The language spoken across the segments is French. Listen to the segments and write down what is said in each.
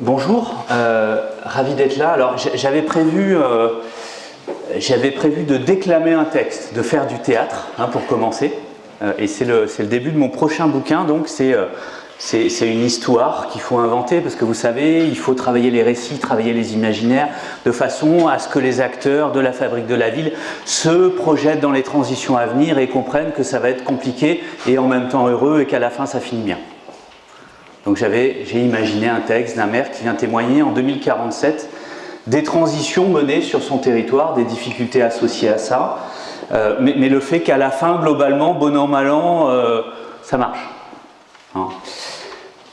Bonjour, ravi d'être là. Alors j'avais prévu de déclamer un texte, de faire du théâtre pour commencer. Et c'est le début de mon prochain bouquin, donc c'est une histoire qu'il faut inventer, parce que vous savez, il faut travailler les récits, travailler les imaginaires, de façon à ce que les acteurs de la fabrique de la ville se projettent dans les transitions à venir et comprennent que ça va être compliqué et en même temps heureux et qu'à la fin ça finit bien. Donc j'ai imaginé un texte d'un maire qui vient témoigner en 2047 des transitions menées sur son territoire, des difficultés associées à ça, mais le fait qu'à la fin, globalement, bon an, mal an, ça marche.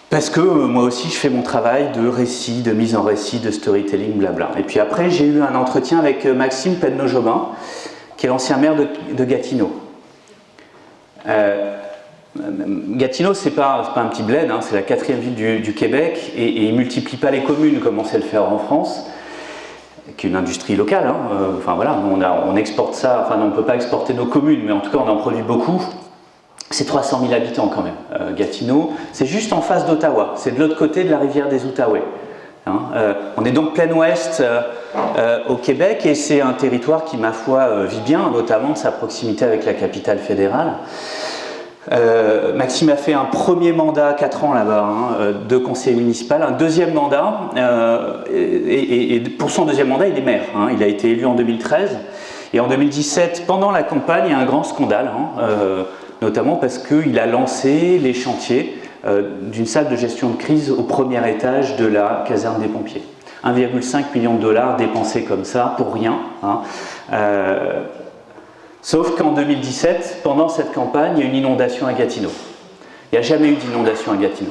Parce que moi aussi, je fais mon travail de récit, de mise en récit, de storytelling, blabla. Et puis après, j'ai eu un entretien avec Maxime Pedno-Jobin, qui est l'ancien maire de Gatineau. Gatineau, c'est pas un petit bled, c'est la 4e ville du Québec, et il ne multiplie pas les communes comme on sait le faire en France, qui est une industrie locale. Enfin voilà, on exporte ça, enfin on ne peut pas exporter nos communes, mais en tout cas on en produit beaucoup. C'est 300 000 habitants quand même, Gatineau. C'est juste en face d'Ottawa, c'est de l'autre côté de la rivière des Outaouais. On est donc plein ouest au Québec, et c'est un territoire qui, ma foi, vit bien, notamment de sa proximité avec la capitale fédérale. Maxime a fait un premier mandat, 4 ans là-bas, de conseiller municipal, un deuxième mandat, et pour son deuxième mandat, il est maire. Il a été élu en 2013, et en 2017, pendant la campagne, il y a un grand scandale, notamment parce qu'il a lancé les chantiers d'une salle de gestion de crise au premier étage de la caserne des pompiers. 1,5 million de dollars dépensés comme ça, pour rien. Sauf qu'en 2017, pendant cette campagne, il y a une inondation à Gatineau. Il n'y a jamais eu d'inondation à Gatineau.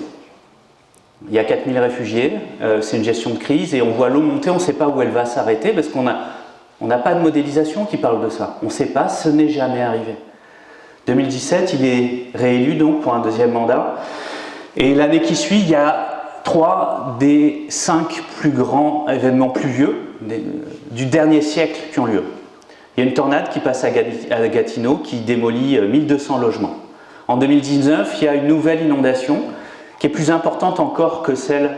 Il y a 4000 réfugiés, c'est une gestion de crise, et on voit l'eau monter, on ne sait pas où elle va s'arrêter, parce qu'on n'a pas de modélisation qui parle de ça. On ne sait pas, ce n'est jamais arrivé. 2017, il est réélu donc pour un deuxième mandat, et l'année qui suit, il y a 3 des 5 plus grands événements pluvieux du dernier siècle qui ont lieu. Il y a une tornade qui passe à Gatineau qui démolit 1200 logements. En 2019, il y a une nouvelle inondation qui est plus importante encore que celle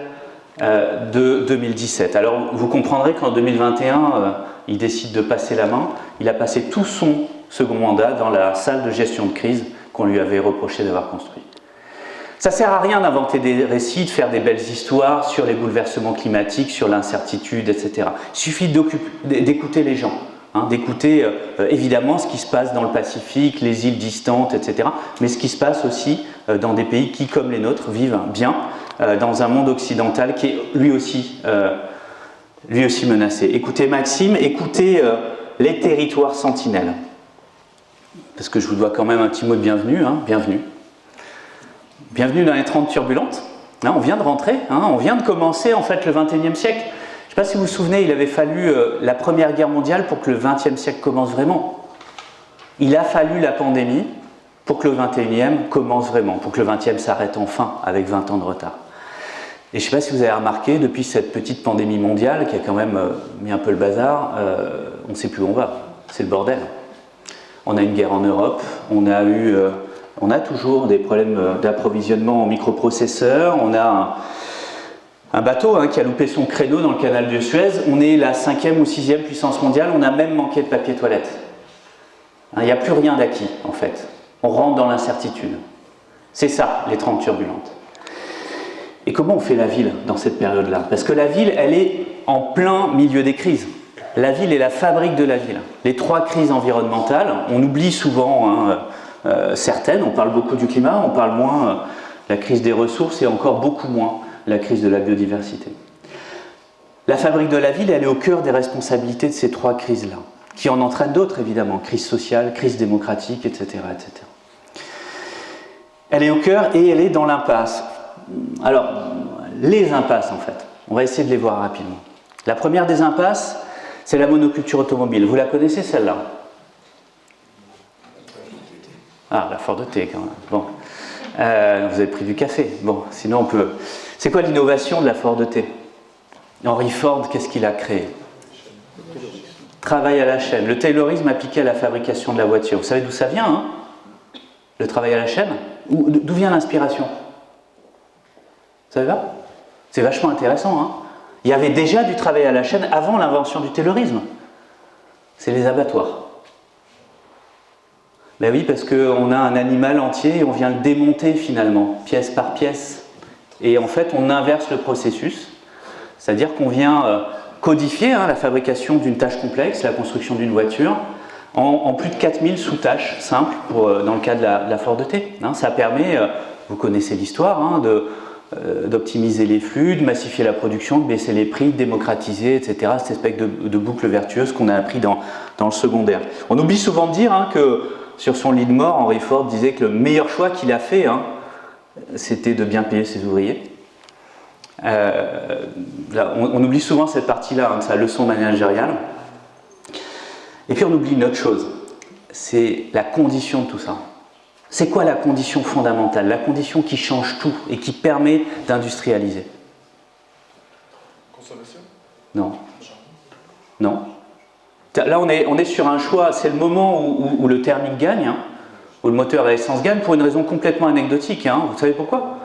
de 2017. Alors vous comprendrez qu'en 2021, il décide de passer la main. Il a passé tout son second mandat dans la salle de gestion de crise qu'on lui avait reproché d'avoir construite. Ça ne sert à rien d'inventer des récits, de faire des belles histoires sur les bouleversements climatiques, sur l'incertitude, etc. Il suffit d'écouter les gens. D'écouter évidemment ce qui se passe dans le Pacifique, les îles distantes, etc., mais ce qui se passe aussi dans des pays qui, comme les nôtres, vivent bien dans un monde occidental qui est lui aussi menacé. Écoutez Maxime, écoutez les territoires sentinelles, parce que je vous dois quand même un petit mot de bienvenue. Bienvenue dans les 30 turbulentes. On vient de rentrer, on vient de commencer en fait le 21e siècle. Je ne sais pas si vous vous souvenez, il avait fallu la Première Guerre mondiale pour que le XXe siècle commence vraiment. Il a fallu la pandémie pour que le XXIe commence vraiment, pour que le XXe s'arrête enfin avec 20 ans de retard. Et je ne sais pas si vous avez remarqué, depuis cette petite pandémie mondiale qui a quand même mis un peu le bazar, on ne sait plus où on va. C'est le bordel. On a une guerre en Europe, on a toujours des problèmes d'approvisionnement en microprocesseurs, on a un bateau qui a loupé son créneau dans le canal de Suez, on est la 5e ou 6e puissance mondiale, on a même manqué de papier toilette. Il n'y a plus rien d'acquis, en fait. On rentre dans l'incertitude. C'est ça, les 30 turbulentes. Et comment on fait la ville dans cette période-là? Parce que la ville, elle est en plein milieu des crises. La ville est la fabrique de la ville. Les 3 crises environnementales, on oublie souvent certaines, on parle beaucoup du climat, on parle moins de la crise des ressources et encore beaucoup moins la crise de la biodiversité. La fabrique de la ville, elle est au cœur des responsabilités de ces 3 crises-là, qui en entraînent d'autres évidemment, crise sociale, crise démocratique, etc., etc. Elle est au cœur et elle est dans l'impasse. Alors, les impasses en fait, on va essayer de les voir rapidement. La première des impasses, c'est la monoculture automobile. Vous la connaissez celle-là? Ah, la Ford T quand même. Bon. Vous avez pris du café. Bon, sinon on peut... C'est quoi l'innovation de la Ford T? Henry Ford, qu'est-ce qu'il a créé? Travail à la chaîne. Le taylorisme appliqué à la fabrication de la voiture. Vous savez d'où ça vient, le travail à la chaîne? D'où vient l'inspiration? Vous savez pas? C'est vachement intéressant, hein. Il y avait déjà du travail à la chaîne avant l'invention du taylorisme. C'est les abattoirs. Ben oui, parce qu'on a un animal entier et on vient le démonter finalement, pièce par pièce. Et en fait, on inverse le processus, c'est-à-dire qu'on vient codifier la fabrication d'une tâche complexe, la construction d'une voiture, en plus de 4000 sous-tâches simples dans le cas de la Ford T. Ça permet, vous connaissez l'histoire, d'optimiser les flux, de massifier la production, de baisser les prix, de démocratiser, etc. Cette espèce de boucle vertueuse qu'on a appris dans le secondaire. On oublie souvent de dire que sur son lit de mort, Henry Ford disait que le meilleur choix qu'il a fait, c'était de bien payer ses ouvriers. On oublie souvent cette partie-là, de sa leçon managériale. Et puis on oublie une autre chose, c'est la condition de tout ça. C'est quoi la condition fondamentale, la condition qui change tout et qui permet d'industrialiser? Consommation? Non. Non. Là, on est sur un choix, c'est le moment où le thermique gagne, où le moteur à essence gagne, pour une raison complètement anecdotique. Vous savez pourquoi?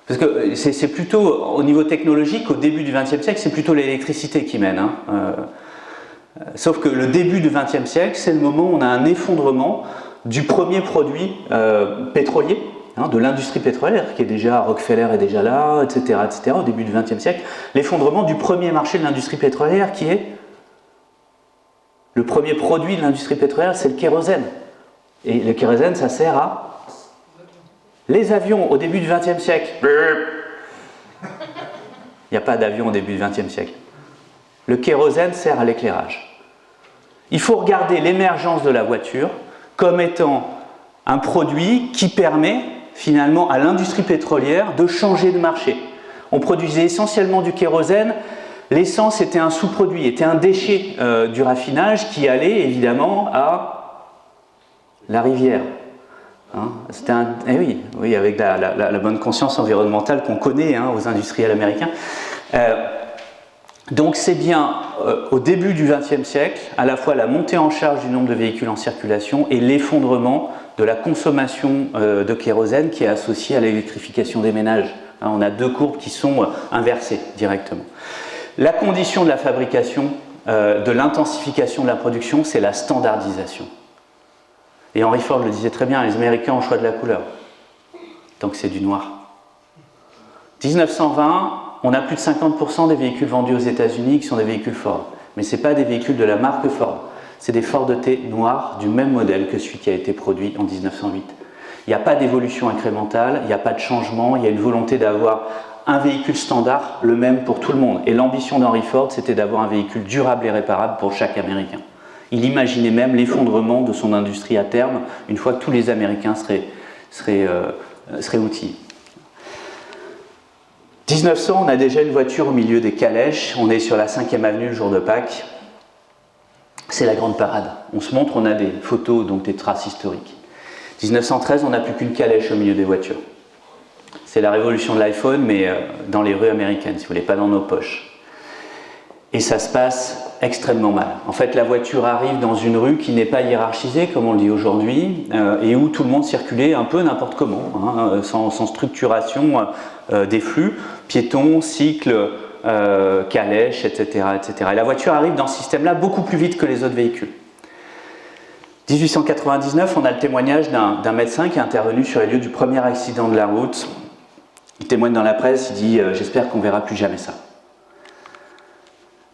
Parce que c'est plutôt, au niveau technologique, au début du XXe siècle, c'est plutôt l'électricité qui mène. Sauf que le début du XXe siècle, c'est le moment où on a un effondrement du premier produit pétrolier, de l'industrie pétrolière, qui est déjà, Rockefeller est déjà là, etc., au début du XXe siècle. L'effondrement du premier marché de l'industrie pétrolière, qui est le premier produit de l'industrie pétrolière, c'est le kérosène. Et le kérosène, ça sert à les avions au début du XXe siècle. Il n'y a pas d'avion au début du XXe siècle. Le kérosène sert à l'éclairage. Il faut regarder l'émergence de la voiture comme étant un produit qui permet finalement à l'industrie pétrolière de changer de marché. On produisait essentiellement du kérosène. L'essence était un sous-produit, était un déchet du raffinage qui allait évidemment à la rivière. C'était oui, avec la bonne conscience environnementale qu'on connaît aux industriels américains. Donc c'est bien au début du XXe siècle, à la fois la montée en charge du nombre de véhicules en circulation et l'effondrement de la consommation de kérosène qui est associée à l'électrification des ménages. On a deux courbes qui sont inversées directement. La condition de la fabrication, de l'intensification de la production, c'est la standardisation. Et Henry Ford le disait très bien, les Américains ont le choix de la couleur, tant que c'est du noir. 1920, on a plus de 50% des véhicules vendus aux États-Unis qui sont des véhicules Ford. Mais ce n'est pas des véhicules de la marque Ford, c'est des Ford T noirs du même modèle que celui qui a été produit en 1908. Il n'y a pas d'évolution incrémentale, il n'y a pas de changement, il y a une volonté d'avoir un véhicule standard, le même pour tout le monde. Et l'ambition d'Henry Ford, c'était d'avoir un véhicule durable et réparable pour chaque Américain. Il imaginait même l'effondrement de son industrie à terme, une fois que tous les Américains seraient outillés. 1900, on a déjà une voiture au milieu des calèches, on est sur la 5e avenue le jour de Pâques. C'est la grande parade. On se montre, on a des photos, donc des traces historiques. 1913, on n'a plus qu'une calèche au milieu des voitures. C'est la révolution de l'iPhone, mais dans les rues américaines, si vous voulez, pas dans nos poches. Et ça se passe extrêmement mal. En fait, la voiture arrive dans une rue qui n'est pas hiérarchisée, comme on le dit aujourd'hui, et où tout le monde circulait un peu n'importe comment, sans structuration des flux, piétons, cycles, calèches, etc., etc. Et la voiture arrive dans ce système-là beaucoup plus vite que les autres véhicules. 1899, on a le témoignage d'un médecin qui est intervenu sur les lieux du premier accident de la route. Il témoigne dans la presse, il dit « J'espère qu'on ne verra plus jamais ça ».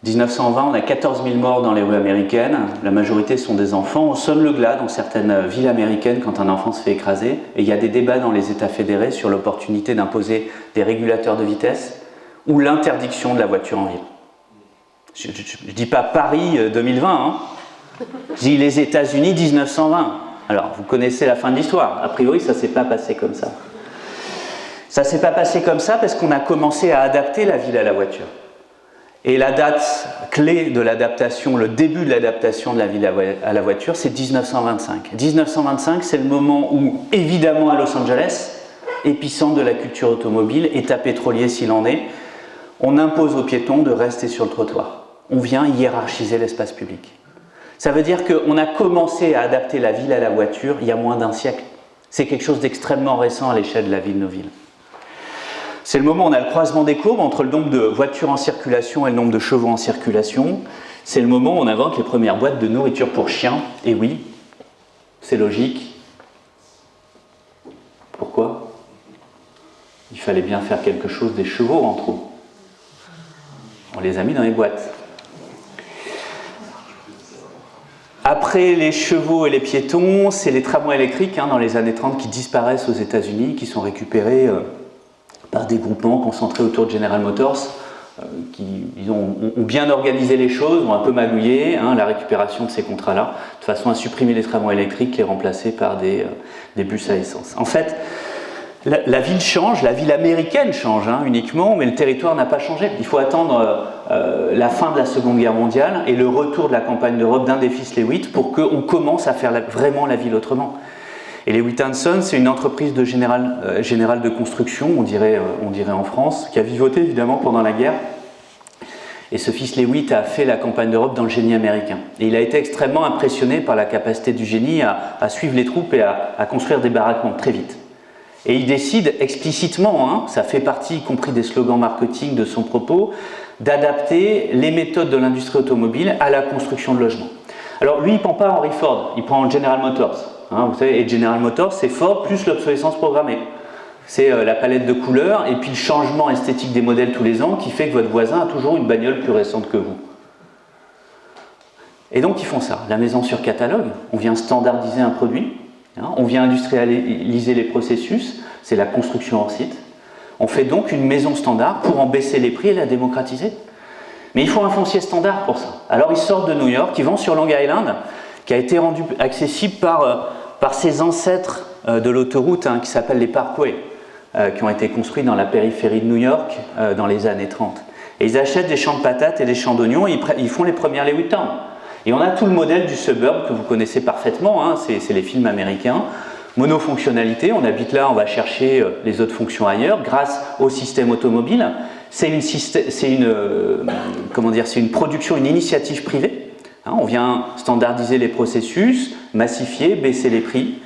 1920, on a 14 000 morts dans les rues américaines, la majorité sont des enfants. On sonne le glas dans certaines villes américaines quand un enfant se fait écraser. Et il y a des débats dans les États fédérés sur l'opportunité d'imposer des régulateurs de vitesse ou l'interdiction de la voiture en ville. Je ne dis pas Paris 2020, je dis les États-Unis 1920. Alors, vous connaissez la fin de l'histoire. A priori, ça ne s'est pas passé comme ça. Ça ne s'est pas passé comme ça parce qu'on a commencé à adapter la ville à la voiture. Et la date clé de l'adaptation, le début de l'adaptation de la ville à la voiture, c'est 1925. 1925, c'est le moment où, évidemment à Los Angeles, épicentre de la culture automobile, État pétrolier s'il en est, on impose aux piétons de rester sur le trottoir. On vient hiérarchiser l'espace public. Ça veut dire qu'on a commencé à adapter la ville à la voiture il y a moins d'un siècle. C'est quelque chose d'extrêmement récent à l'échelle de la vie de nos villes. C'est le moment où on a le croisement des courbes entre le nombre de voitures en circulation et le nombre de chevaux en circulation. C'est le moment où on invente les premières boîtes de nourriture pour chiens. Et oui, c'est logique. Pourquoi? Il fallait bien faire quelque chose des chevaux en trop. On les a mis dans les boîtes. Après les chevaux et les piétons, c'est les tramways électriques dans les années 30 qui disparaissent aux États-Unis, qui sont récupérés par des groupements concentrés autour de General Motors, qui ont bien organisé les choses, ont un peu magouillé la récupération de ces contrats-là, de façon à supprimer les tramways électriques, les remplacer par des bus à essence. En fait, la ville change, la ville américaine change uniquement, mais le territoire n'a pas changé. Il faut attendre la fin de la Seconde Guerre mondiale et le retour de la campagne d'Europe d'un des fils Leavitt pour qu'on commence à faire vraiment la ville autrement. Et Leavitt & Sons, c'est une entreprise de générale de construction, on dirait en France, qui a vivoté évidemment pendant la guerre. Et ce fils Leavitt a fait la campagne d'Europe dans le génie américain. Et il a été extrêmement impressionné par la capacité du génie à suivre les troupes et à construire des baraquements très vite. Et il décide explicitement, ça fait partie y compris des slogans marketing de son propos, d'adapter les méthodes de l'industrie automobile à la construction de logements. Alors lui, il ne prend pas Henry Ford, il prend General Motors. Vous savez, et General Motors, c'est Ford plus l'obsolescence programmée. C'est la palette de couleurs et puis le changement esthétique des modèles tous les ans qui fait que votre voisin a toujours une bagnole plus récente que vous. Et donc ils font ça, la maison sur catalogue, on vient standardiser un produit, on vient industrialiser les processus, c'est la construction hors site. On fait donc une maison standard pour en baisser les prix et la démocratiser. Mais il faut un foncier standard pour ça. Alors ils sortent de New York, ils vont sur Long Island, qui a été rendu accessible par ses ancêtres de l'autoroute qui s'appellent les Parkways, qui ont été construits dans la périphérie de New York dans les années 30. Et ils achètent des champs de patates et des champs d'oignons et ils font les premières Leavitt Town. Et on a tout le modèle du suburb que vous connaissez parfaitement, c'est les films américains. Monofonctionnalité, on habite là, on va chercher les autres fonctions ailleurs grâce au système automobile. C'est une production, une initiative privée. On vient standardiser les processus, massifier, baisser les prix.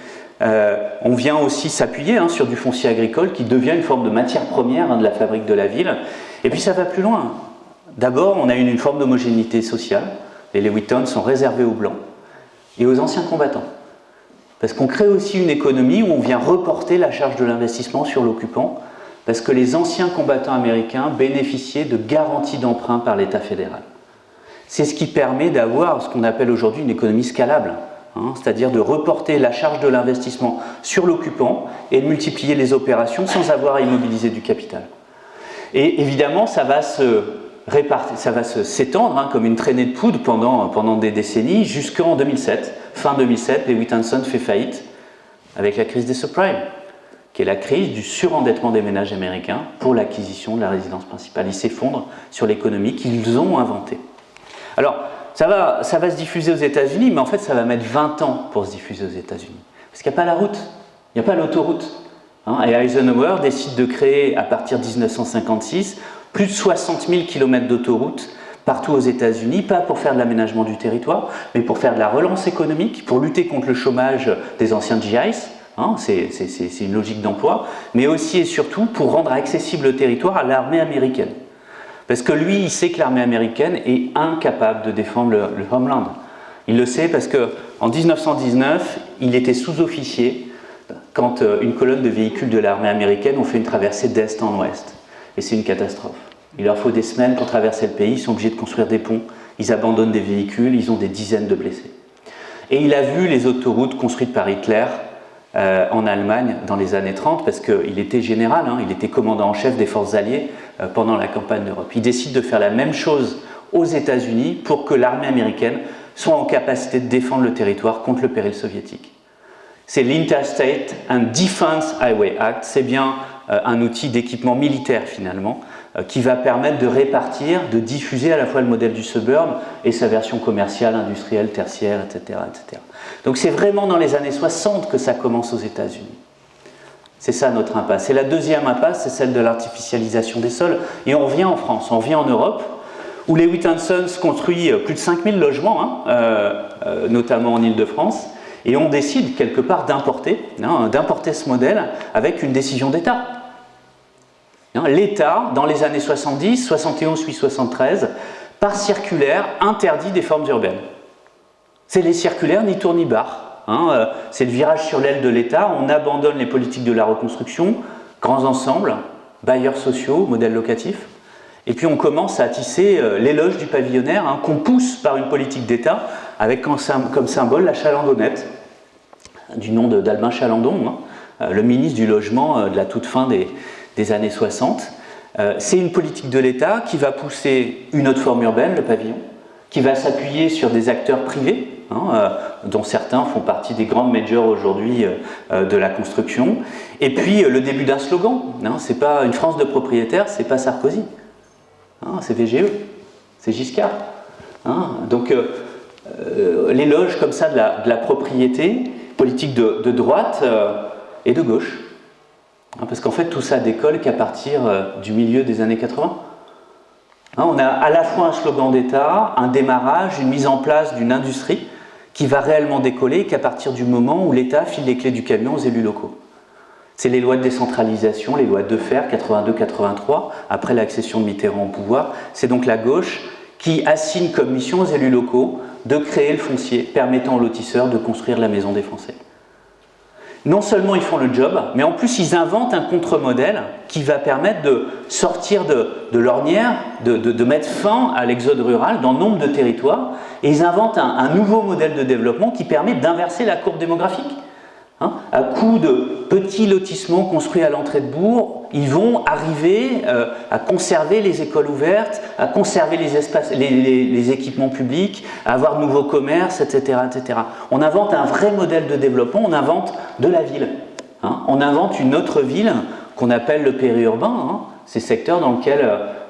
On vient aussi s'appuyer sur du foncier agricole qui devient une forme de matière première de la fabrique de la ville. Et puis ça va plus loin. D'abord, on a une forme d'homogénéité sociale. Les Leavitt Towns sont réservés aux Blancs et aux anciens combattants. Parce qu'on crée aussi une économie où on vient reporter la charge de l'investissement sur l'occupant, parce que les anciens combattants américains bénéficiaient de garanties d'emprunt par l'État fédéral. C'est ce qui permet d'avoir ce qu'on appelle aujourd'hui une économie scalable, c'est-à-dire de reporter la charge de l'investissement sur l'occupant et de multiplier les opérations sans avoir à immobiliser du capital. Et évidemment, ça va s'étendre comme une traînée de poudre pendant des décennies jusqu'en 2007. Fin 2007, Leavitt & Sons fait faillite avec la crise des subprimes, qui est la crise du surendettement des ménages américains pour l'acquisition de la résidence principale. Ils s'effondrent sur l'économie qu'ils ont inventée. Alors, ça va se diffuser aux États-Unis, mais en fait, ça va mettre 20 ans pour se diffuser aux États-Unis. Parce qu'il n'y a pas la route, il n'y a pas l'autoroute. Et Eisenhower décide de créer, à partir de 1956, plus de 60 000 km d'autoroutes partout aux États-Unis, pas pour faire de l'aménagement du territoire, mais pour faire de la relance économique, pour lutter contre le chômage des anciens GIs, c'est une logique d'emploi, mais aussi et surtout pour rendre accessible le territoire à l'armée américaine. Parce que lui, il sait que l'armée américaine est incapable de défendre le homeland. Il le sait parce qu'en 1919, il était sous-officier quand une colonne de véhicules de l'armée américaine ont fait une traversée d'est en ouest. Et c'est une catastrophe. Il leur faut des semaines pour traverser le pays, ils sont obligés de construire des ponts, ils abandonnent des véhicules, ils ont des dizaines de blessés. Et il a vu les autoroutes construites par Hitler en Allemagne dans les années 30, parce qu'il était général, il était commandant en chef des forces alliées pendant la campagne d'Europe. Il décide de faire la même chose aux États-Unis pour que l'armée américaine soit en capacité de défendre le territoire contre le péril soviétique. C'est l'Interstate and Defense Highway Act, c'est bien un outil d'équipement militaire finalement, qui va permettre de répartir, de diffuser à la fois le modèle du suburb et sa version commerciale, industrielle, tertiaire, etc. etc. Donc c'est vraiment dans les années 60 que ça commence aux États-Unis. C'est ça notre impasse. Et la deuxième impasse, c'est celle de l'artificialisation des sols. Et on revient en France, on revient en Europe, où Leavitt & Sons construit plus de 5000 logements, notamment en Île-de-France, et on décide quelque part d'importer ce modèle avec une décision d'État. L'État, dans les années 70, 71 puis 73, par circulaire, interdit des formes urbaines. C'est les circulaires ni tour ni barre. C'est le virage sur l'aile de l'État. On abandonne les politiques de la reconstruction, grands ensembles, bailleurs sociaux, modèles locatifs. Et puis on commence à tisser l'éloge du pavillonnaire, qu'on pousse par une politique d'État, avec comme symbole la chalandonnette, du nom d'Albin Chalandon, le ministre du logement de la toute fin des années 60. C'est une politique de l'État qui va pousser une autre forme urbaine, le pavillon, qui va s'appuyer sur des acteurs privés, dont certains font partie des grandes majors aujourd'hui de la construction. Et puis le début d'un slogan, c'est pas une France de propriétaires, c'est pas Sarkozy, c'est VGE, c'est Giscard. Donc l'éloge comme ça de la propriété, politique de droite et de gauche. Parce qu'en fait tout ça décolle qu'à partir du milieu des années 80. On a à la fois un slogan d'État, un démarrage, une mise en place d'une industrie qui va réellement décoller qu'à partir du moment où l'État file les clés du camion aux élus locaux. C'est les lois de décentralisation, les lois de Defferre, 82-83, après l'accession de Mitterrand au pouvoir. C'est donc la gauche qui assigne comme mission aux élus locaux de créer le foncier permettant aux lotisseurs de construire la maison des Français. Non seulement ils font le job, mais en plus ils inventent un contre-modèle qui va permettre de sortir de l'ornière, de mettre fin à l'exode rural dans nombre de territoires, et ils inventent un nouveau modèle de développement qui permet d'inverser la courbe démographique. À coup de petits lotissements construits à l'entrée de bourg, ils vont arriver à conserver les écoles ouvertes, à conserver les espaces, les équipements publics, à avoir de nouveaux commerces, etc., etc. On invente un vrai modèle de développement, on invente de la ville. On invente une autre ville qu'on appelle le périurbain, ces secteurs dans lesquels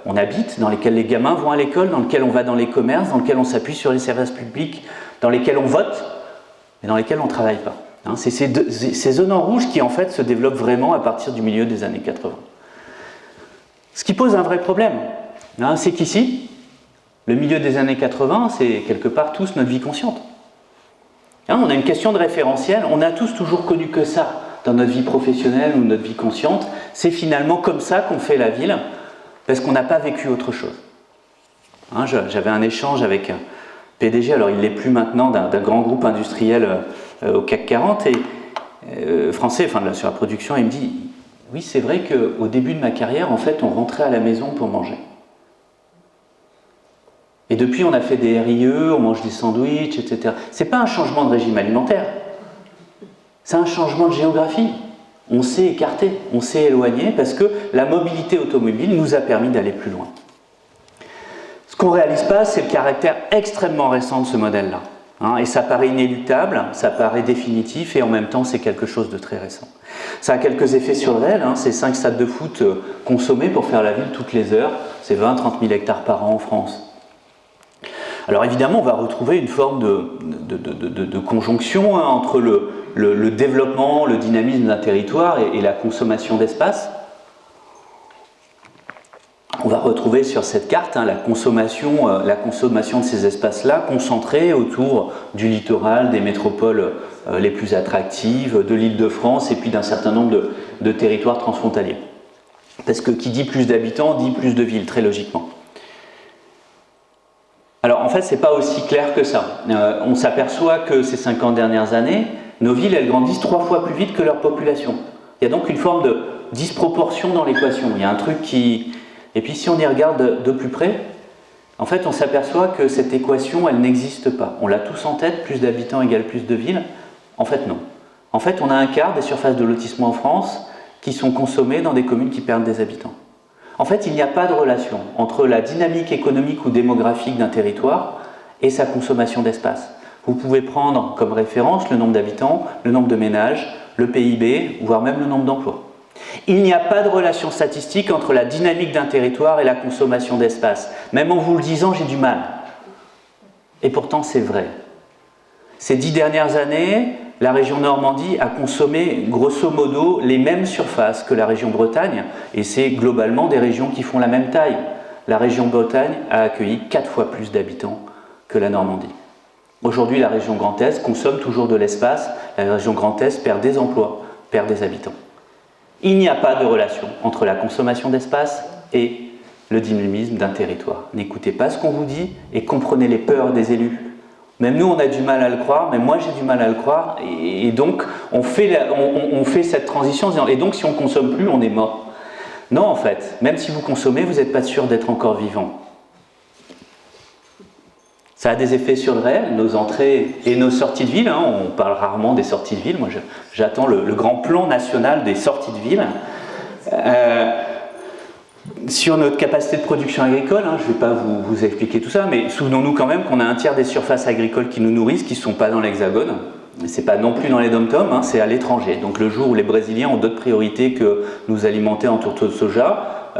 on habite, dans lesquels les gamins vont à l'école, dans lesquels on va dans les commerces, dans lesquels on s'appuie sur les services publics, dans lesquels on vote, mais dans lesquels on ne travaille pas. C'est ces zones en rouge qui en fait se développent vraiment à partir du milieu des années 80. Ce qui pose un vrai problème, c'est qu'ici, le milieu des années 80, c'est quelque part tous notre vie consciente. On a une question de référentiel, on a tous toujours connu que ça dans notre vie professionnelle ou notre vie consciente. C'est finalement comme ça qu'on fait la ville, parce qu'on n'a pas vécu autre chose. J'avais un échange avec un PDG, alors il ne l'est plus maintenant, d'un grand groupe industriel au CAC 40, et français, sur la production, il me dit « Oui, c'est vrai qu'au début de ma carrière, en fait, on rentrait à la maison pour manger. Et depuis, on a fait des RIE, on mange des sandwichs, etc. » C'est pas un changement de régime alimentaire, c'est un changement de géographie. On s'est écarté, on s'est éloigné, parce que la mobilité automobile nous a permis d'aller plus loin. Ce qu'on ne réalise pas, c'est le caractère extrêmement récent de ce modèle-là. Et ça paraît inéluctable, ça paraît définitif, et en même temps, c'est quelque chose de très récent. Ça a quelques effets sur le réel, c'est 5 stades de foot consommés pour faire la ville toutes les heures, c'est 20-30 000 hectares par an en France. Alors évidemment, on va retrouver une forme de conjonction entre le développement, le dynamisme d'un territoire et la consommation d'espace. On va retrouver sur cette carte la consommation de ces espaces-là concentrés autour du littoral, des métropoles les plus attractives, de l'Île-de-France et puis d'un certain nombre de territoires transfrontaliers. Parce que qui dit plus d'habitants dit plus de villes, très logiquement. Alors en fait, c'est pas aussi clair que ça. On s'aperçoit que ces 50 dernières années, nos villes, elles grandissent 3 fois plus vite que leur population. Il y a donc une forme de disproportion dans l'équation. Il y a un truc qui... Et puis si on y regarde de plus près, en fait on s'aperçoit que cette équation elle n'existe pas. On l'a tous en tête, plus d'habitants égale plus de villes. En fait non. En fait on a un quart des surfaces de lotissement en France qui sont consommées dans des communes qui perdent des habitants. En fait il n'y a pas de relation entre la dynamique économique ou démographique d'un territoire et sa consommation d'espace. Vous pouvez prendre comme référence le nombre d'habitants, le nombre de ménages, le PIB, voire même le nombre d'emplois. Il n'y a pas de relation statistique entre la dynamique d'un territoire et la consommation d'espace. Même en vous le disant, j'ai du mal. Et pourtant, c'est vrai. Ces 10 dernières années, la région Normandie a consommé grosso modo les mêmes surfaces que la région Bretagne, et c'est globalement des régions qui font la même taille. La région Bretagne a accueilli 4 fois plus d'habitants que la Normandie. Aujourd'hui, la région Grand Est consomme toujours de l'espace, la région Grand Est perd des emplois, perd des habitants. Il n'y a pas de relation entre la consommation d'espace et le dynamisme d'un territoire. N'écoutez pas ce qu'on vous dit et comprenez les peurs des élus. Même nous, on a du mal à le croire, même moi, j'ai du mal à le croire. Et donc, on fait cette transition en disant « et donc, si on ne consomme plus, on est mort ». Non, en fait, même si vous consommez, vous n'êtes pas sûr d'être encore vivant. Ça a des effets sur le réel, nos entrées et nos sorties de ville. Hein. On parle rarement des sorties de ville. Moi, j'attends le grand plan national des sorties de ville. Sur notre capacité de production agricole, hein, je ne vais pas vous expliquer tout ça, mais souvenons-nous quand même qu'on a un tiers des surfaces agricoles qui nous nourrissent, qui ne sont pas dans l'Hexagone. Ce n'est pas non plus dans les dom-toms, hein, c'est à l'étranger. Donc le jour où les Brésiliens ont d'autres priorités que nous alimenter en tourteaux de soja,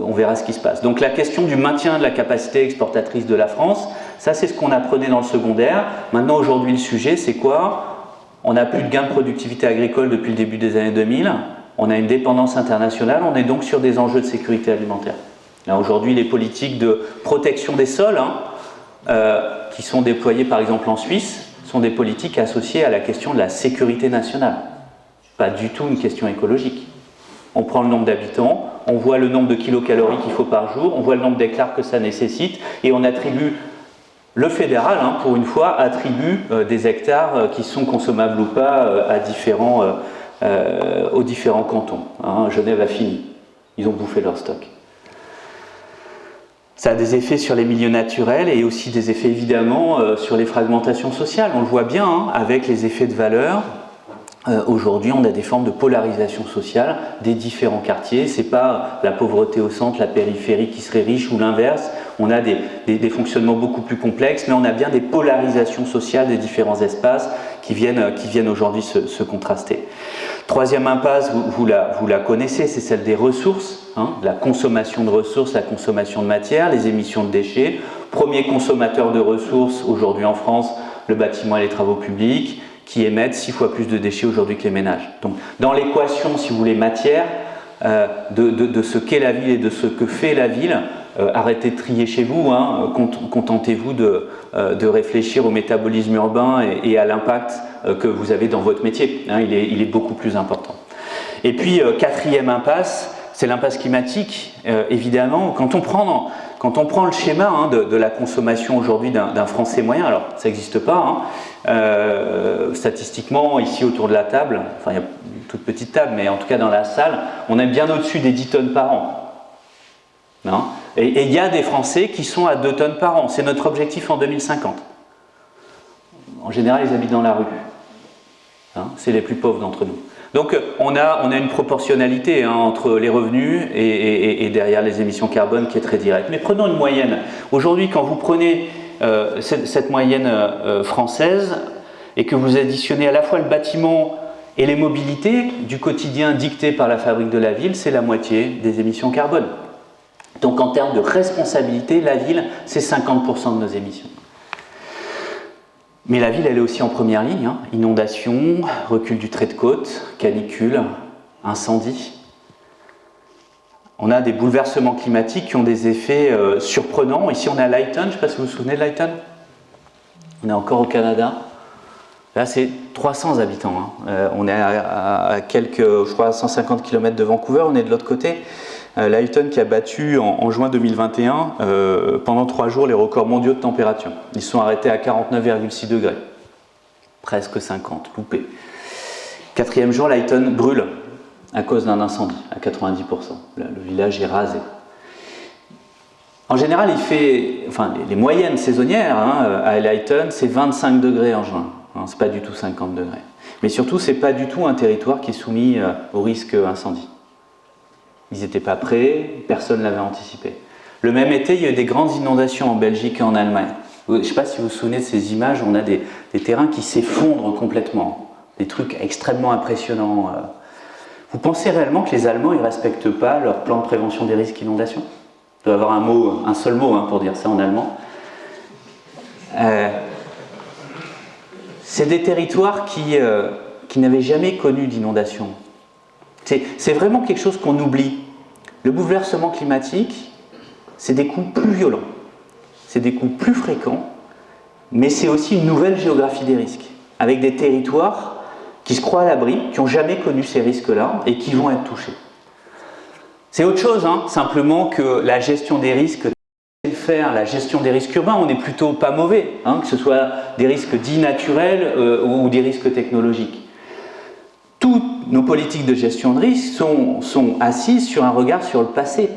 on verra ce qui se passe. Donc la question du maintien de la capacité exportatrice de la France, ça c'est ce qu'on apprenait dans le secondaire. Maintenant aujourd'hui le sujet c'est quoi? On n'a plus de gains de productivité agricole depuis le début des années 2000, on a une dépendance internationale, on est donc sur des enjeux de sécurité alimentaire. Là aujourd'hui les politiques de protection des sols, qui sont déployées par exemple en Suisse, sont des politiques associées à la question de la sécurité nationale. Pas du tout une question écologique. On prend le nombre d'habitants, on voit le nombre de kilocalories qu'il faut par jour, on voit le nombre d'hectares que ça nécessite, et on attribue, le fédéral, hein, pour une fois, attribue des hectares qui sont consommables ou pas aux différents cantons. Hein. Genève a fini. Ils ont bouffé leur stock. Ça a des effets sur les milieux naturels et aussi des effets évidemment sur les fragmentations sociales. On le voit bien hein, avec les effets de valeur. Aujourd'hui, on a des formes de polarisation sociale des différents quartiers. Ce n'est pas la pauvreté au centre, la périphérie qui serait riche ou l'inverse. On a des fonctionnements beaucoup plus complexes, mais on a bien des polarisations sociales des différents espaces qui viennent aujourd'hui se contraster. Troisième impasse, vous la connaissez, c'est celle des ressources, hein, la consommation de ressources, la consommation de matière, les émissions de déchets. Premier consommateur de ressources aujourd'hui en France, le bâtiment et les travaux publics, qui émettent 6 fois plus de déchets aujourd'hui que les ménages. Donc, dans l'équation, si vous voulez, matière, de ce qu'est la ville et de ce que fait la ville, arrêtez de trier chez vous, hein, contentez-vous de réfléchir au métabolisme urbain et à l'impact que vous avez dans votre métier. Hein, il est beaucoup plus important. Et puis, quatrième impasse, c'est l'impasse climatique, évidemment. Quand on prend le schéma hein, de la consommation aujourd'hui d'un Français moyen, alors ça n'existe pas, hein, statistiquement, ici autour de la table, enfin il y a une toute petite table, mais en tout cas dans la salle, on est bien au-dessus des 10 tonnes par an. Non ? Et il y a des Français qui sont à 2 tonnes par an. C'est notre objectif en 2050. En général, ils habitent dans la rue. Hein, c'est les plus pauvres d'entre nous. Donc, on a une proportionnalité hein, entre les revenus et derrière les émissions carbone qui est très directe. Mais prenons une moyenne. Aujourd'hui, quand vous prenez cette moyenne française et que vous additionnez à la fois le bâtiment et les mobilités du quotidien dictées par la fabrique de la ville, c'est la moitié des émissions carbone. Donc en termes de responsabilité, la ville, c'est 50% de nos émissions. Mais la ville, elle est aussi en première ligne. Hein. Inondations, recul du trait de côte, canicule, incendie. On a des bouleversements climatiques qui ont des effets surprenants. Ici, on est à Lytton. Je ne sais pas si vous vous souvenez de Lytton. On est encore au Canada. Là, c'est 300 habitants. Hein. On est à quelques, je crois, 150 km de Vancouver. On est de l'autre côté. Lytton qui a battu en juin 2021 pendant 3 jours les records mondiaux de température. Ils sont arrêtés à 49,6 degrés, presque 50, loupé. 4e jour, Lytton brûle à cause d'un incendie à 90%. Le village est rasé. En général, les moyennes saisonnières hein, à Lytton, c'est 25 degrés en juin. Hein, c'est pas du tout 50 degrés. Mais surtout, c'est pas du tout un territoire qui est soumis au risque incendie. Ils n'étaient pas prêts, personne ne l'avait anticipé. Le même été, il y a eu des grandes inondations en Belgique et en Allemagne. Je ne sais pas si vous vous souvenez de ces images, on a des terrains qui s'effondrent complètement. Des trucs extrêmement impressionnants. Vous pensez réellement que les Allemands ne respectent pas leur plan de prévention des risques d'inondation ? Il doit y avoir un seul mot hein, pour dire ça en allemand. C'est des territoires qui n'avaient jamais connu d'inondation. C'est vraiment quelque chose qu'on oublie. Le bouleversement climatique, c'est des coups plus violents, c'est des coups plus fréquents, mais c'est aussi une nouvelle géographie des risques, avec des territoires qui se croient à l'abri, qui n'ont jamais connu ces risques-là et qui vont être touchés. C'est autre chose, hein, simplement que la gestion des risques, la gestion des risques urbains, on n'est plutôt pas mauvais, hein, que ce soit des risques dits naturels ou des risques technologiques. Toutes nos politiques de gestion de risque sont assises sur un regard sur le passé.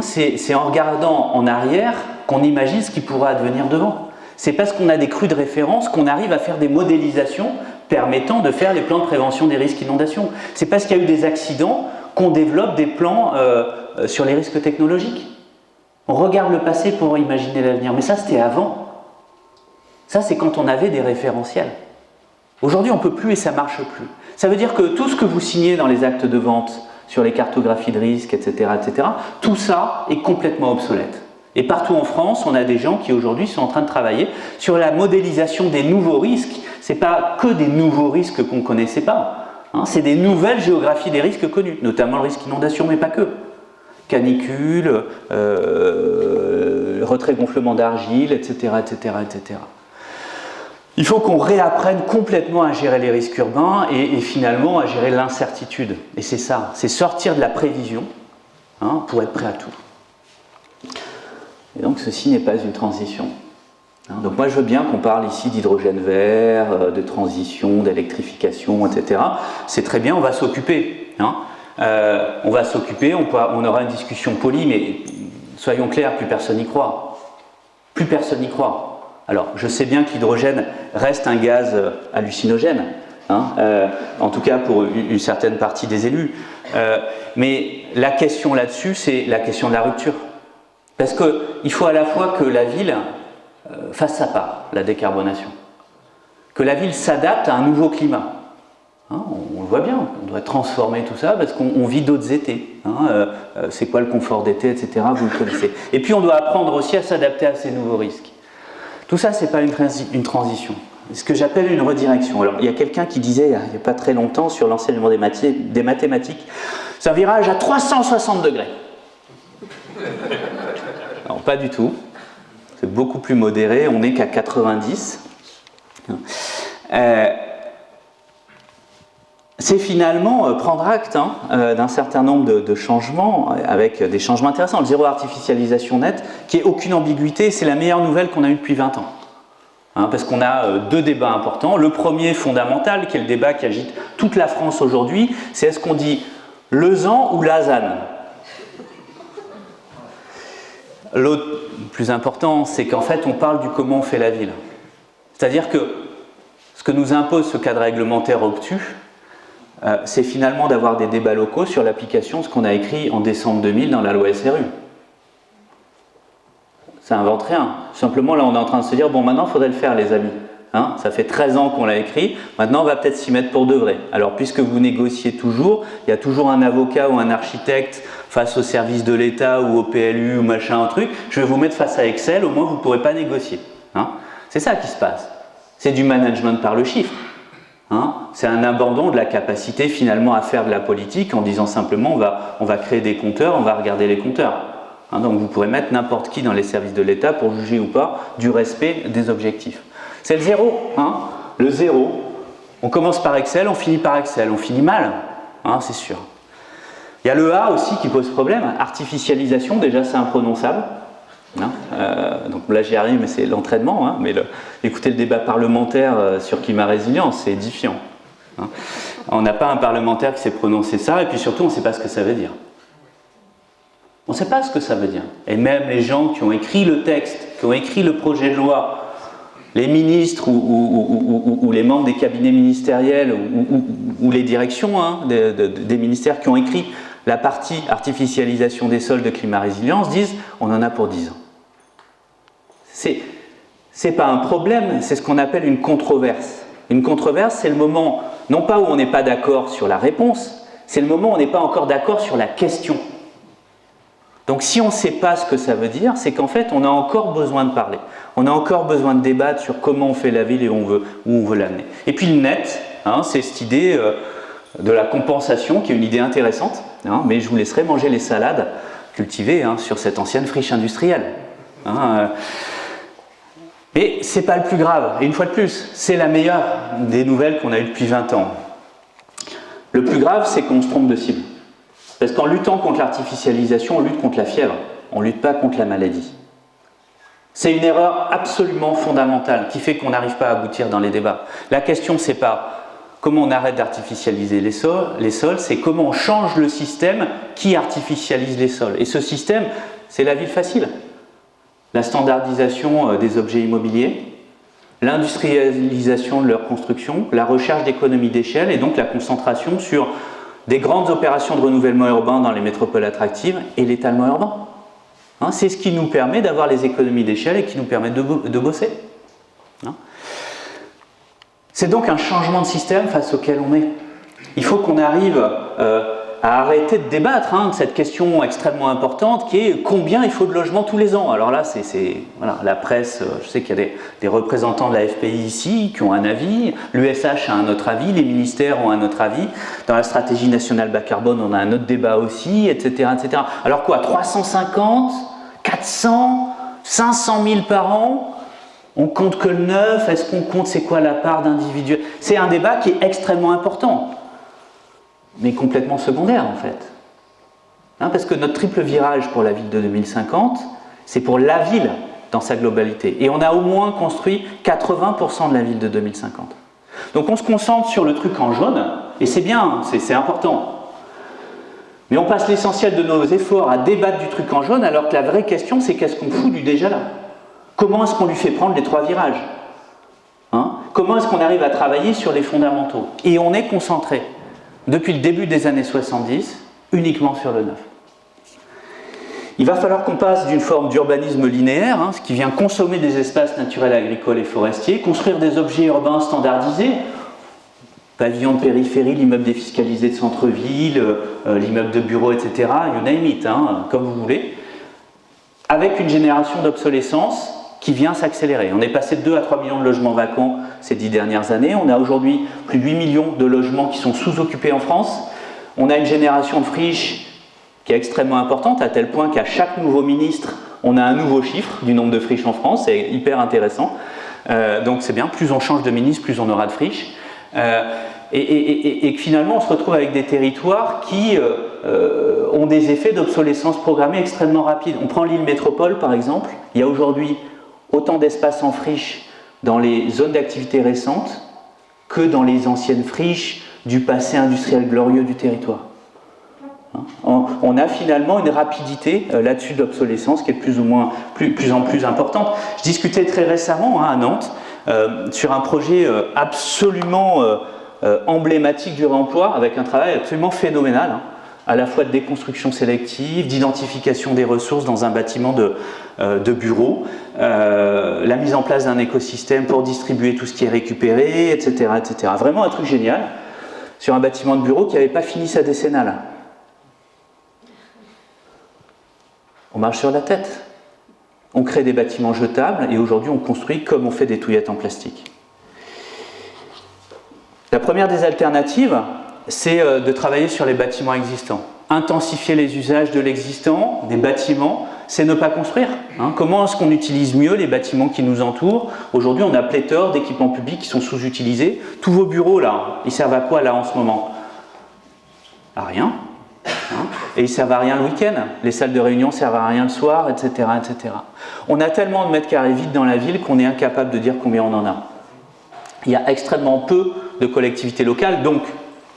C'est en regardant en arrière qu'on imagine ce qui pourra advenir devant. C'est parce qu'on a des crues de référence qu'on arrive à faire des modélisations permettant de faire les plans de prévention des risques inondations. C'est parce qu'il y a eu des accidents qu'on développe des plans sur les risques technologiques. On regarde le passé pour imaginer l'avenir, mais ça c'était avant. Ça c'est quand on avait des référentiels. Aujourd'hui on ne peut plus et ça ne marche plus. Ça veut dire que tout ce que vous signez dans les actes de vente, sur les cartographies de risques, etc., tout ça est complètement obsolète. Et partout en France, on a des gens qui aujourd'hui sont en train de travailler sur la modélisation des nouveaux risques. Ce n'est pas que des nouveaux risques qu'on ne connaissait pas. Hein, c'est des nouvelles géographies des risques connus, notamment le risque inondation, mais pas que. Canicule, retrait-gonflement d'argile, etc., etc. Il faut qu'on réapprenne complètement à gérer les risques urbains et finalement à gérer l'incertitude. Et c'est ça, c'est sortir de la prévision, hein, pour être prêt à tout. Et donc ceci n'est pas une transition. Donc moi je veux bien qu'on parle ici d'hydrogène vert, de transition, d'électrification, etc. C'est très bien, on va s'occuper. Hein. On va s'occuper, on aura une discussion polie, mais soyons clairs, plus personne n'y croit. Plus personne n'y croit. Alors je sais bien que l'hydrogène reste un gaz hallucinogène, hein, en tout cas pour une certaine partie des élus. Mais la question là-dessus, c'est la question de la rupture. Parce qu'il faut à la fois que la ville fasse sa part, la décarbonation. Que la ville s'adapte à un nouveau climat. Hein, on le voit bien, on doit transformer tout ça parce qu'on vit d'autres étés. Hein, c'est quoi le confort d'été, etc. Vous le connaissez. Et puis on doit apprendre aussi à s'adapter à ces nouveaux risques. Tout ça, ce n'est pas une transition. C'est ce que j'appelle une redirection. Alors, il y a quelqu'un qui disait, il n'y a pas très longtemps, sur l'enseignement des mathématiques, c'est un virage à 360 degrés. Non, pas du tout. C'est beaucoup plus modéré, on n'est qu'à 90. C'est finalement prendre acte, hein, d'un certain nombre de changements, avec des changements intéressants. Le zéro artificialisation nette, qui est aucune ambiguïté, c'est la meilleure nouvelle qu'on a eue depuis 20 ans. Hein, parce qu'on a deux débats importants. Le premier fondamental, qui est le débat qui agite toute la France aujourd'hui, c'est est-ce qu'on dit Lausanne ou Lausanne? L'autre, plus important, c'est qu'en fait on parle du comment on fait la ville. C'est-à-dire que ce que nous impose ce cadre réglementaire obtus, c'est finalement d'avoir des débats locaux sur l'application de ce qu'on a écrit en décembre 2000 dans la loi SRU. Ça n'invente rien. Simplement, là, on est en train de se dire, bon, maintenant, il faudrait le faire, les amis. Hein, ça fait 13 ans qu'on l'a écrit, maintenant, on va peut-être s'y mettre pour de vrai. Alors, puisque vous négociez toujours, il y a toujours un avocat ou un architecte face au service de l'État ou au PLU ou machin, un truc, je vais vous mettre face à Excel, au moins, vous ne pourrez pas négocier. Hein. C'est ça qui se passe. C'est du management par le chiffre. Hein, c'est un abandon de la capacité finalement à faire de la politique en disant simplement on va créer des compteurs, on va regarder les compteurs. Hein, donc vous pourrez mettre n'importe qui dans les services de l'État pour juger ou pas du respect des objectifs. C'est le zéro. Hein, le zéro. On commence par Excel, on finit par Excel. On finit mal, hein, c'est sûr. Il y a le A aussi qui pose problème. Artificialisation, déjà c'est imprononçable. Hein, donc là j'y arrive, mais c'est l'entraînement. Hein, mais écoutez le débat parlementaire sur climat résilience, c'est édifiant. Hein. On n'a pas un parlementaire qui sait prononcer ça, et puis surtout on ne sait pas ce que ça veut dire. On ne sait pas ce que ça veut dire. Et même les gens qui ont écrit le texte, qui ont écrit le projet de loi, les ministres ou les membres des cabinets ministériels ou les directions, hein, des ministères qui ont écrit la partie artificialisation des sols de climat résilience disent on en a pour 10 ans. C'est pas un problème, c'est ce qu'on appelle une controverse. Une controverse, c'est le moment, non pas où on n'est pas d'accord sur la réponse, c'est le moment où on n'est pas encore d'accord sur la question. Donc si on ne sait pas ce que ça veut dire, c'est qu'en fait on a encore besoin de parler. On a encore besoin de débattre sur comment on fait la ville et où on veut l'amener. Et puis le net, hein, c'est cette idée de la compensation qui est une idée intéressante, hein, mais je vous laisserai manger les salades cultivées, hein, sur cette ancienne friche industrielle. Hein, Mais ce n'est pas le plus grave, et une fois de plus, c'est la meilleure des nouvelles qu'on a eues depuis 20 ans. Le plus grave, c'est qu'on se trompe de cible. Parce qu'en luttant contre l'artificialisation, on lutte contre la fièvre, on ne lutte pas contre la maladie. C'est une erreur absolument fondamentale qui fait qu'on n'arrive pas à aboutir dans les débats. La question, c'est pas comment on arrête d'artificialiser les sols, c'est comment on change le système qui artificialise les sols. Et ce système, c'est la ville facile. La standardisation des objets immobiliers, l'industrialisation de leur construction, la recherche d'économies d'échelle et donc la concentration sur des grandes opérations de renouvellement urbain dans les métropoles attractives et l'étalement urbain. Hein, c'est ce qui nous permet d'avoir les économies d'échelle et qui nous permet de bosser. Hein. C'est donc un changement de système face auquel on est. Il faut qu'on arrive à arrêter de débattre de cette question extrêmement importante qui est combien il faut de logements tous les ans. Alors là, voilà, la presse, je sais qu'il y a des représentants de la FPI ici qui ont un avis, l'USH a un autre avis, les ministères ont un autre avis, dans la stratégie nationale bas carbone, on a un autre débat aussi, etc. etc. Alors quoi, 350, 400, 500 000 par an? On compte que le neuf? Est-ce qu'on compte c'est quoi la part d'individuel? C'est un débat qui est extrêmement important, mais complètement secondaire en fait. Hein, parce que notre triple virage pour la ville de 2050, c'est pour la ville dans sa globalité. Et on a au moins construit 80% de la ville de 2050. Donc on se concentre sur le truc en jaune, et c'est bien, c'est important. Mais on passe l'essentiel de nos efforts à débattre du truc en jaune, alors que la vraie question, c'est qu'est-ce qu'on fout du déjà là? Comment est-ce qu'on lui fait prendre les 3 virages? Hein? Comment est-ce qu'on arrive à travailler sur les fondamentaux? Et on est concentré, depuis le début des années 70, uniquement sur le neuf. Il va falloir qu'on passe d'une forme d'urbanisme linéaire, ce qui vient consommer des espaces naturels, agricoles et forestiers, construire des objets urbains standardisés, pavillon de périphérie, l'immeuble défiscalisé de centre-ville, l'immeuble de bureau, etc., you name it, comme vous voulez, avec une génération d'obsolescence qui vient s'accélérer. On est passé de 2 à 3 millions de logements vacants ces 10 dernières années. On a aujourd'hui plus de 8 millions de logements qui sont sous-occupés en France. On a une génération de friches qui est extrêmement importante, à tel point qu'à chaque nouveau ministre, on a un nouveau chiffre du nombre de friches en France. C'est hyper intéressant. Donc c'est bien, plus on change de ministre, plus on aura de friches. Et finalement, on se retrouve avec des territoires qui ont des effets d'obsolescence programmée extrêmement rapides. On prend l'île métropole, par exemple. Il y a aujourd'hui autant d'espace en friche dans les zones d'activité récentes que dans les anciennes friches du passé industriel glorieux du territoire. On a finalement une rapidité là-dessus d'obsolescence qui est plus en plus importante. Je discutais très récemment à Nantes sur un projet absolument emblématique du réemploi avec un travail absolument phénoménal, à la fois de déconstruction sélective, d'identification des ressources dans un bâtiment de bureau, la mise en place d'un écosystème pour distribuer tout ce qui est récupéré, etc., etc. Vraiment un truc génial sur un bâtiment de bureau qui n'avait pas fini sa décennale. On marche sur la tête. On crée des bâtiments jetables et aujourd'hui on construit comme on fait des touillettes en plastique. La première des alternatives, c'est de travailler sur les bâtiments existants. Intensifier les usages de l'existant, des bâtiments, c'est ne pas construire. Comment est-ce qu'on utilise mieux les bâtiments qui nous entourent? Aujourd'hui, on a pléthore d'équipements publics qui sont sous-utilisés. Tous vos bureaux, là, ils servent à quoi, là, en ce moment? À rien. Et ils servent à rien le week-end. Les salles de réunion servent à rien le soir, etc., etc. On a tellement de mètres carrés vides dans la ville qu'on est incapable de dire combien on en a. Il y a extrêmement peu de collectivités locales, donc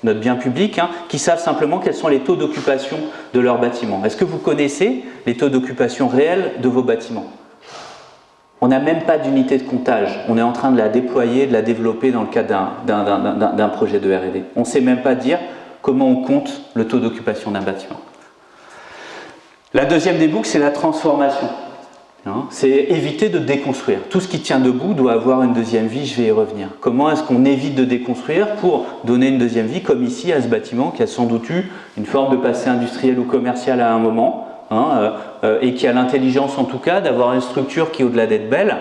notre bien public, qui savent simplement quels sont les taux d'occupation de leurs bâtiments. Est-ce que vous connaissez les taux d'occupation réels de vos bâtiments? On n'a même pas d'unité de comptage. On est en train de la déployer, de la développer dans le cadre d'un projet de R&D. On ne sait même pas dire comment on compte le taux d'occupation d'un bâtiment. La deuxième des boucles, c'est la transformation. C'est éviter de déconstruire. Tout ce qui tient debout doit avoir une deuxième vie, je vais y revenir. Comment est-ce qu'on évite de déconstruire pour donner une deuxième vie, comme ici à ce bâtiment qui a sans doute eu une forme de passé industriel ou commercial à un moment, et qui a l'intelligence en tout cas d'avoir une structure qui, au-delà d'être belle,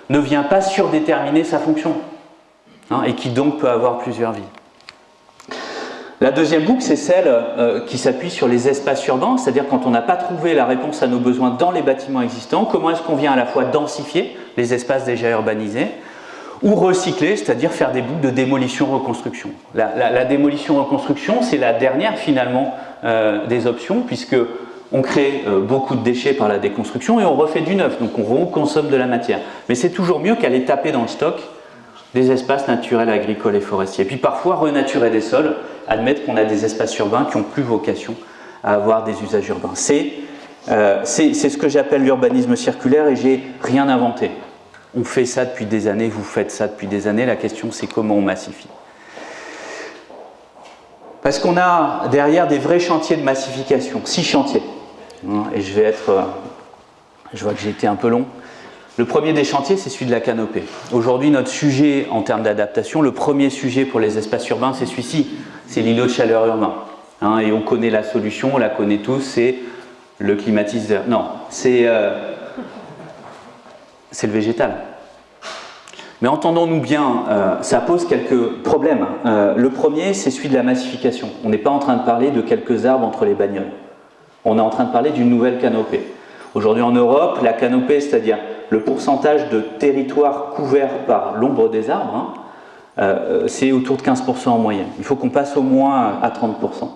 ne vient pas surdéterminer sa fonction, et qui donc peut avoir plusieurs vies. La deuxième boucle, c'est celle qui s'appuie sur les espaces urbains, c'est-à-dire quand on n'a pas trouvé la réponse à nos besoins dans les bâtiments existants, comment est-ce qu'on vient à la fois densifier les espaces déjà urbanisés, ou recycler, c'est-à-dire faire des boucles de démolition-reconstruction. La démolition-reconstruction, c'est la dernière finalement des options, puisque on crée beaucoup de déchets par la déconstruction et on refait du neuf, donc on reconsomme de la matière. Mais c'est toujours mieux qu'aller taper dans le stock des espaces naturels, agricoles et forestiers. Et puis parfois renaturer des sols, admettre qu'on a des espaces urbains qui n'ont plus vocation à avoir des usages urbains. C'est ce que j'appelle l'urbanisme circulaire et j'ai rien inventé. On fait ça depuis des années, vous faites ça depuis des années, la question c'est comment on massifie. Parce qu'on a derrière des vrais chantiers de massification, 6 chantiers. Et je vois que j'ai été un peu long. Le premier des chantiers, c'est celui de la canopée. Aujourd'hui, notre sujet en termes d'adaptation, le premier sujet pour les espaces urbains, c'est celui-ci, c'est l'îlot de chaleur urbain. Et on connaît la solution, on la connaît tous, c'est le climatiseur. Non, c'est le végétal. Mais entendons-nous bien, ça pose quelques problèmes. Le premier, c'est celui de la massification. On n'est pas en train de parler de quelques arbres entre les bagnoles. On est en train de parler d'une nouvelle canopée. Aujourd'hui en Europe, la canopée, c'est-à-dire le pourcentage de territoire couvert par l'ombre des arbres, c'est autour de 15% en moyenne. Il faut qu'on passe au moins à 30%.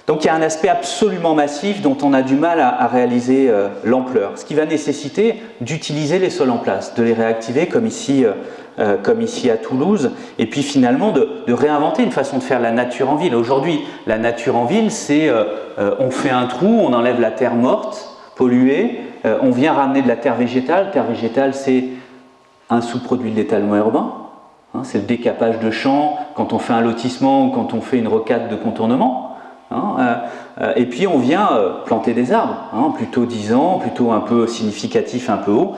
Donc il y a un aspect absolument massif dont on a du mal à réaliser l'ampleur, ce qui va nécessiter d'utiliser les sols en place, de les réactiver comme ici à Toulouse, et puis finalement de réinventer une façon de faire la nature en ville. Aujourd'hui, la nature en ville, c'est on fait un trou, on enlève la terre morte, polluée, on vient ramener de la terre végétale. Terre végétale, c'est un sous-produit de l'étalement urbain, c'est le décapage de champs quand on fait un lotissement ou quand on fait une rocade de contournement. Et puis on vient planter des arbres, plutôt 10 ans, plutôt un peu significatif, un peu haut.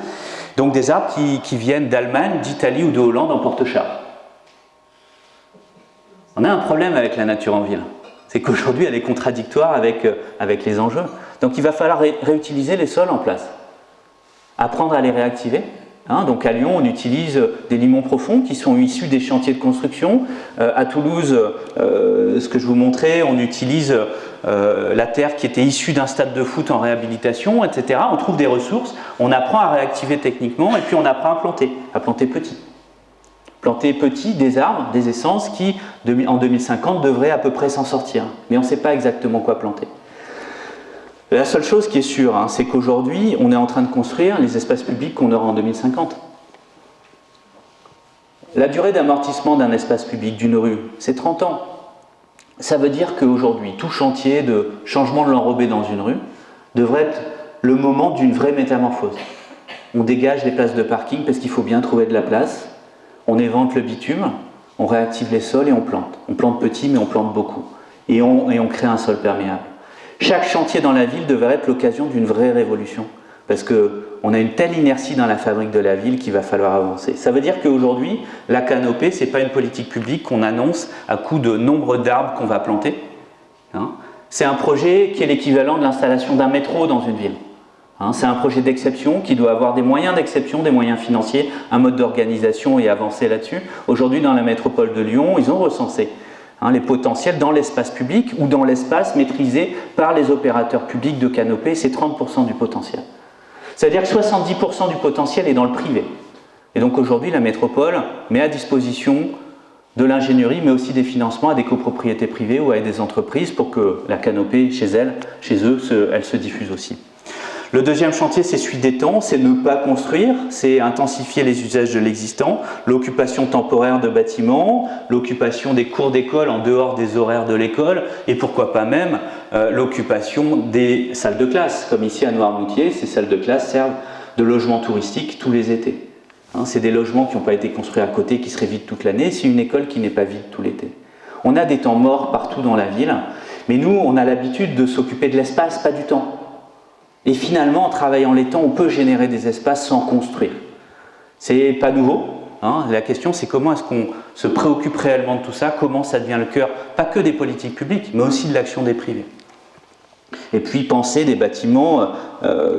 Donc des arbres qui viennent d'Allemagne, d'Italie ou de Hollande en porte-char. On a un problème avec la nature en ville, c'est qu'aujourd'hui elle est contradictoire avec les enjeux. Donc il va falloir réutiliser les sols en place, apprendre à les réactiver. Donc à Lyon, on utilise des limons profonds qui sont issus des chantiers de construction. À Toulouse, ce que je vous montrais, on utilise la terre qui était issue d'un stade de foot en réhabilitation, etc. On trouve des ressources, on apprend à réactiver techniquement et puis on apprend à planter petit. Planter petit des arbres, des essences qui, en 2050, devraient à peu près s'en sortir. Mais on ne sait pas exactement quoi planter. La seule chose qui est sûre, c'est qu'aujourd'hui, on est en train de construire les espaces publics qu'on aura en 2050. La durée d'amortissement d'un espace public, d'une rue, c'est 30 ans. Ça veut dire qu'aujourd'hui, tout chantier de changement de l'enrobé dans une rue devrait être le moment d'une vraie métamorphose. On dégage les places de parking parce qu'il faut bien trouver de la place, on évente le bitume, on réactive les sols et on plante. On plante petit, mais on plante beaucoup. Et on crée un sol perméable. Chaque chantier dans la ville devrait être l'occasion d'une vraie révolution, parce qu'on a une telle inertie dans la fabrique de la ville qu'il va falloir avancer. Ça veut dire qu'aujourd'hui, la canopée, ce n'est pas une politique publique qu'on annonce à coup de nombre d'arbres qu'on va planter. C'est un projet qui est l'équivalent de l'installation d'un métro dans une ville. C'est un projet d'exception qui doit avoir des moyens d'exception, des moyens financiers, un mode d'organisation et avancer là-dessus. Aujourd'hui, dans la métropole de Lyon, ils ont recensé les potentiels dans l'espace public ou dans l'espace maîtrisé par les opérateurs publics de canopée, c'est 30% du potentiel. C'est-à-dire que 70% du potentiel est dans le privé. Et donc aujourd'hui, la métropole met à disposition de l'ingénierie, mais aussi des financements à des copropriétés privées ou à des entreprises pour que la canopée, chez eux, elle se diffuse aussi. Le deuxième chantier, c'est celui des temps, c'est ne pas construire, c'est intensifier les usages de l'existant, l'occupation temporaire de bâtiments, l'occupation des cours d'école en dehors des horaires de l'école, et pourquoi pas même l'occupation des salles de classe, comme ici à Noirmoutier, ces salles de classe servent de logements touristiques tous les étés. C'est des logements qui n'ont pas été construits à côté, qui seraient vides toute l'année, c'est une école qui n'est pas vide tout l'été. On a des temps morts partout dans la ville, mais nous, on a l'habitude de s'occuper de l'espace, pas du temps. Et finalement, en travaillant les temps, on peut générer des espaces sans construire. C'est pas nouveau. La question, c'est comment est-ce qu'on se préoccupe réellement de tout ça, comment ça devient le cœur, pas que des politiques publiques, mais aussi de l'action des privés. Et puis penser des bâtiments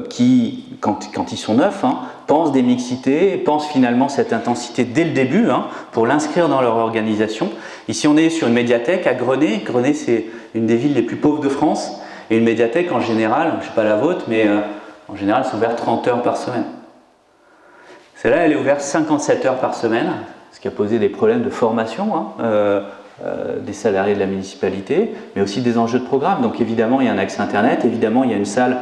qui, quand ils sont neufs, pensent des mixités, pensent finalement cette intensité dès le début pour l'inscrire dans leur organisation. Ici on est sur une médiathèque à Grenay. Grenay c'est une des villes les plus pauvres de France. Et une médiathèque en général, je ne sais pas la vôtre, mais en général c'est ouvert 30 heures par semaine. Celle-là elle est ouverte 57 heures par semaine, ce qui a posé des problèmes de formation. Des salariés de la municipalité, mais aussi des enjeux de programme. Donc évidemment, il y a un accès Internet, évidemment, il y a une salle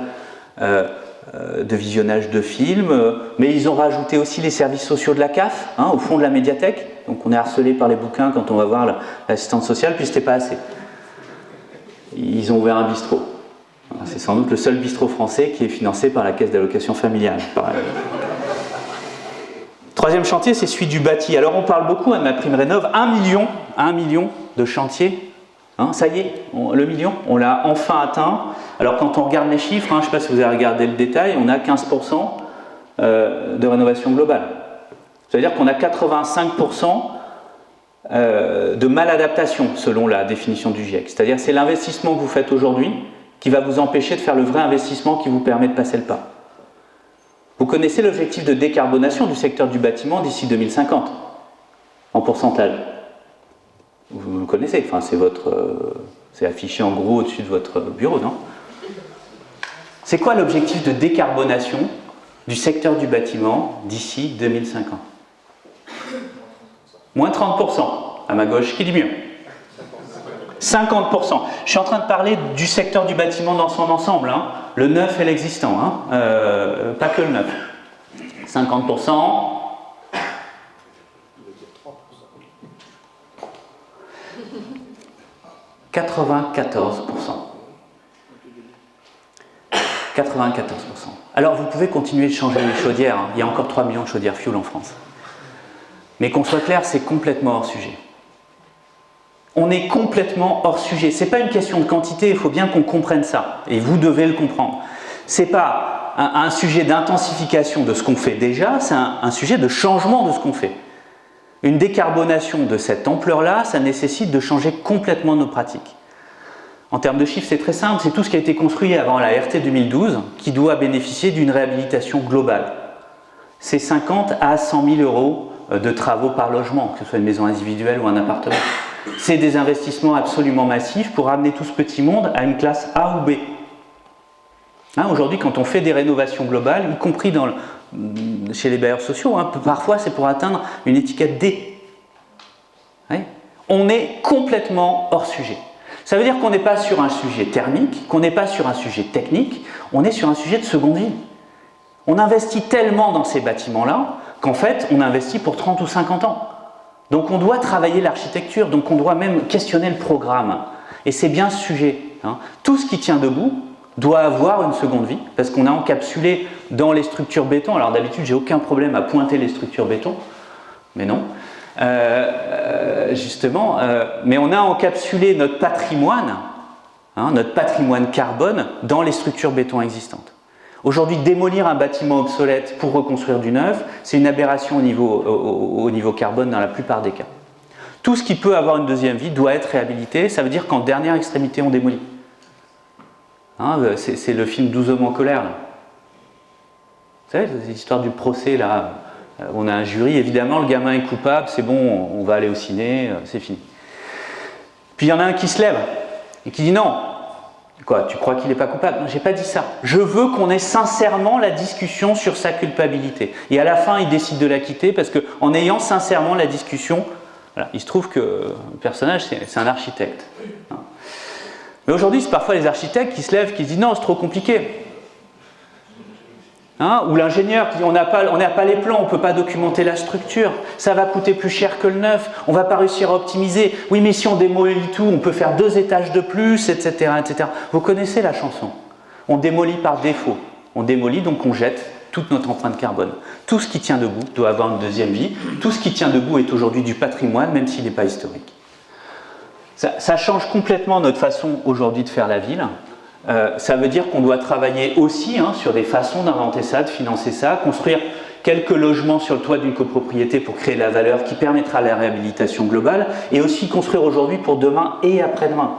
de visionnage de films, mais ils ont rajouté aussi les services sociaux de la CAF, au fond de la médiathèque. Donc on est harcelé par les bouquins quand on va voir l'assistante sociale, puis c'était pas assez. Ils ont ouvert un bistrot. C'est sans doute le seul bistrot français qui est financé par la caisse d'allocation familiale. Troisième chantier, c'est celui du bâti. Alors on parle beaucoup de ma prime rénov', 1 million de chantiers. Ça y est, le million, on l'a enfin atteint. Alors quand on regarde les chiffres, je ne sais pas si vous avez regardé le détail, on a 15% de rénovation globale. C'est-à-dire qu'on a 85% de maladaptation selon la définition du GIEC. C'est-à-dire c'est l'investissement que vous faites aujourd'hui qui va vous empêcher de faire le vrai investissement qui vous permet de passer le pas. Vous connaissez l'objectif de décarbonation du secteur du bâtiment d'ici 2050, en pourcentage. Vous le connaissez, enfin, c'est affiché en gros au-dessus de votre bureau, non? C'est quoi l'objectif de décarbonation du secteur du bâtiment d'ici 2050? Moins 30%, à ma gauche, qui dit mieux? 50%. Je suis en train de parler du secteur du bâtiment dans son ensemble, le neuf et l'existant, pas que le neuf. 50%. 94%. 94%. Alors vous pouvez continuer de changer les chaudières, il y a encore 3 millions de chaudières fuel en France. Mais qu'on soit clair, c'est complètement hors sujet. On est complètement hors sujet. Ce n'est pas une question de quantité, il faut bien qu'on comprenne ça. Et vous devez le comprendre. Ce n'est pas un sujet d'intensification de ce qu'on fait déjà, c'est un sujet de changement de ce qu'on fait. Une décarbonation de cette ampleur-là, ça nécessite de changer complètement nos pratiques. En termes de chiffres, c'est très simple, c'est tout ce qui a été construit avant la RT 2012 qui doit bénéficier d'une réhabilitation globale. C'est 50 à 100 000 euros de travaux par logement, que ce soit une maison individuelle ou un appartement. C'est des investissements absolument massifs pour amener tout ce petit monde à une classe A ou B. Aujourd'hui, quand on fait des rénovations globales, y compris chez les bailleurs sociaux, parfois c'est pour atteindre une étiquette D. On est complètement hors sujet. Ça veut dire qu'on n'est pas sur un sujet thermique, qu'on n'est pas sur un sujet technique, on est sur un sujet de seconde vie. On investit tellement dans ces bâtiments-là qu'en fait, on investit pour 30 ou 50 ans. Donc on doit travailler l'architecture, donc on doit même questionner le programme. Et c'est bien ce sujet. Tout ce qui tient debout doit avoir une seconde vie, parce qu'on a encapsulé dans les structures béton. Alors d'habitude, j'ai aucun problème à pointer les structures béton, mais non. Mais on a encapsulé notre patrimoine carbone dans les structures béton existantes. Aujourd'hui, démolir un bâtiment obsolète pour reconstruire du neuf, c'est une aberration au niveau carbone dans la plupart des cas. Tout ce qui peut avoir une deuxième vie doit être réhabilité, ça veut dire qu'en dernière extrémité, on démolit. C'est le film 12 hommes en colère. Là. Vous savez, c'est l'histoire du procès, là. On a un jury, évidemment, le gamin est coupable, c'est bon, on va aller au ciné, c'est fini. Puis il y en a un qui se lève et qui dit non. Quoi, tu crois qu'il n'est pas coupable? Non, j'ai pas dit ça. Je veux qu'on ait sincèrement la discussion sur sa culpabilité. Et à la fin, il décide de l'acquitter parce qu'en ayant sincèrement la discussion, voilà, il se trouve que le personnage, c'est un architecte. Mais aujourd'hui, c'est parfois les architectes qui se lèvent, qui se disent non, c'est trop compliqué. Ou l'ingénieur qui dit on n'a pas les plans, on ne peut pas documenter la structure, ça va coûter plus cher que le neuf, on ne va pas réussir à optimiser. Oui, mais si on démolit tout, on peut faire 2 étages de plus, etc., etc. Vous connaissez la chanson. On démolit par défaut. On démolit, donc on jette toute notre empreinte carbone. Tout ce qui tient debout doit avoir une deuxième vie. Tout ce qui tient debout est aujourd'hui du patrimoine, même s'il n'est pas historique. Ça change complètement notre façon aujourd'hui de faire la ville. Ça veut dire qu'on doit travailler aussi sur des façons d'inventer ça, de financer ça, construire quelques logements sur le toit d'une copropriété pour créer de la valeur qui permettra la réhabilitation globale, et aussi construire aujourd'hui pour demain et après-demain.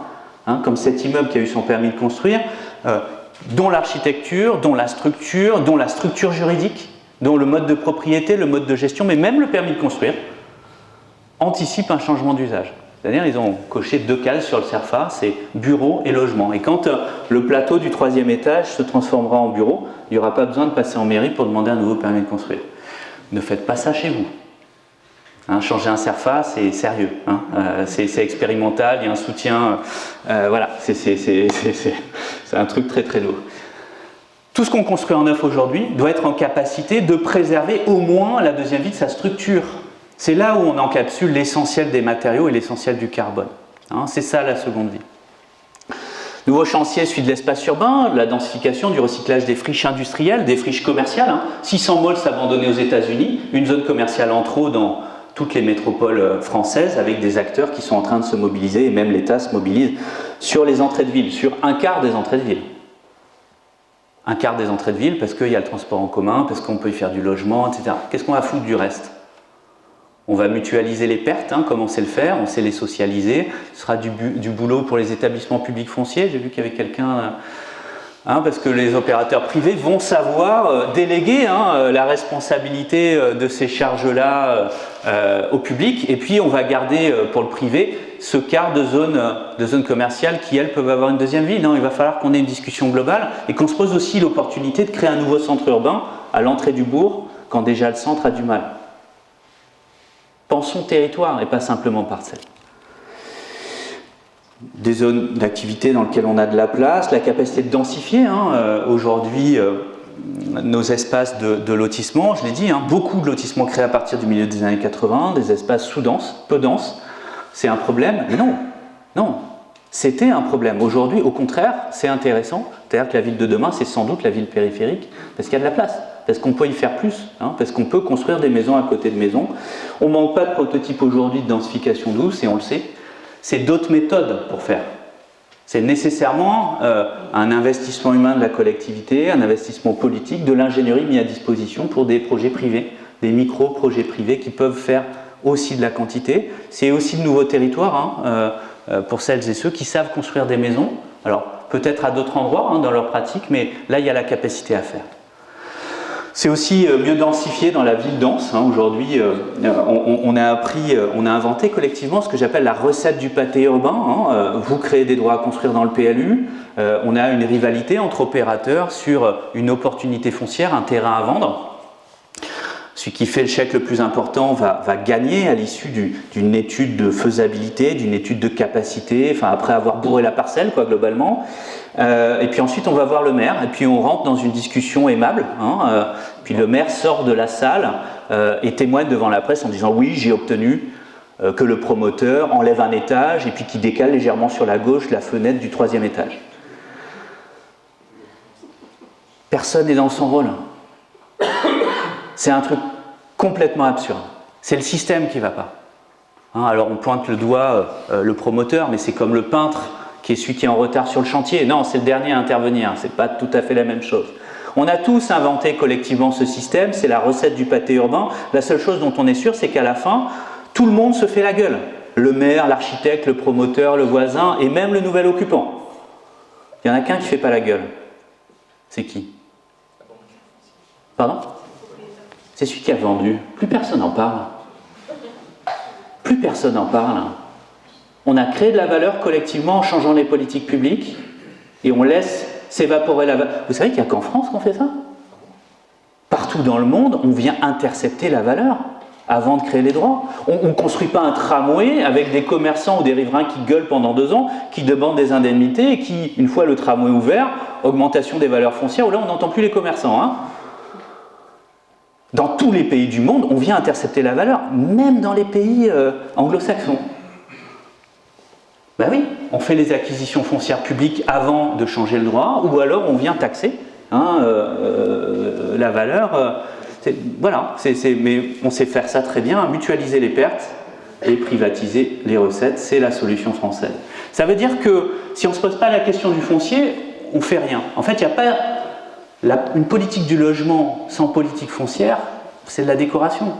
Comme cet immeuble qui a eu son permis de construire, dont l'architecture, dont la structure juridique, dont le mode de propriété, le mode de gestion, mais même le permis de construire, anticipent un changement d'usage. C'est-à-dire ils ont coché 2 cases sur le CERFA, c'est bureau et logement. Et quand le plateau du 3e étage se transformera en bureau, il n'y aura pas besoin de passer en mairie pour demander un nouveau permis de construire. Ne faites pas ça chez vous. Hein, changer un CERFA, c'est sérieux. Hein, c'est expérimental, il y a un soutien. Voilà, c'est un truc très très lourd. Tout ce qu'on construit en neuf aujourd'hui doit être en capacité de préserver au moins la deuxième vie de sa structure. C'est là où on encapsule l'essentiel des matériaux et l'essentiel du carbone. Hein, c'est ça la seconde vie. Nouveau chantier, celui de l'espace urbain, la densification, du recyclage des friches industrielles, des friches commerciales. Hein, 600 malls abandonnés aux États-Unis, une zone commerciale en trop dans toutes les métropoles françaises, avec des acteurs qui sont en train de se mobiliser, et même l'État se mobilise sur les entrées de ville, sur un quart des entrées de ville. Un quart des entrées de ville, parce qu'il y a le transport en commun, parce qu'on peut y faire du logement, etc. Qu'est-ce qu'on va foutre du reste ? On va mutualiser les pertes, hein, comme on sait le faire, on sait les socialiser. Ce sera du boulot pour les établissements publics fonciers. J'ai vu qu'il y avait quelqu'un, hein, parce que les opérateurs privés vont savoir déléguer la responsabilité de ces charges-là au public. Et puis on va garder pour le privé ce quart de zones commerciales qui, elles, peuvent avoir une deuxième vie. Non, il va falloir qu'on ait une discussion globale et qu'on se pose aussi l'opportunité de créer un nouveau centre urbain à l'entrée du bourg, quand déjà le centre a du mal. Pensons territoire et pas simplement parcelle. Des zones d'activité dans lesquelles on a de la place, la capacité de densifier. Aujourd'hui, nos espaces de lotissement, je l'ai dit, beaucoup de lotissements créés à partir du milieu des années 80, des espaces sous-denses, peu denses. C'est un problème? Mais non. C'était un problème. Aujourd'hui, au contraire, c'est intéressant. C'est-à-dire que la ville de demain, c'est sans doute la ville périphérique, parce qu'il y a de la place. Parce qu'on peut y faire plus, parce qu'on peut construire des maisons à côté de maisons. On ne manque pas de prototypes aujourd'hui de densification douce, et on le sait. C'est d'autres méthodes pour faire. C'est nécessairement un investissement humain de la collectivité, un investissement politique, de l'ingénierie mis à disposition pour des projets privés, des micro-projets privés qui peuvent faire aussi de la quantité. C'est aussi de nouveaux territoires pour celles et ceux qui savent construire des maisons. Alors, peut-être à d'autres endroits dans leur pratique, mais là, il y a la capacité à faire. C'est aussi mieux densifié dans la ville dense. Aujourd'hui, on a inventé collectivement ce que j'appelle la recette du pâté urbain. Vous créez des droits à construire dans le PLU. On a une rivalité entre opérateurs sur une opportunité foncière, un terrain à vendre. Celui qui fait le chèque le plus important va gagner à l'issue d'une étude de faisabilité, d'une étude de capacité, enfin après avoir bourré la parcelle, globalement. Et puis ensuite on va voir le maire, et puis on rentre dans une discussion aimable. Puis le maire sort de la salle et témoigne devant la presse en disant oui, j'ai obtenu que le promoteur enlève un étage et puis qu'il décale légèrement sur la gauche la fenêtre du 3e étage. Personne n'est dans son rôle. C'est un truc complètement absurde. C'est le système qui ne va pas. Alors on pointe le doigt le promoteur, mais c'est comme le peintre qui est celui qui est en retard sur le chantier. Non, c'est le dernier à intervenir, c'est pas tout à fait la même chose. On a tous inventé collectivement ce système, c'est la recette du pâté urbain. La seule chose dont on est sûr, c'est qu'à la fin, tout le monde se fait la gueule. Le maire, l'architecte, le promoteur, le voisin et même le nouvel occupant. Il n'y en a qu'un qui ne fait pas la gueule. C'est qui? Pardon? C'est celui qui a vendu. Plus personne n'en parle. Plus personne n'en parle. On a créé de la valeur collectivement en changeant les politiques publiques et on laisse s'évaporer la valeur. Vous savez qu'il n'y a qu'en France qu'on fait ça? Partout dans le monde, on vient intercepter la valeur avant de créer les droits. On ne construit pas un tramway avec des commerçants ou des riverains qui gueulent pendant 2 ans, qui demandent des indemnités et qui, une fois le tramway ouvert, augmentation des valeurs foncières, où là on n'entend plus les commerçants. Dans tous les pays du monde, on vient intercepter la valeur, même dans les pays anglo-saxons. Ben oui, on fait les acquisitions foncières publiques avant de changer le droit, ou alors on vient taxer la valeur. Mais on sait faire ça très bien, mutualiser les pertes et privatiser les recettes, c'est la solution française. Ça veut dire que si on ne se pose pas la question du foncier, on ne fait rien. En fait, il n'y a pas une politique du logement sans politique foncière, c'est de la décoration.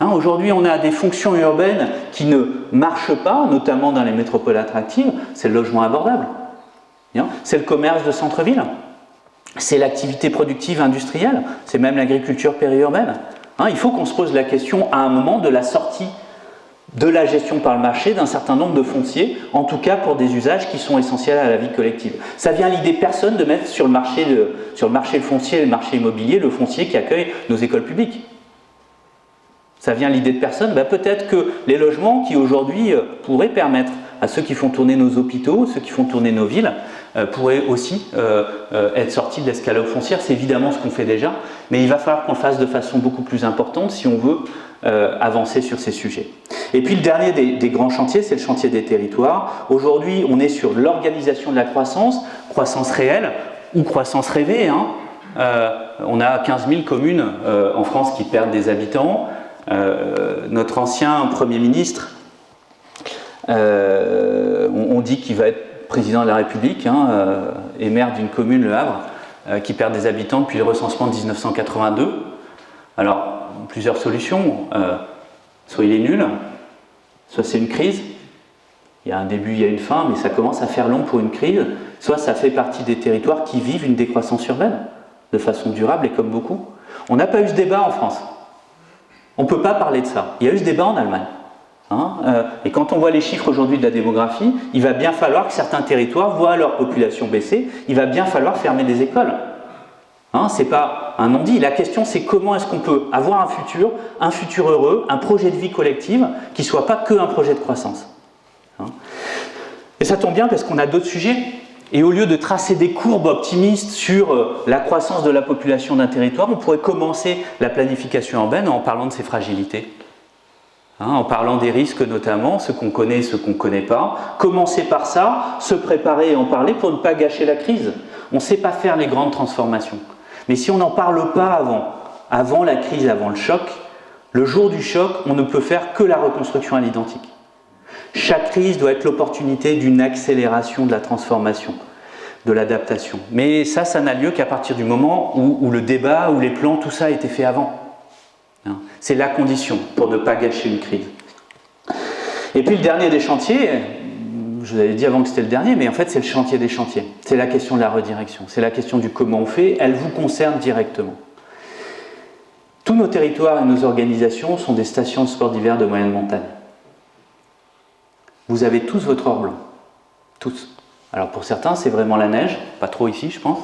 Aujourd'hui, on a des fonctions urbaines qui ne marchent pas, notamment dans les métropoles attractives, c'est le logement abordable. C'est le commerce de centre-ville, c'est l'activité productive industrielle, c'est même l'agriculture périurbaine. Il faut qu'on se pose la question à un moment de la sortie de la gestion par le marché d'un certain nombre de fonciers, en tout cas pour des usages qui sont essentiels à la vie collective. Ça vient à l'idée personne de mettre sur le marché foncier, le marché immobilier, le foncier qui accueille nos écoles publiques. Ça vient à l'idée de personne, peut-être que les logements qui aujourd'hui pourraient permettre à ceux qui font tourner nos hôpitaux, ceux qui font tourner nos villes, pourraient aussi être sortis de l'escalade foncière. C'est évidemment ce qu'on fait déjà, mais il va falloir qu'on le fasse de façon beaucoup plus importante si on veut avancer sur ces sujets. Et puis le dernier des grands chantiers, c'est le chantier des territoires. Aujourd'hui, on est sur l'organisation de la croissance réelle ou croissance rêvée. On a 15 000 communes en France qui perdent des habitants. Notre ancien Premier ministre, on dit qu'il va être président de la République et maire d'une commune, Le Havre, qui perd des habitants depuis le recensement de 1982. Alors, plusieurs solutions. Soit il est nul, soit c'est une crise. Il y a un début, il y a une fin, mais ça commence à faire long pour une crise. Soit ça fait partie des territoires qui vivent une décroissance urbaine de façon durable et comme beaucoup. On n'a pas eu ce débat en France. On ne peut pas parler de ça. Il y a eu ce débat en Allemagne. Et quand on voit les chiffres aujourd'hui de la démographie, il va bien falloir que certains territoires voient leur population baisser. Il va bien falloir fermer des écoles. Ce n'est pas un non-dit. La question, c'est comment est-ce qu'on peut avoir un futur heureux, un projet de vie collective qui ne soit pas que un projet de croissance. Et ça tombe bien parce qu'on a d'autres sujets. Et au lieu de tracer des courbes optimistes sur la croissance de la population d'un territoire, on pourrait commencer la planification urbaine en parlant de ses fragilités. En parlant des risques notamment, ceux qu'on connaît et ceux qu'on ne connaît pas. Commencer par ça, se préparer et en parler pour ne pas gâcher la crise. On ne sait pas faire les grandes transformations. Mais si on n'en parle pas avant la crise, avant le choc, le jour du choc, on ne peut faire que la reconstruction à l'identique. Chaque crise doit être l'opportunité d'une accélération de la transformation, de l'adaptation. Mais ça n'a lieu qu'à partir du moment où le débat, où les plans, tout ça a été fait avant. C'est la condition pour ne pas gâcher une crise. Et puis le dernier des chantiers, je vous avais dit avant que c'était le dernier, mais en fait c'est le chantier des chantiers. C'est la question de la redirection, c'est la question du comment on fait, elle vous concerne directement. Tous nos territoires et nos organisations sont des stations de sport d'hiver de moyenne montagne. Vous avez tous votre or blanc, tous. Alors pour certains c'est vraiment la neige, pas trop ici je pense,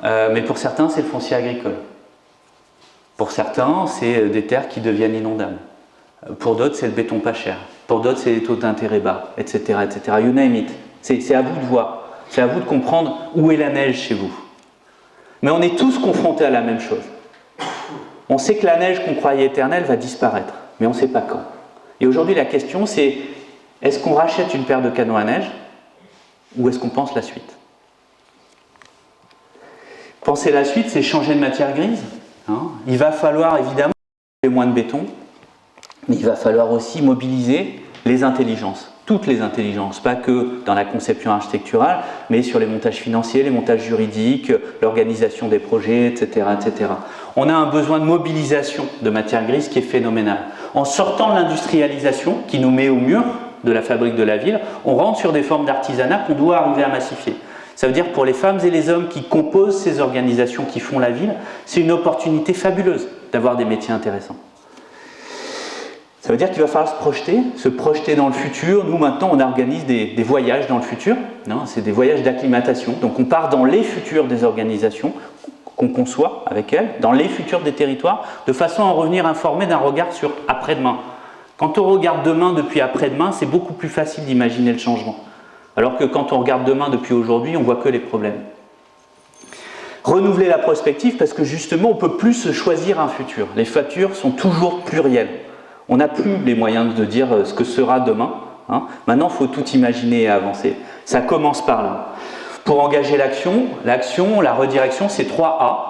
mais pour certains c'est le foncier agricole. Pour certains c'est des terres qui deviennent inondables. Pour d'autres c'est le béton pas cher. Pour d'autres, c'est les taux d'intérêt bas, etc., etc. You name it. C'est à vous de voir. C'est à vous de comprendre où est la neige chez vous. Mais on est tous confrontés à la même chose. On sait que la neige qu'on croyait éternelle va disparaître, mais on ne sait pas quand. Et aujourd'hui, la question, c'est est-ce qu'on rachète une paire de canons à neige ou est-ce qu'on pense la suite? Penser la suite, c'est changer de matière grise. Il va falloir évidemment moins de béton, mais il va falloir aussi mobiliser les intelligences, toutes les intelligences, pas que dans la conception architecturale, mais sur les montages financiers, les montages juridiques, l'organisation des projets, etc., etc. On a un besoin de mobilisation de matière grise qui est phénoménal. En sortant de l'industrialisation, qui nous met au mur de la fabrique de la ville, on rentre sur des formes d'artisanat qu'on doit arriver à massifier. Ça veut dire pour les femmes et les hommes qui composent ces organisations qui font la ville, c'est une opportunité fabuleuse d'avoir des métiers intéressants. Ça veut dire qu'il va falloir se projeter dans le futur. Nous, maintenant, on organise des voyages dans le futur. C'est des voyages d'acclimatation. Donc, on part dans les futurs des organisations qu'on conçoit avec elles, dans les futurs des territoires, de façon à revenir informé d'un regard sur après-demain. Quand on regarde demain depuis après-demain, c'est beaucoup plus facile d'imaginer le changement. Alors que quand on regarde demain depuis aujourd'hui, on voit que les problèmes. Renouveler la prospective parce que justement, on ne peut plus se choisir un futur. Les futurs sont toujours pluriels. On n'a plus les moyens de dire ce que sera demain. Maintenant, il faut tout imaginer et avancer. Ça commence par là. Pour engager l'action, la redirection, c'est 3 A.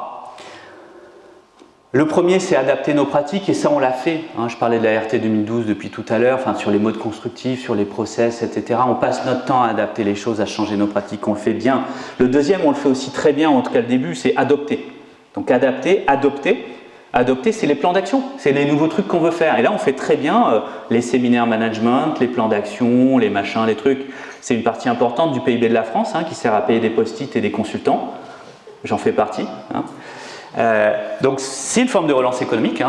Le premier, c'est adapter nos pratiques, et ça, on l'a fait. Je parlais de la RT 2012 depuis tout à l'heure, sur les modes constructifs, sur les process, etc. On passe notre temps à adapter les choses, à changer nos pratiques, on le fait bien. Le deuxième, on le fait aussi très bien, en tout cas le début, c'est adopter. Donc adapter, adopter. Adopter, c'est les plans d'action, c'est les nouveaux trucs qu'on veut faire. Et là, on fait très bien les séminaires management, les plans d'action, les machins, les trucs. C'est une partie importante du PIB de la France, qui sert à payer des post-it et des consultants. J'en fais partie. Donc c'est une forme de relance économique,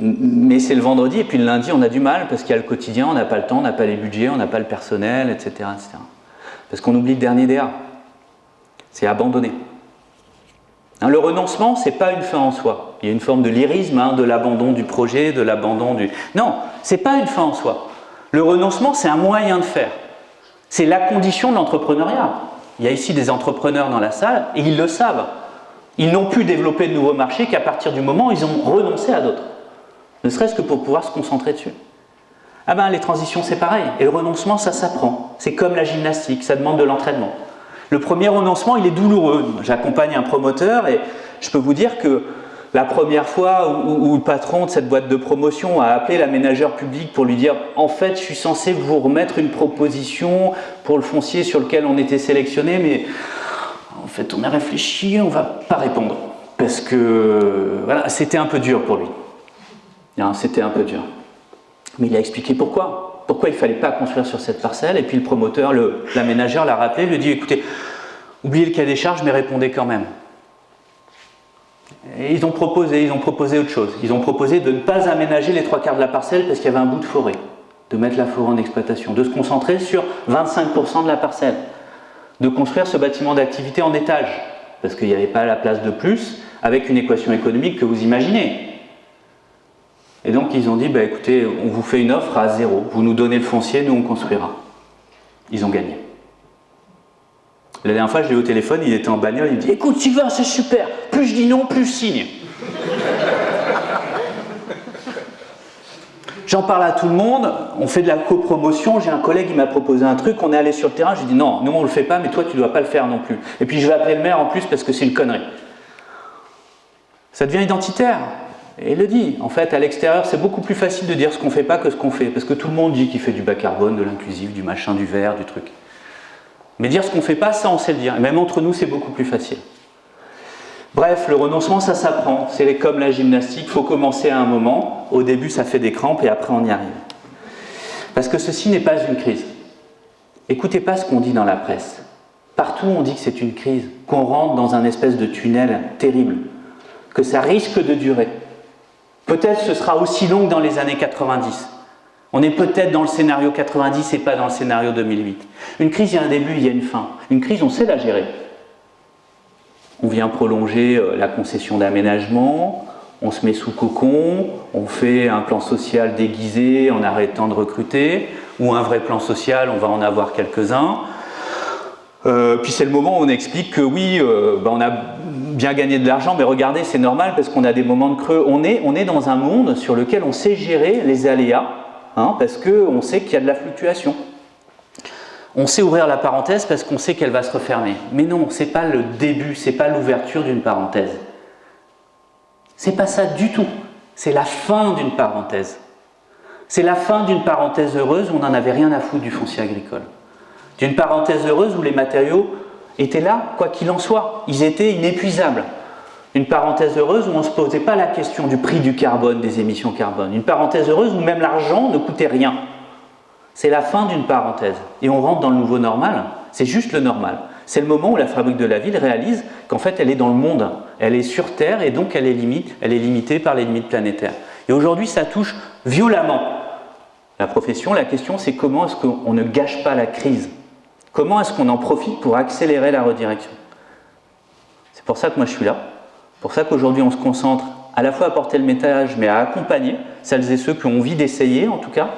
mais c'est le vendredi et puis le lundi on a du mal parce qu'il y a le quotidien, on n'a pas le temps, on n'a pas les budgets, on n'a pas le personnel, etc. etc. Parce qu'on oublie le dernier DA. C'est abandonner. Le renoncement, c'est pas une fin en soi. Il y a une forme de lyrisme, de l'abandon du projet, de l'abandon du... Non, c'est pas une fin en soi. Le renoncement, c'est un moyen de faire. C'est la condition de l'entrepreneuriat. Il y a ici des entrepreneurs dans la salle et ils le savent. Ils n'ont pu développer de nouveaux marchés qu'à partir du moment où ils ont renoncé à d'autres. Ne serait-ce que pour pouvoir se concentrer dessus. Les transitions, c'est pareil. Et le renoncement, ça s'apprend. C'est comme la gymnastique, ça demande de l'entraînement. Le premier renoncement, il est douloureux. J'accompagne un promoteur et je peux vous dire que la première fois où le patron de cette boîte de promotion a appelé la ménageur publique pour lui dire « En fait, je suis censé vous remettre une proposition pour le foncier sur lequel on était sélectionné, mais en fait, on a réfléchi, on ne va pas répondre. » Parce que voilà, c'était un peu dur pour lui. C'était un peu dur. Mais il a expliqué pourquoi. Pourquoi il ne fallait pas construire sur cette parcelle. Et puis le promoteur, la ménagère l'a rappelé, lui dit « Écoutez, oubliez le cahier des charges, mais répondez quand même. » Et ils ont proposé autre chose. Ils ont proposé de ne pas aménager les 3/4 de la parcelle parce qu'il y avait un bout de forêt. De mettre la forêt en exploitation. De se concentrer sur 25% de la parcelle. De construire ce bâtiment d'activité en étage. Parce qu'il n'y avait pas la place de plus, avec une équation économique que vous imaginez. Et donc ils ont dit, écoutez, on vous fait une offre à 0, vous nous donnez le foncier, nous on construira. Ils ont gagné. La dernière fois je l'ai eu au téléphone, il était en bagnole, il me dit, écoute Sylvain, c'est super, plus je dis non, plus je signe. J'en parle à tout le monde, on fait de la copromotion, j'ai un collègue qui m'a proposé un truc, on est allé sur le terrain, je lui ai dit non, nous on le fait pas, mais toi tu dois pas le faire non plus. Et puis je vais appeler le maire en plus parce que c'est une connerie. Ça devient identitaire. Et il le dit, en fait, à l'extérieur, c'est beaucoup plus facile de dire ce qu'on ne fait pas que ce qu'on fait, parce que tout le monde dit qu'il fait du bas carbone, de l'inclusif, du machin, du vert, du truc. Mais dire ce qu'on ne fait pas, ça, on sait le dire. Et même entre nous, c'est beaucoup plus facile. Bref, le renoncement, ça s'apprend. C'est comme la gymnastique, il faut commencer à un moment. Au début, ça fait des crampes, et après, on y arrive. Parce que ceci n'est pas une crise. Écoutez pas ce qu'on dit dans la presse. Partout, on dit que c'est une crise, qu'on rentre dans un espèce de tunnel terrible, que ça risque de durer. Peut-être ce sera aussi long que dans les années 90. On est peut-être dans le scénario 90 et pas dans le scénario 2008. Une crise, il y a un début, il y a une fin. Une crise, on sait la gérer. On vient prolonger la concession d'aménagement, on se met sous cocon, on fait un plan social déguisé en arrêtant de recruter, ou un vrai plan social, on va en avoir quelques-uns. Puis c'est le moment où on explique que oui, on a bien gagné de l'argent, mais regardez, c'est normal parce qu'on a des moments de creux. On est dans un monde sur lequel on sait gérer les aléas, parce qu'on sait qu'il y a de la fluctuation. On sait ouvrir la parenthèse parce qu'on sait qu'elle va se refermer. Mais non, c'est pas le début, c'est pas l'ouverture d'une parenthèse. C'est pas ça du tout. C'est la fin d'une parenthèse. C'est la fin d'une parenthèse heureuse où on n'en avait rien à foutre du foncier agricole. D'une parenthèse heureuse où les matériaux étaient là, quoi qu'il en soit. Ils étaient inépuisables. Une parenthèse heureuse où on ne se posait pas la question du prix du carbone, des émissions carbone. Une parenthèse heureuse où même l'argent ne coûtait rien. C'est la fin d'une parenthèse. Et on rentre dans le nouveau normal. C'est juste le normal. C'est le moment où la fabrique de la ville réalise qu'en fait elle est dans le monde. Elle est sur Terre et donc elle est limitée par les limites planétaires. Et aujourd'hui ça touche violemment la profession. La question c'est comment est-ce qu'on ne gâche pas la crise ? Comment est-ce qu'on en profite pour accélérer la redirection ? C'est pour ça que moi je suis là. C'est pour ça qu'aujourd'hui on se concentre à la fois à porter le message, mais à accompagner celles et ceux qui ont envie d'essayer en tout cas,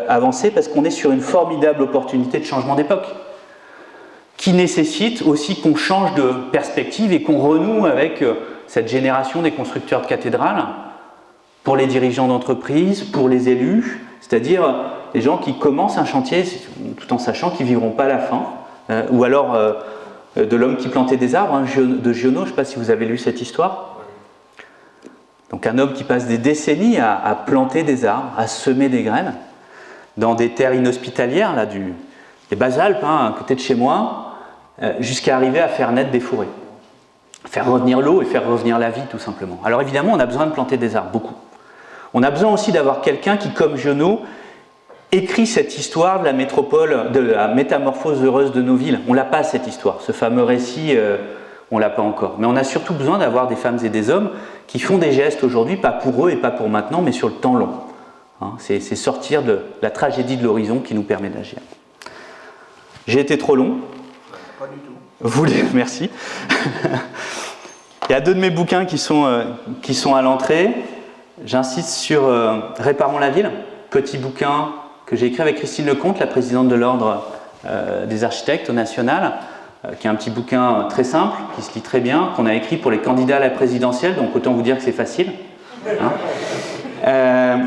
avancer, parce qu'on est sur une formidable opportunité de changement d'époque, qui nécessite aussi qu'on change de perspective et qu'on renoue avec cette génération des constructeurs de cathédrales, pour les dirigeants d'entreprise, pour les élus, c'est-à-dire les gens qui commencent un chantier tout en sachant qu'ils ne vivront pas la fin, ou alors de l'homme qui plantait des arbres, de Giono, je ne sais pas si vous avez lu cette histoire. Donc un homme qui passe des décennies à planter des arbres, à semer des graines, dans des terres inhospitalières, là, des Basalpes, à côté de chez moi, jusqu'à arriver à faire naître des forêts. Faire revenir l'eau et faire revenir la vie, tout simplement. Alors évidemment, on a besoin de planter des arbres, beaucoup. On a besoin aussi d'avoir quelqu'un qui, comme Giono, écrit cette histoire de la métropole, de la métamorphose heureuse de nos villes. On l'a pas, cette histoire. Ce fameux récit, on l'a pas encore. Mais on a surtout besoin d'avoir des femmes et des hommes qui font des gestes aujourd'hui, pas pour eux et pas pour maintenant, mais sur le temps long. Hein, c'est sortir de la tragédie de l'horizon qui nous permet d'agir. J'ai été trop long. Pas du tout. Merci. Il y a 2 de mes bouquins qui sont à l'entrée. J'insiste sur Réparons la ville, petit bouquin que j'ai écrit avec Christine Lecomte, la présidente de l'Ordre des architectes au national, qui est un petit bouquin très simple, qui se lit très bien, qu'on a écrit pour les candidats à la présidentielle, donc autant vous dire que c'est facile. Hein.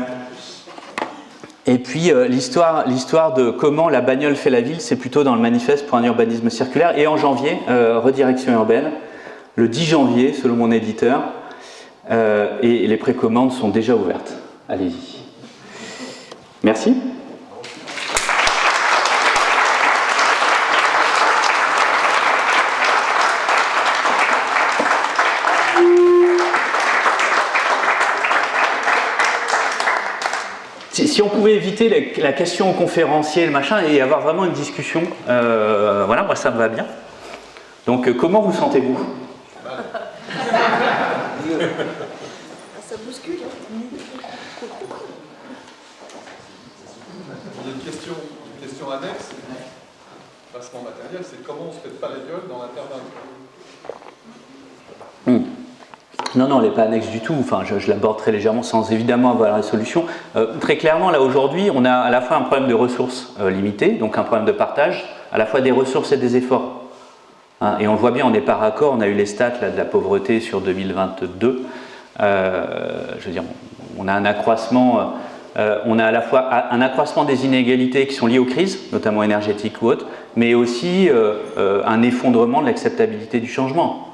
Et puis l'histoire de comment la bagnole fait la ville, c'est plutôt dans le manifeste pour un urbanisme circulaire. Et en janvier, Redirection urbaine, le 10 janvier, selon mon éditeur, et les précommandes sont déjà ouvertes. Allez-y. Merci. Si on pouvait éviter la question au conférencier, le machin, et avoir vraiment une discussion, voilà, moi ça me va bien. Donc, comment vous sentez-vous ? Ça bouscule. Il y a une question annexe, placement matériel, c'est comment on se fait pas la gueule dans l'intervalle. Non, elle n'est pas annexe du tout. Enfin, je l'aborde très légèrement sans évidemment avoir la solution. Très clairement, là aujourd'hui, on a à la fois un problème de ressources limitées, donc un problème de partage, à la fois des ressources et des efforts. Hein, et on le voit bien, on n'est pas raccord. On a eu les stats là, de la pauvreté sur 2022. Je veux dire, on a un accroissement. On a à la fois un accroissement des inégalités qui sont liées aux crises, notamment énergétiques ou autres, mais aussi un effondrement de l'acceptabilité du changement.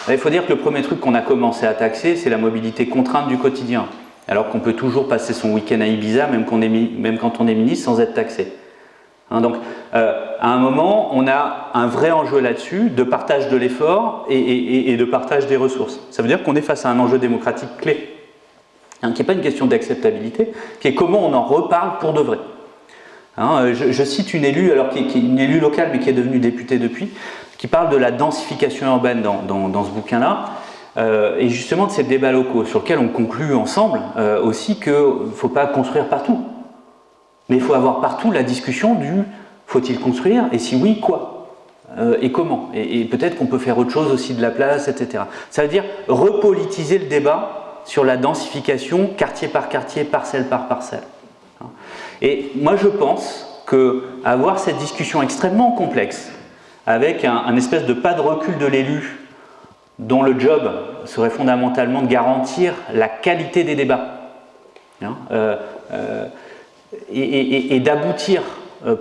Il faut dire que le premier truc qu'on a commencé à taxer, c'est la mobilité contrainte du quotidien. Alors qu'on peut toujours passer son week-end à Ibiza, même quand on est ministre, sans être taxé. Hein, donc, à un moment, on a un vrai enjeu là-dessus, de partage de l'effort et de partage des ressources. Ça veut dire qu'on est face à un enjeu démocratique clé, hein, qui n'est pas une question d'acceptabilité, qui est comment on en reparle pour de vrai. Hein, je cite une élue, alors qui est une élue locale, mais qui est devenue députée depuis, qui parle de la densification urbaine dans ce bouquin-là, et justement de ces débats locaux, sur lesquels on conclut ensemble aussi qu'il ne faut pas construire partout. Mais il faut avoir partout la discussion du faut-il construire, et si oui, quoi et comment, et peut-être qu'on peut faire autre chose aussi de la place, etc. Ça veut dire repolitiser le débat sur la densification, quartier par quartier, parcelle par parcelle. Et moi je pense qu'avoir cette discussion extrêmement complexe, avec un espèce de pas de recul de l'élu, dont le job serait fondamentalement de garantir la qualité des débats, hein, et d'aboutir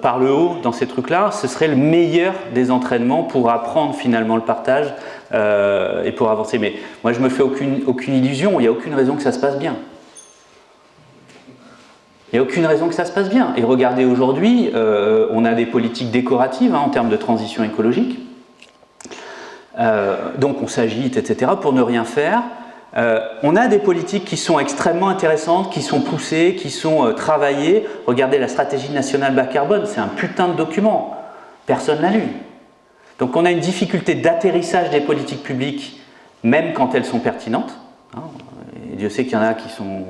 par le haut dans ces trucs-là, ce serait le meilleur des entraînements pour apprendre finalement le partage et pour avancer. Mais moi je me fais aucune illusion, il n'y a aucune raison que ça se passe bien. Il n'y a aucune raison que ça se passe bien. Et regardez aujourd'hui, on a des politiques décoratives en termes de transition écologique. Donc on s'agite, etc., pour ne rien faire. On a des politiques qui sont extrêmement intéressantes, qui sont poussées, qui sont travaillées. Regardez la stratégie nationale bas carbone, c'est un putain de document. Personne ne l'a lu. Donc on a une difficulté d'atterrissage des politiques publiques, même quand elles sont pertinentes. Hein, et Dieu sait qu'il y en a qui sont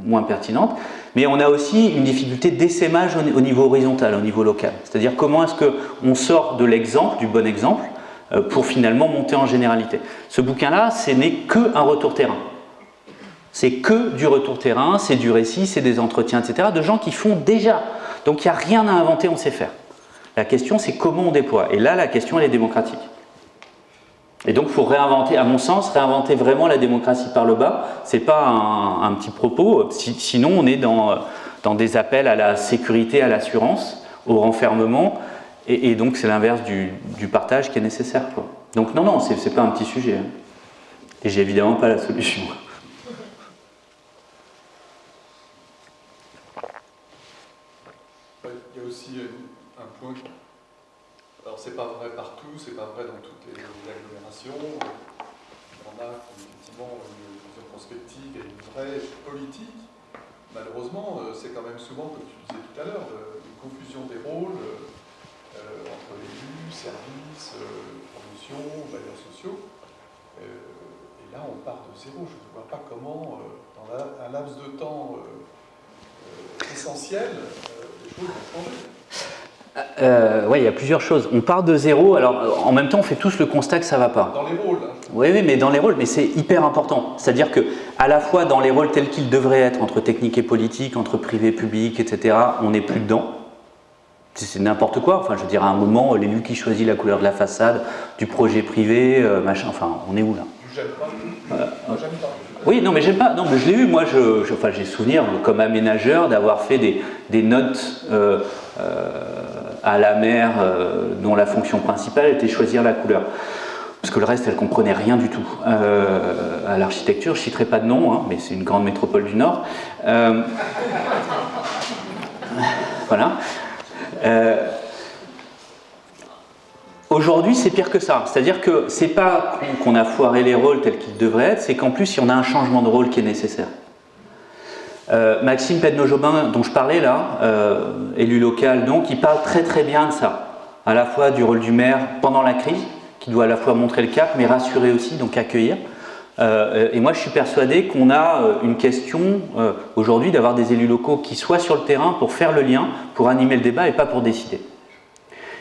moins pertinentes. Mais on a aussi une difficulté d'essaimage au niveau horizontal, au niveau local. C'est-à-dire comment est-ce qu'on sort de l'exemple, du bon exemple, pour finalement monter en généralité. Ce bouquin-là, ce n'est qu'un retour terrain. C'est que du retour terrain, c'est du récit, c'est des entretiens, etc., de gens qui font déjà. Donc il n'y a rien à inventer, on sait faire. La question, c'est comment on déploie. Et là, la question, elle est démocratique. Et donc, il faut réinventer, à mon sens, réinventer vraiment la démocratie par le bas. Ce n'est pas un petit propos, sinon on est dans des appels à la sécurité, à l'assurance, au renfermement, et donc c'est l'inverse du partage qui est nécessaire, quoi. Donc non, c'est pas un petit sujet. Hein. Et j'ai évidemment pas la solution. Il y a aussi un point. Alors c'est pas vrai partout, c'est pas vrai dans toutes les agglomérations. Il y en a qui ont effectivement une vision prospective et une vraie politique, malheureusement, c'est quand même souvent, comme tu disais tout à l'heure, une confusion des rôles entre élus, services, promotion, bailleurs sociaux. Et là, on part de zéro. Je ne vois pas comment, dans un laps de temps essentiel, les choses vont changer. Oui, il y a plusieurs choses. On part de zéro, alors en même temps, on fait tous le constat que ça ne va pas. Dans les rôles. Hein. Oui, mais dans les rôles, mais c'est hyper important. C'est-à-dire que, à la fois dans les rôles tels qu'ils devraient être, entre technique et politique, entre privé et public, etc., on n'est plus dedans. C'est n'importe quoi. Enfin, je veux dire, à un moment, l'élu qui choisit la couleur de la façade, du projet privé, machin, enfin, on est où là? J'aime pas. Moi, j'aime pas. Oui, non, mais j'aime pas. Non, mais je l'ai eu. Moi, enfin, j'ai souvenir, comme aménageur, d'avoir fait des notes à la maire dont la fonction principale était choisir la couleur. Parce que le reste, elle ne comprenait rien du tout. À l'architecture, je ne citerai pas de nom, hein, mais c'est une grande métropole du Nord. Voilà. Aujourd'hui, c'est pire que ça. C'est-à-dire que c'est pas qu'on a foiré les rôles tels qu'ils devraient être, c'est qu'en plus, il y en a un changement de rôle qui est nécessaire. Maxime Pedno-Jobin, dont je parlais là, élu local, donc, il parle très très bien de ça. À la fois du rôle du maire pendant la crise, qui doit à la fois montrer le cap, mais rassurer aussi, donc accueillir. Et moi, je suis persuadé qu'on a une question aujourd'hui d'avoir des élus locaux qui soient sur le terrain pour faire le lien, pour animer le débat et pas pour décider.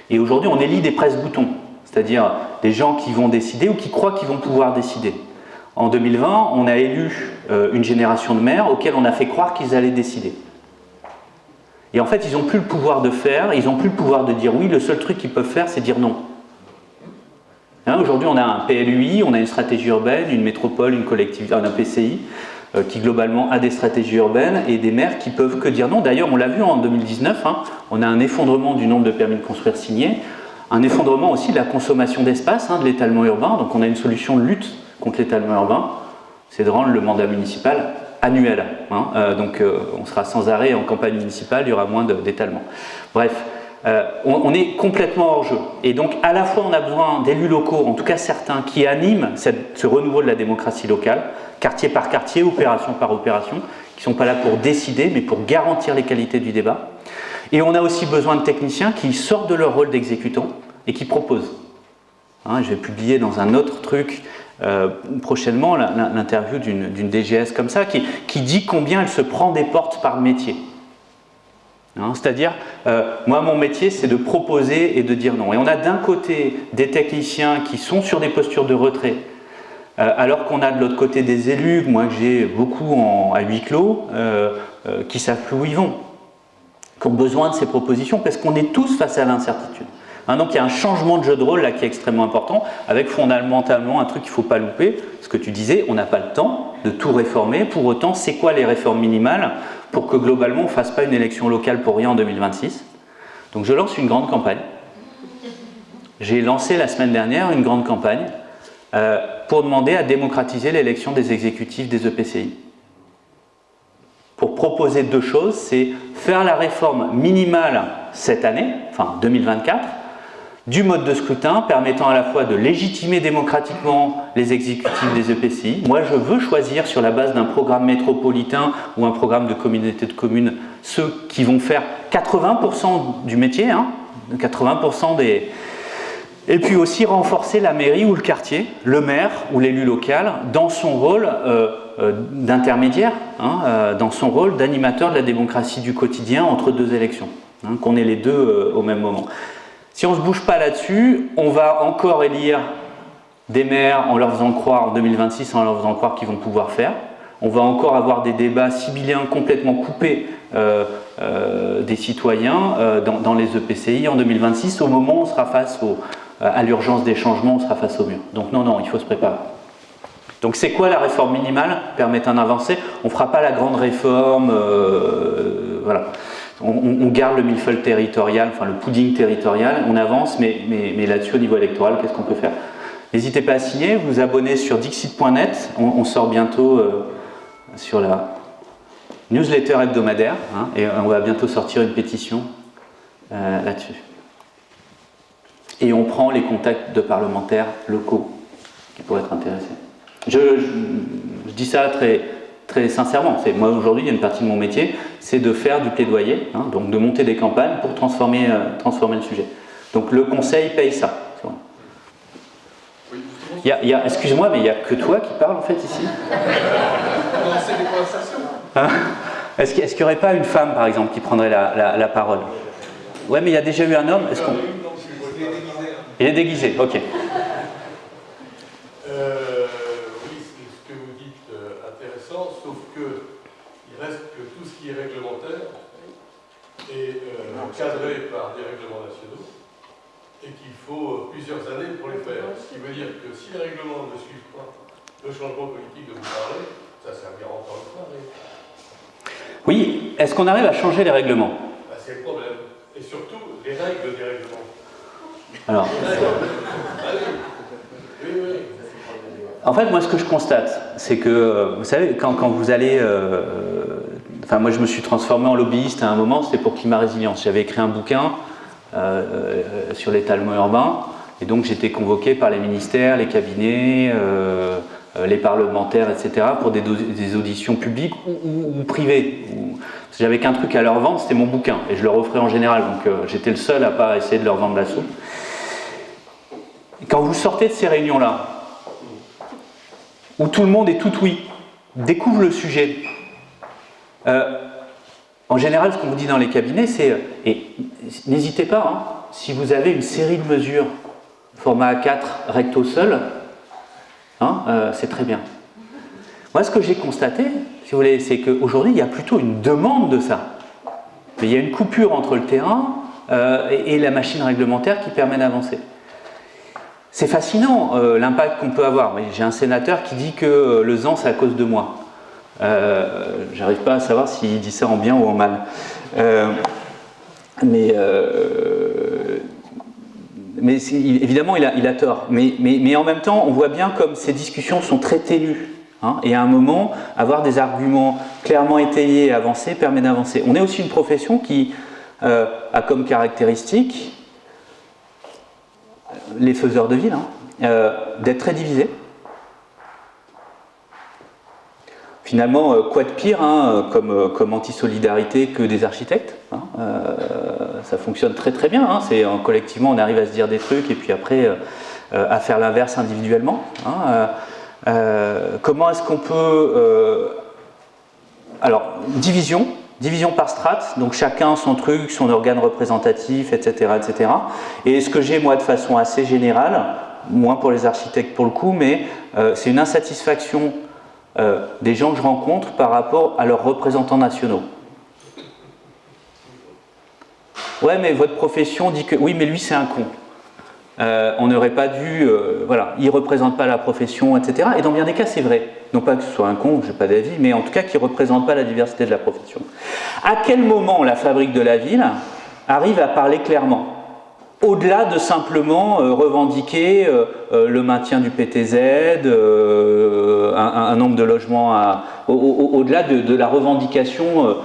Et aujourd'hui, on élit des presse-boutons, c'est-à-dire des gens qui vont décider ou qui croient qu'ils vont pouvoir décider. En 2020, on a élu une génération de maires auxquels on a fait croire qu'ils allaient décider. Et en fait, ils n'ont plus le pouvoir de faire, ils n'ont plus le pouvoir de dire oui, le seul truc qu'ils peuvent faire, c'est dire non. Hein, aujourd'hui, on a un PLUI, on a une stratégie urbaine, une métropole, une collectivité, un PCI, qui globalement a des stratégies urbaines et des maires qui peuvent que dire non. D'ailleurs, on l'a vu en 2019, hein, on a un effondrement du nombre de permis de construire signés, un effondrement aussi de la consommation d'espace, hein, de l'étalement urbain. Donc on a une solution de lutte contre l'étalement urbain, c'est de rendre le mandat municipal annuel. Hein, donc on sera sans arrêt en campagne municipale, il y aura moins d'étalement. Bref, on est complètement hors jeu. Et donc à la fois on a besoin d'élus locaux, en tout cas certains, qui animent ce renouveau de la démocratie locale, quartier par quartier, opération par opération, qui ne sont pas là pour décider, mais pour garantir les qualités du débat. Et on a aussi besoin de techniciens qui sortent de leur rôle d'exécutant et qui proposent. Hein, je vais publier dans un autre truc prochainement l'interview d'une DGS comme ça, qui dit combien elle se prend des portes par métier. Hein, c'est-à-dire, moi mon métier c'est de proposer et de dire non. Et on a d'un côté des techniciens qui sont sur des postures de retrait, alors qu'on a de l'autre côté des élus, moi que j'ai beaucoup à huis clos, qui ne savent plus où ils vont, qui ont besoin de ces propositions, parce qu'on est tous face à l'incertitude. Hein, donc il y a un changement de jeu de rôle là qui est extrêmement important, avec fondamentalement un truc qu'il ne faut pas louper, ce que tu disais, on n'a pas le temps de tout réformer, pour autant c'est quoi les réformes minimales pour que globalement on ne fasse pas une élection locale pour rien en 2026. Donc je lance une grande campagne. J'ai lancé la semaine dernière une grande campagne pour demander à démocratiser l'élection des exécutifs des EPCI. Pour proposer deux choses, c'est faire la réforme minimale cette année, enfin 2024, du mode de scrutin permettant à la fois de légitimer démocratiquement les exécutifs des EPCI. Moi, je veux choisir sur la base d'un programme métropolitain ou un programme de communauté de communes ceux qui vont faire 80% du métier, hein, 80% des... Et puis aussi renforcer la mairie ou le quartier, le maire ou l'élu local, dans son rôle d'intermédiaire, hein, dans son rôle d'animateur de la démocratie du quotidien entre deux élections, hein, qu'on ait les deux au même moment. Si on ne se bouge pas là-dessus, on va encore élire des maires en leur faisant croire, en 2026, en leur faisant croire qu'ils vont pouvoir faire. On va encore avoir des débats sibyliens complètement coupés des citoyens dans les EPCI en 2026, au moment où on sera face à l'urgence des changements, on sera face au mur. Donc non, il faut se préparer. Donc c'est quoi la réforme minimale? Permettre un avancé. On ne fera pas la grande réforme, voilà. On garde le millefeuille territorial, enfin le pudding territorial, on avance, mais là-dessus au niveau électoral, qu'est-ce qu'on peut faire? N'hésitez pas à signer, vous abonner sur Dixit.net, on sort bientôt sur la newsletter hebdomadaire, hein, et on va bientôt sortir une pétition là-dessus. Et on prend les contacts de parlementaires locaux qui pourraient être intéressés. Je dis ça très très sincèrement. Moi aujourd'hui, il y a une partie de mon métier, c'est de faire du plaidoyer, hein, donc de monter des campagnes pour transformer le sujet. Donc le conseil paye ça. Oui, justement, Excuse-moi, mais il n'y a que toi qui parles en fait ici. lancer des conversations. Hein? Est-ce qu'il n'y aurait pas une femme, par exemple, qui prendrait la parole? Ouais, mais il y a déjà eu un homme. Est-ce qu'on... Il est déguisé, ok. Oui, c'est ce que vous dites intéressant, sauf que il reste que tout ce qui est réglementaire est encadré par des règlements nationaux et qu'il faut plusieurs années pour les faire. Ce qui veut dire que si les règlements ne suivent pas le changement politique dont vous parlez, ça servira encore une fois. Oui, est-ce qu'on arrive à changer les règlements? C'est le problème. Et surtout, les règles des règlements. Alors, Oui. en fait, moi, ce que je constate, c'est que, vous savez, quand vous allez... Enfin, moi, je me suis transformé en lobbyiste à un moment, c'était pour Climat Résilience. J'avais écrit un bouquin sur l'étalement urbain, et donc j'étais convoqué par les ministères, les cabinets, les parlementaires, etc., pour des auditions publiques ou privées. J'avais qu'un truc à leur vendre, c'était mon bouquin, et je le referais en général, donc j'étais le seul à pas essayer de leur vendre la soupe. Et quand vous sortez de ces réunions-là, où tout le monde est tout oui, découvre le sujet, en général, ce qu'on vous dit dans les cabinets, c'est, et n'hésitez pas, hein, si vous avez une série de mesures, format A4, recto seul, hein, c'est très bien. Moi, ce que j'ai constaté, si vous voulez, c'est qu'aujourd'hui, il y a plutôt une demande de ça. Mais il y a une coupure entre le terrain et la machine réglementaire qui permet d'avancer. C'est fascinant l'impact qu'on peut avoir. J'ai un sénateur qui dit que le ZAN, c'est à cause de moi. J'arrive pas à savoir s'il dit ça en bien ou en mal. Mais évidemment, il a tort. Mais en même temps, on voit bien comme ces discussions sont très ténues. Hein, et à un moment, avoir des arguments clairement étayés et avancés permet d'avancer. On est aussi une profession qui a comme caractéristique, les faiseurs de ville, hein, d'être très divisés. Finalement, quoi de pire comme anti-solidarité que des architectes, hein, ça fonctionne très très bien. Hein, collectivement, on arrive à se dire des trucs et puis après à faire l'inverse individuellement. Hein, comment est-ce qu'on peut... alors, division par strate, donc chacun son truc, son organe représentatif, etc. etc. Et ce que j'ai moi de façon assez générale, moins pour les architectes pour le coup, mais c'est une insatisfaction des gens que je rencontre par rapport à leurs représentants nationaux. Ouais, mais votre profession dit que... Oui, mais lui, c'est un con. On n'aurait pas dû... voilà, il ne représente pas la profession, etc. Et dans bien des cas, c'est vrai. Non pas que ce soit un con, je n'ai pas d'avis, mais en tout cas qu'il ne représente pas la diversité de la profession. À quel moment la fabrique de la ville arrive à parler clairement ? Au-delà de simplement revendiquer le maintien du PTZ, un nombre de logements, au-delà de la revendication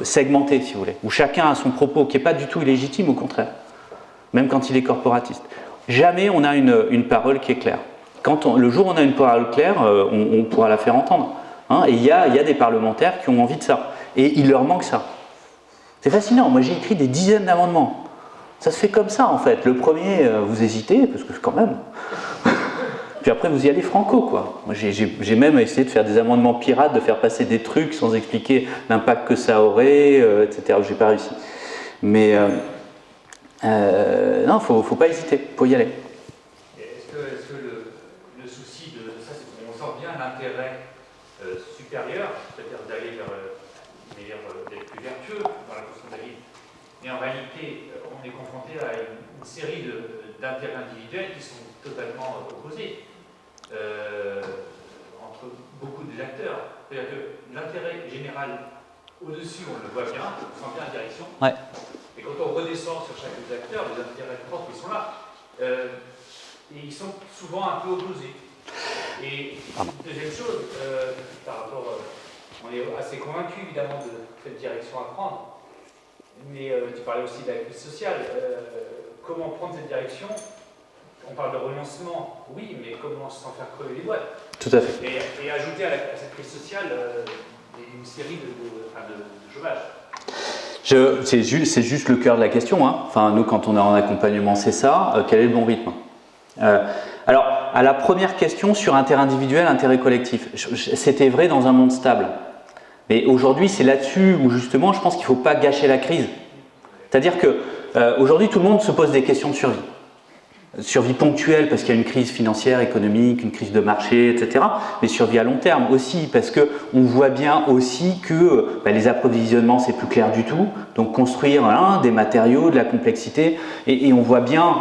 segmentée, si vous voulez, où chacun a son propos, qui n'est pas du tout illégitime, au contraire, même quand il est corporatiste. Jamais on a une parole qui est claire. Le jour où on a une parole claire, on pourra la faire entendre. Hein, et il y a des parlementaires qui ont envie de ça. Et il leur manque ça. C'est fascinant. Moi, j'ai écrit des dizaines d'amendements. Ça se fait comme ça, en fait. Le premier, vous hésitez, parce que quand même... Puis après, vous y allez franco, quoi. Moi, j'ai même essayé de faire des amendements pirates, de faire passer des trucs sans expliquer l'impact que ça aurait, etc. J'ai pas réussi. Mais non, faut pas hésiter, faut y aller. Est-ce que le souci de ça, c'est qu'on sent bien l'intérêt supérieur, c'est-à-dire d'aller vers d'être plus vertueux dans la construction de la ville. Mais en réalité, on est confronté à une série d'intérêts individuels qui sont totalement opposés entre beaucoup des acteurs. C'est-à-dire que l'intérêt général au-dessus, on le voit bien, on sent bien la direction. Ouais. Et quand on redescend sur chacun des acteurs, les intérêts propres, ils sont là. Et ils sont souvent un peu opposés. Et deuxième chose, par rapport, on est assez convaincu évidemment de cette direction à prendre. Mais tu parlais aussi de la crise sociale. Comment prendre cette direction ? On parle de renoncement, oui, mais comment sans faire crever les boîtes ? Tout à fait. Et ajouter à cette crise sociale une série de chômage. C'est juste le cœur de la question. Hein. Enfin, nous, quand on est en accompagnement, c'est ça. Quel est le bon rythme? Alors, à la première question sur intérêt individuel, intérêt collectif, c'était vrai dans un monde stable. Mais aujourd'hui, c'est là-dessus où justement, je pense qu'il ne faut pas gâcher la crise. C'est-à-dire qu'aujourd'hui, tout le monde se pose des questions de survie. Survie ponctuelle parce qu'il y a une crise financière, économique, une crise de marché, etc. Mais survie à long terme aussi parce qu'on voit bien aussi que les approvisionnements, c'est plus clair du tout. Donc construire des matériaux, de la complexité. Et on voit bien,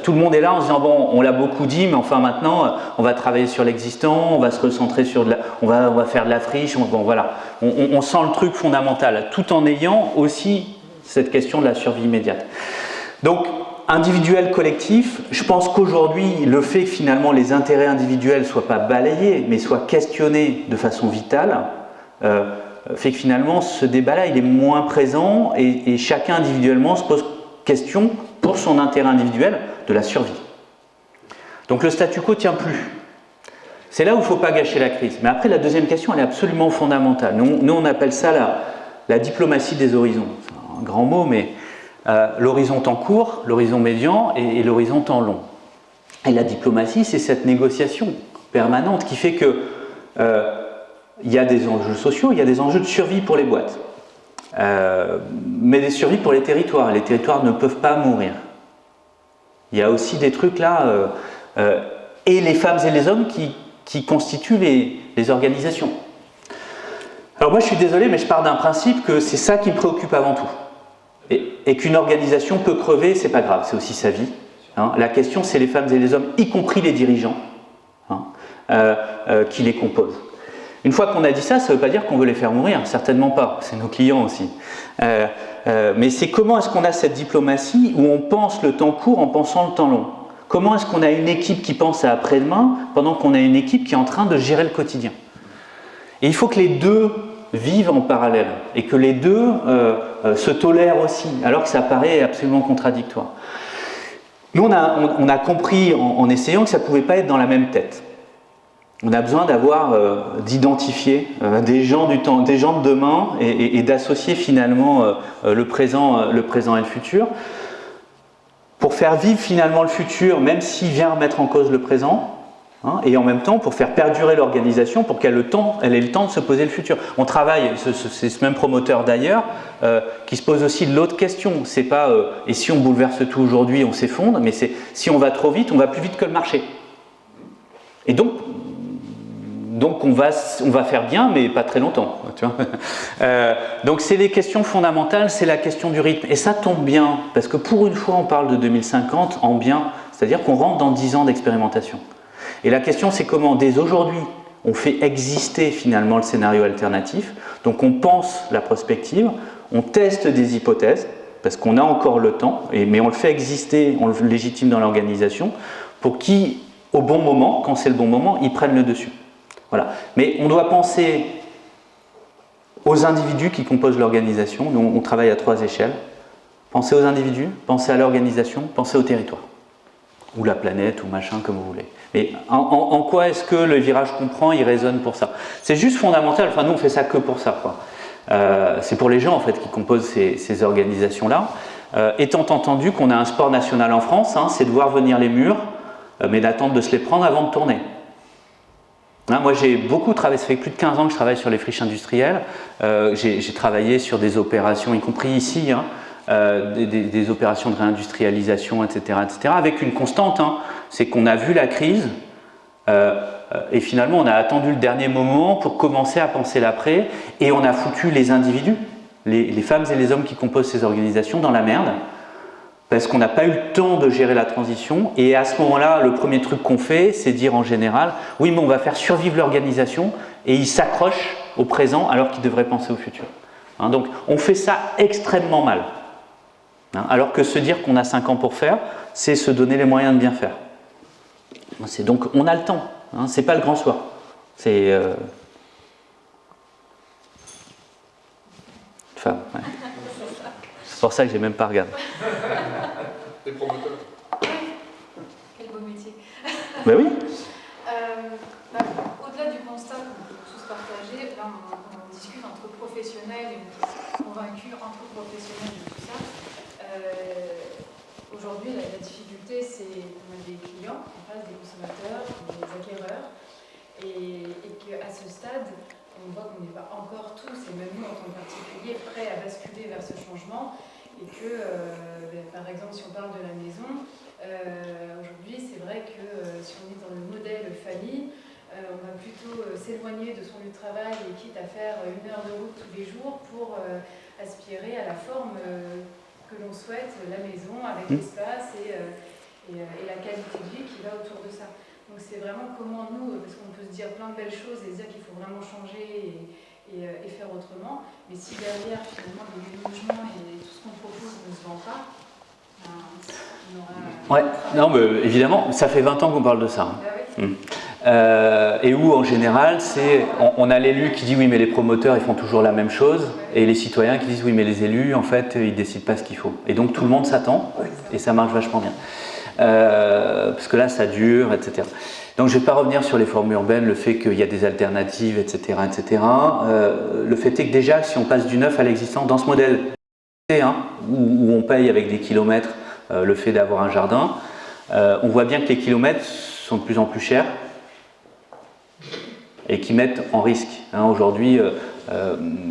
tout le monde est là en se disant, bon, on l'a beaucoup dit, mais enfin maintenant, on va travailler sur l'existant, on va se recentrer sur on va faire de la friche. Bon, voilà. On sent le truc fondamental, tout en ayant aussi cette question de la survie immédiate. Donc, individuel, collectif, je pense qu'aujourd'hui, le fait que finalement les intérêts individuels ne soient pas balayés, mais soient questionnés de façon vitale, fait que finalement ce débat-là, il est moins présent et chacun individuellement se pose question pour son intérêt individuel de la survie. Donc le statu quo ne tient plus. C'est là où il ne faut pas gâcher la crise. Mais après, la deuxième question, elle est absolument fondamentale. Nous on appelle ça la diplomatie des horizons. C'est un grand mot, mais l'horizon temps court, l'horizon médian et l'horizon temps long. Et la diplomatie, c'est cette négociation permanente qui fait que il y a des enjeux sociaux, il y a des enjeux de survie pour les boîtes, mais des survies pour les territoires. Les territoires ne peuvent pas mourir. Il y a aussi des trucs là, et les femmes et les hommes qui constituent les organisations. Alors moi je suis désolé, mais je pars d'un principe que c'est ça qui me préoccupe avant tout. Et qu'une organisation peut crever, c'est pas grave, c'est aussi sa vie. Hein. La question, c'est les femmes et les hommes, y compris les dirigeants, qui les composent. Une fois qu'on a dit ça, ça ne veut pas dire qu'on veut les faire mourir, certainement pas, c'est nos clients aussi. Mais c'est comment est-ce qu'on a cette diplomatie où on pense le temps court en pensant le temps long? Comment est-ce qu'on a une équipe qui pense à après-demain pendant qu'on a une équipe qui est en train de gérer le quotidien? Et il faut que les deux vivent en parallèle et que les deux se tolèrent aussi, alors que ça paraît absolument contradictoire. Nous, on a compris en essayant que ça ne pouvait pas être dans la même tête. On a besoin d'identifier des gens du temps, des gens de demain et d'associer finalement le présent et le futur pour faire vivre finalement le futur, même s'il vient remettre en cause le présent. Et en même temps pour faire perdurer l'organisation pour qu'elle ait le temps de se poser le futur. On travaille, c'est ce même promoteur d'ailleurs, qui se pose aussi l'autre question. C'est pas et si on bouleverse tout aujourd'hui, on s'effondre, mais c'est si on va trop vite, on va plus vite que le marché. Et donc on va faire bien, mais pas très longtemps. Tu vois. Donc c'est les questions fondamentales, c'est la question du rythme. Et ça tombe bien, parce que pour une fois on parle de 2050 en bien, c'est-à-dire qu'on rentre dans 10 ans d'expérimentation. Et la question, c'est comment, dès aujourd'hui, on fait exister finalement le scénario alternatif. Donc on pense la prospective, on teste des hypothèses, parce qu'on a encore le temps, mais on le fait exister, on le légitime dans l'organisation, pour qu'au bon moment, quand c'est le bon moment, ils prennent le dessus. Voilà. Mais on doit penser aux individus qui composent l'organisation. Nous, on travaille à 3 échelles. Pensez aux individus, pensez à l'organisation, pensez au territoire. Ou la planète, ou machin, comme vous voulez. Mais en quoi est-ce que le virage qu'on prend, il résonne pour ça? C'est juste fondamental, enfin nous on fait ça que pour ça, quoi. C'est pour les gens en fait qui composent ces organisations-là. Étant entendu qu'on a un sport national en France, c'est de voir venir les murs, mais d'attendre de se les prendre avant de tourner. Moi j'ai beaucoup travaillé, ça fait plus de 15 ans que je travaille sur les friches industrielles, j'ai travaillé sur des opérations, y compris ici, des opérations de réindustrialisation, etc., avec une constante, c'est qu'on a vu la crise et finalement on a attendu le dernier moment pour commencer à penser l'après et on a foutu les individus, les femmes et les hommes qui composent ces organisations dans la merde parce qu'on n'a pas eu le temps de gérer la transition et à ce moment-là, le premier truc qu'on fait, c'est dire en général « oui, mais on va faire survivre l'organisation » et ils s'accrochent au présent alors qu'ils devraient penser au futur. Donc on fait ça extrêmement mal. Alors que se dire qu'on a 5 ans pour faire, c'est se donner les moyens de bien faire. Donc on a le temps, c'est pas le grand soir. C'est femme. Ouais. C'est pour ça que j'ai même pas regardé. Des promoteurs. Quel beau métier. Ben oui. là on discute entre professionnels et on est convaincu entre professionnels de tout ça. Aujourd'hui, la difficulté, c'est qu'on a des clients en face, des consommateurs, des acquéreurs, et qu'à ce stade, on voit qu'on n'est pas encore tous, et même nous en tant que particuliers, prêts à basculer vers ce changement, et que, par exemple, si on parle de la maison, aujourd'hui, c'est vrai que si on est dans le modèle famille, on va plutôt s'éloigner de son lieu de travail et quitte à faire 1 heure de route tous les jours pour aspirer à la forme que l'on souhaite, la maison avec l'espace et la qualité de vie qui va autour de ça. Donc c'est vraiment comment nous, parce qu'on peut se dire plein de belles choses et se dire qu'il faut vraiment changer et faire autrement, mais si derrière finalement les logements et tout ce qu'on propose ne se vend pas, on aura... Ouais, non, mais évidemment, ça fait 20 ans qu'on parle de ça. Hein. Et où en général, on a l'élu qui dit oui mais les promoteurs ils font toujours la même chose et les citoyens qui disent oui mais les élus en fait ils décident pas ce qu'il faut. Et donc tout le monde s'attend et ça marche vachement bien. Parce que là ça dure, etc. Donc je ne vais pas revenir sur les formes urbaines, le fait qu'il y a des alternatives, etc. etc. Le fait est que déjà si on passe du neuf à l'existant dans ce modèle où on paye avec des kilomètres le fait d'avoir un jardin, on voit bien que les kilomètres sont de plus en plus chers et qui mettent en risque. Aujourd'hui,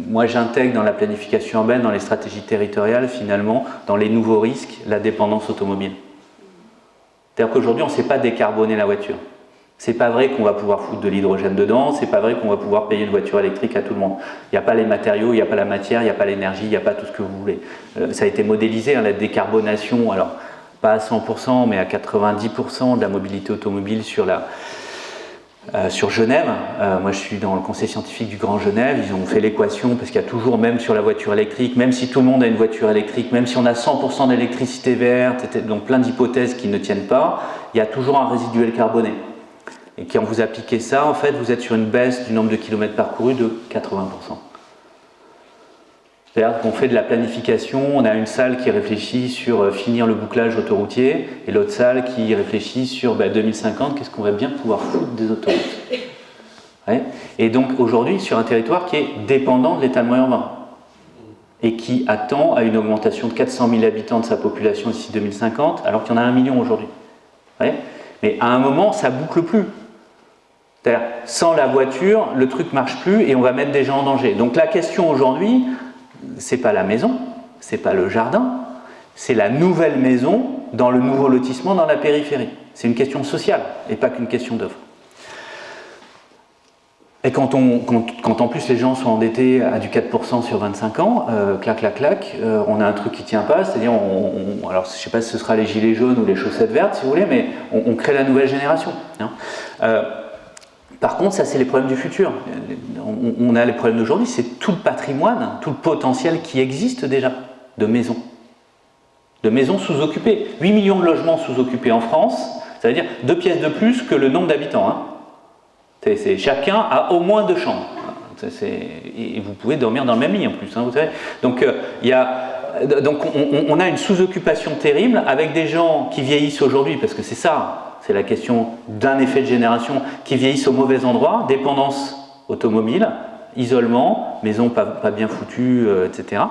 moi j'intègre dans la planification urbaine, dans les stratégies territoriales, finalement, dans les nouveaux risques, la dépendance automobile. C'est-à-dire qu'aujourd'hui, on ne sait pas décarboner la voiture. C'est pas vrai qu'on va pouvoir foutre de l'hydrogène dedans, c'est pas vrai qu'on va pouvoir payer une voiture électrique à tout le monde. Il n'y a pas les matériaux, il n'y a pas la matière, il n'y a pas l'énergie, il n'y a pas tout ce que vous voulez. Ça a été modélisé, la décarbonation, alors pas à 100%, mais à 90% de la mobilité automobile sur Genève. Moi je suis dans le conseil scientifique du Grand Genève, ils ont fait l'équation parce qu'il y a toujours, même sur la voiture électrique, même si tout le monde a une voiture électrique, même si on a 100% d'électricité verte, donc plein d'hypothèses qui ne tiennent pas, il y a toujours un résiduel carboné. Et quand vous appliquez ça, en fait, vous êtes sur une baisse du nombre de kilomètres parcourus de 80%. C'est-à-dire qu'on fait de la planification, on a une salle qui réfléchit sur finir le bouclage autoroutier et l'autre salle qui réfléchit sur 2050, qu'est-ce qu'on va bien pouvoir foutre des autoroutes. Ouais. Et donc aujourd'hui, sur un territoire qui est dépendant de l'étalement urbain et qui attend à une augmentation de 400 000 habitants de sa population d'ici 2050, alors qu'il y en a 1 million aujourd'hui. Ouais. Mais à un moment, ça boucle plus. C'est-à-dire, sans la voiture, le truc marche plus et on va mettre des gens en danger. Donc la question aujourd'hui, c'est pas la maison, c'est pas le jardin, c'est la nouvelle maison dans le nouveau lotissement dans la périphérie. C'est une question sociale et pas qu'une question d'offre. Et quand en plus les gens sont endettés à du 4% sur 25 ans, on a un truc qui ne tient pas, c'est-à-dire, alors je ne sais pas si ce sera les gilets jaunes ou les chaussettes vertes si vous voulez, mais on crée la nouvelle génération. Par contre, ça c'est les problèmes du futur. On a les problèmes d'aujourd'hui, c'est tout le patrimoine, tout le potentiel qui existe déjà de maisons. De maisons sous-occupées. 8 millions de logements sous-occupés en France, ça veut dire 2 pièces de plus que le nombre d'habitants. Chacun a au moins 2 chambres. Et vous pouvez dormir dans le même lit en plus, vous savez. Donc, on a une sous-occupation terrible avec des gens qui vieillissent aujourd'hui, parce que c'est ça, c'est la question d'un effet de génération, qui vieillissent au mauvais endroit, dépendance automobile, isolement, maison pas bien foutue, etc.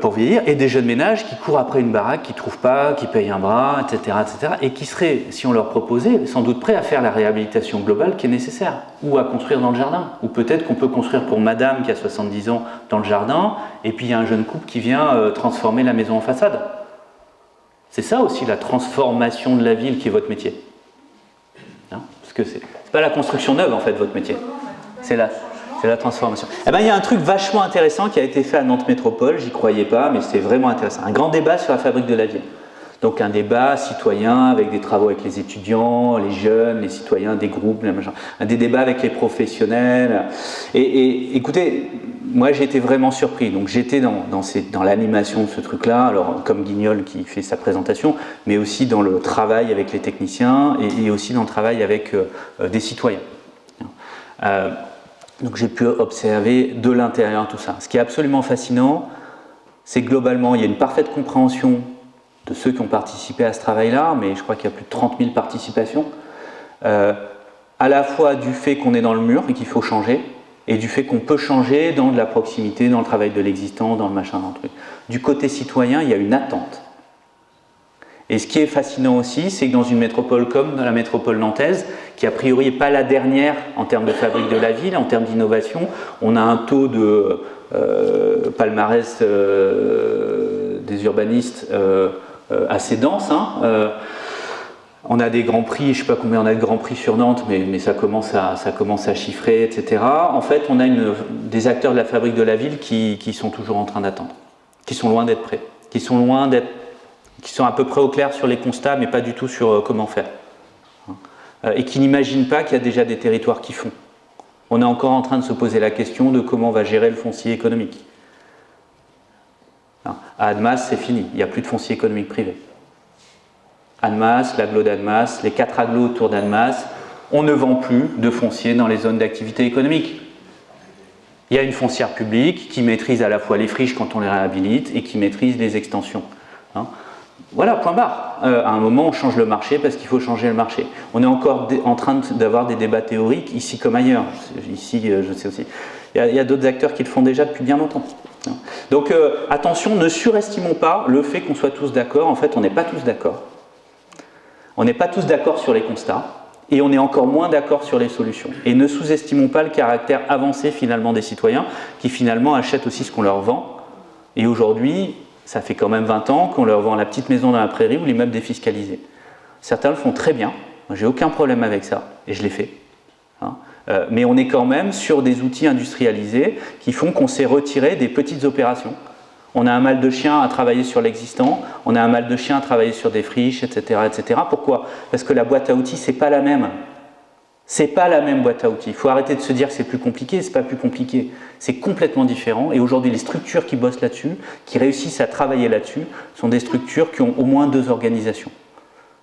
Pour vieillir, et des jeunes ménages qui courent après une baraque, qui ne trouvent pas, qui payent un bras, etc., et qui seraient, si on leur proposait, sans doute prêts à faire la réhabilitation globale qui est nécessaire, ou à construire dans le jardin, ou peut-être qu'on peut construire pour madame qui a 70 ans dans le jardin, et puis il y a un jeune couple qui vient transformer la maison en façade. C'est ça aussi la transformation de la ville qui est votre métier. Parce que c'est pas la construction neuve en fait votre métier, c'est la transformation. Eh ben, il y a un truc vachement intéressant qui a été fait à Nantes Métropole, j'y croyais pas, mais c'est vraiment intéressant. Un grand débat sur la fabrique de la ville. Donc un débat citoyen avec des travaux avec les étudiants, les jeunes, les citoyens, des groupes, des débats avec les professionnels. Et écoutez, moi j'ai été vraiment surpris. Donc j'étais dans l'animation de ce truc-là, alors comme Guignol qui fait sa présentation, mais aussi dans le travail avec les techniciens et aussi dans le travail avec des citoyens. Donc j'ai pu observer de l'intérieur tout ça. Ce qui est absolument fascinant, c'est que globalement, il y a une parfaite compréhension de ceux qui ont participé à ce travail-là, mais je crois qu'il y a plus de 30 000 participations, à la fois du fait qu'on est dans le mur et qu'il faut changer, et du fait qu'on peut changer dans de la proximité, dans le travail de l'existant, dans le machin, dans le truc. Du côté citoyen, il y a une attente. Et ce qui est fascinant aussi, c'est que dans une métropole comme dans la métropole nantaise, qui a priori n'est pas la dernière en termes de fabrique de la ville, en termes d'innovation, on a un taux de palmarès des urbanistes assez dense. On a des grands prix, je ne sais pas combien on a de grands prix sur Nantes, mais ça commence à chiffrer, etc. En fait, on a des acteurs de la fabrique de la ville qui sont toujours en train d'attendre, qui sont loin d'être prêts, qui sont à peu près au clair sur les constats, mais pas du tout sur comment faire. Et qui n'imaginent pas qu'il y a déjà des territoires qui font. On est encore en train de se poser la question de comment on va gérer le foncier économique. À Annemasse, c'est fini, il n'y a plus de foncier économique privé. Annemasse, l'agglo d'Annemasse, les 4 agglos autour d'Annemasse, on ne vend plus de foncier dans les zones d'activité économique. Il y a une foncière publique qui maîtrise à la fois les friches quand on les réhabilite et qui maîtrise les extensions. Voilà, point barre. À un moment, on change le marché parce qu'il faut changer le marché. On est encore en train d'avoir des débats théoriques, ici comme ailleurs. Ici, je sais aussi. Il y a d'autres acteurs qui le font déjà depuis bien longtemps. Donc, attention, ne surestimons pas le fait qu'on soit tous d'accord. En fait, on n'est pas tous d'accord. On n'est pas tous d'accord sur les constats. Et on est encore moins d'accord sur les solutions. Et ne sous-estimons pas le caractère avancé finalement des citoyens qui finalement achètent aussi ce qu'on leur vend. Et aujourd'hui, ça fait quand même 20 ans qu'on leur vend la petite maison dans la prairie ou l'immeuble défiscalisé. Certains le font très bien, moi j'ai aucun problème avec ça, et je l'ai fait. Mais on est quand même sur des outils industrialisés qui font qu'on s'est retiré des petites opérations. On a un mal de chien à travailler sur l'existant, on a un mal de chien à travailler sur des friches, etc. etc. Pourquoi ? Parce que la boîte à outils, c'est pas la même. C'est pas la même boîte à outils. Il faut arrêter de se dire que c'est plus compliqué, c'est pas plus compliqué. C'est complètement différent. Et aujourd'hui, les structures qui bossent là-dessus, qui réussissent à travailler là-dessus, sont des structures qui ont au moins 2 organisations.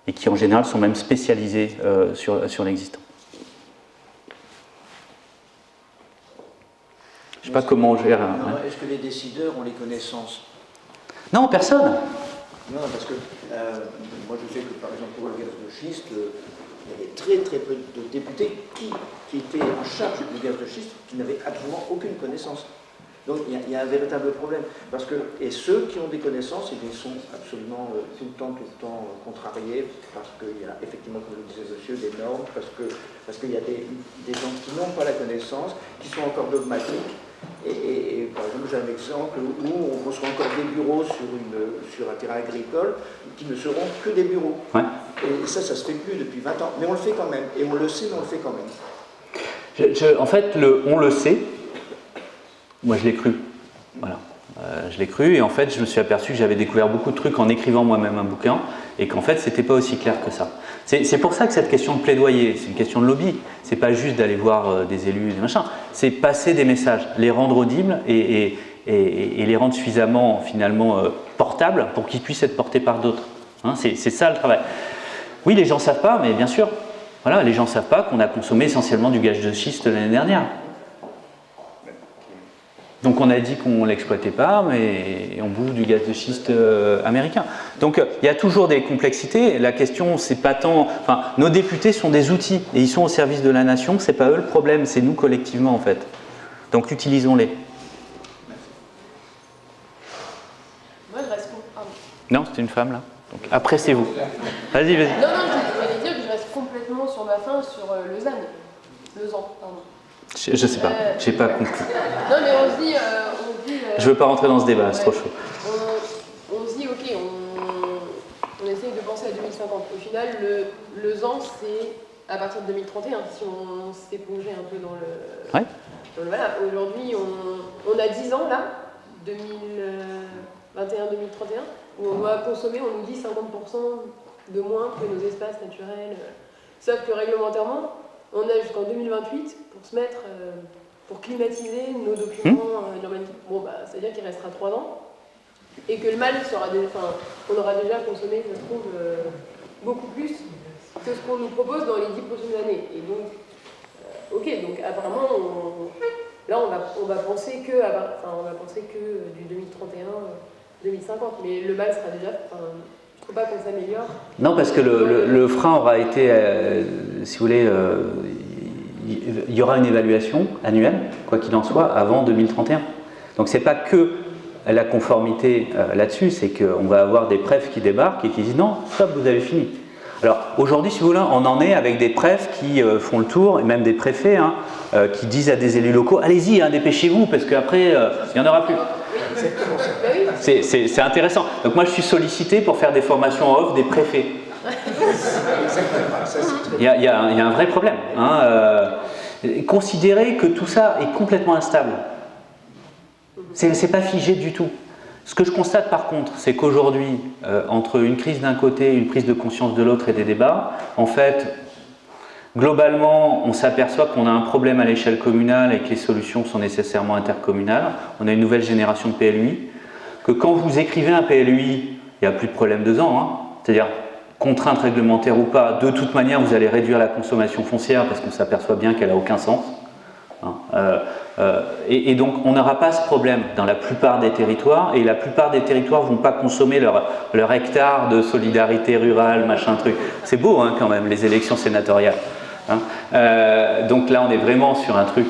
Et qui en général sont même spécialisées sur l'existant. Je ne sais pas comment on gère. Est-ce que les décideurs ont les connaissances? Non, personne. Non, parce que moi je sais que par exemple pour le gaz de schiste, il y avait très peu de députés qui étaient en charge du gaz de schiste qui n'avaient absolument aucune connaissance. Donc il y a un véritable problème. Et ceux qui ont des connaissances, ils sont absolument tout le temps contrariés, parce qu'il y a effectivement, comme le disait monsieur, des normes, parce qu'il y a des gens qui n'ont pas la connaissance, qui sont encore dogmatiques. Et par exemple, j'ai un exemple où on construit encore des bureaux sur un terrain agricole qui ne seront que des bureaux. Ouais. Et ça se fait plus depuis 20 ans. Mais on le fait quand même. Et on le sait, mais on le fait quand même. En fait, on le sait. Moi, je l'ai cru. Voilà. Je l'ai cru et en fait, je me suis aperçu que j'avais découvert beaucoup de trucs en écrivant moi-même un bouquin et qu'en fait, c'était pas aussi clair que ça. C'est pour ça que cette question de plaidoyer, c'est une question de lobby. C'est pas juste d'aller voir des élus, des machins. C'est passer des messages, les rendre audibles et les rendre suffisamment finalement portables pour qu'ils puissent être portés par d'autres. C'est ça le travail. Oui, les gens savent pas, mais bien sûr. Voilà, les gens savent pas qu'on a consommé essentiellement du gaz de schiste l'année dernière. Donc on a dit qu'on ne l'exploitait pas, mais on bouffe du gaz de schiste américain. Donc il y a toujours des complexités. La question, c'est pas tant... Enfin, nos députés sont des outils et ils sont au service de la nation. C'est pas eux le problème, c'est nous collectivement en fait. Donc utilisons-les. Moi, je reste... Non, c'est une femme là. Donc après c'est vous. Vas-y. Non, je voulais dire que je reste complètement sur ma fin sur Lausanne, pardon. Je sais pas, j'ai pas compris. Non, mais on se dit... Je veux pas rentrer dans ce débat, c'est trop chaud. On se dit, ok, on essaye de penser à 2050. Au final, le Lausanne, c'est à partir de 2031, si on s'est plongé un peu dans le... Ouais. Voilà, aujourd'hui, on a 10 ans, là, 2021-2031, où on doit consommer, on nous dit 50% de moins que nos espaces naturels. Sauf que réglementairement, on a jusqu'en 2028 pour se mettre, pour climatiser nos documents normatifs. Bon, bah, c'est-à-dire qu'il restera 3 ans et que le mal sera on aura déjà consommé, je trouve, beaucoup plus que ce qu'on nous propose dans les 10 prochaines années. Et donc, ok, donc apparemment, là, on va penser que du 2031, 2050, mais le mal sera déjà. Il ne faut pas qu'on s'améliore. Non, parce que le frein aura été, si vous voulez, il il y aura une évaluation annuelle, quoi qu'il en soit, avant 2031. Donc c'est pas que la conformité là-dessus, c'est qu'on va avoir des préfs qui débarquent et qui disent non, stop, vous avez fini. Alors aujourd'hui, si vous voulez, on en est avec des préfs qui font le tour, et même des préfets qui disent à des élus locaux, allez-y, dépêchez-vous, parce qu'après, il n'y en aura plus. C'est intéressant. Donc moi, je suis sollicité pour faire des formations en off des préfets. Il y a un vrai problème. Considérez que tout ça est complètement instable. C'est pas figé du tout. Ce que je constate par contre, c'est qu'aujourd'hui, entre une crise d'un côté, une prise de conscience de l'autre et des débats, en fait, globalement, on s'aperçoit qu'on a un problème à l'échelle communale et que les solutions sont nécessairement intercommunales. On a une nouvelle génération de PLUI, que quand vous écrivez un PLUI, il n'y a plus de problème dedans, c'est-à-dire contrainte réglementaire ou pas, de toute manière, vous allez réduire la consommation foncière parce qu'on s'aperçoit bien qu'elle n'a aucun sens. Et donc on n'aura pas ce problème dans la plupart des territoires, et la plupart des territoires ne vont pas consommer leur hectare de solidarité rurale, machin truc. C'est beau quand même, les élections sénatoriales. Donc là on est vraiment sur un truc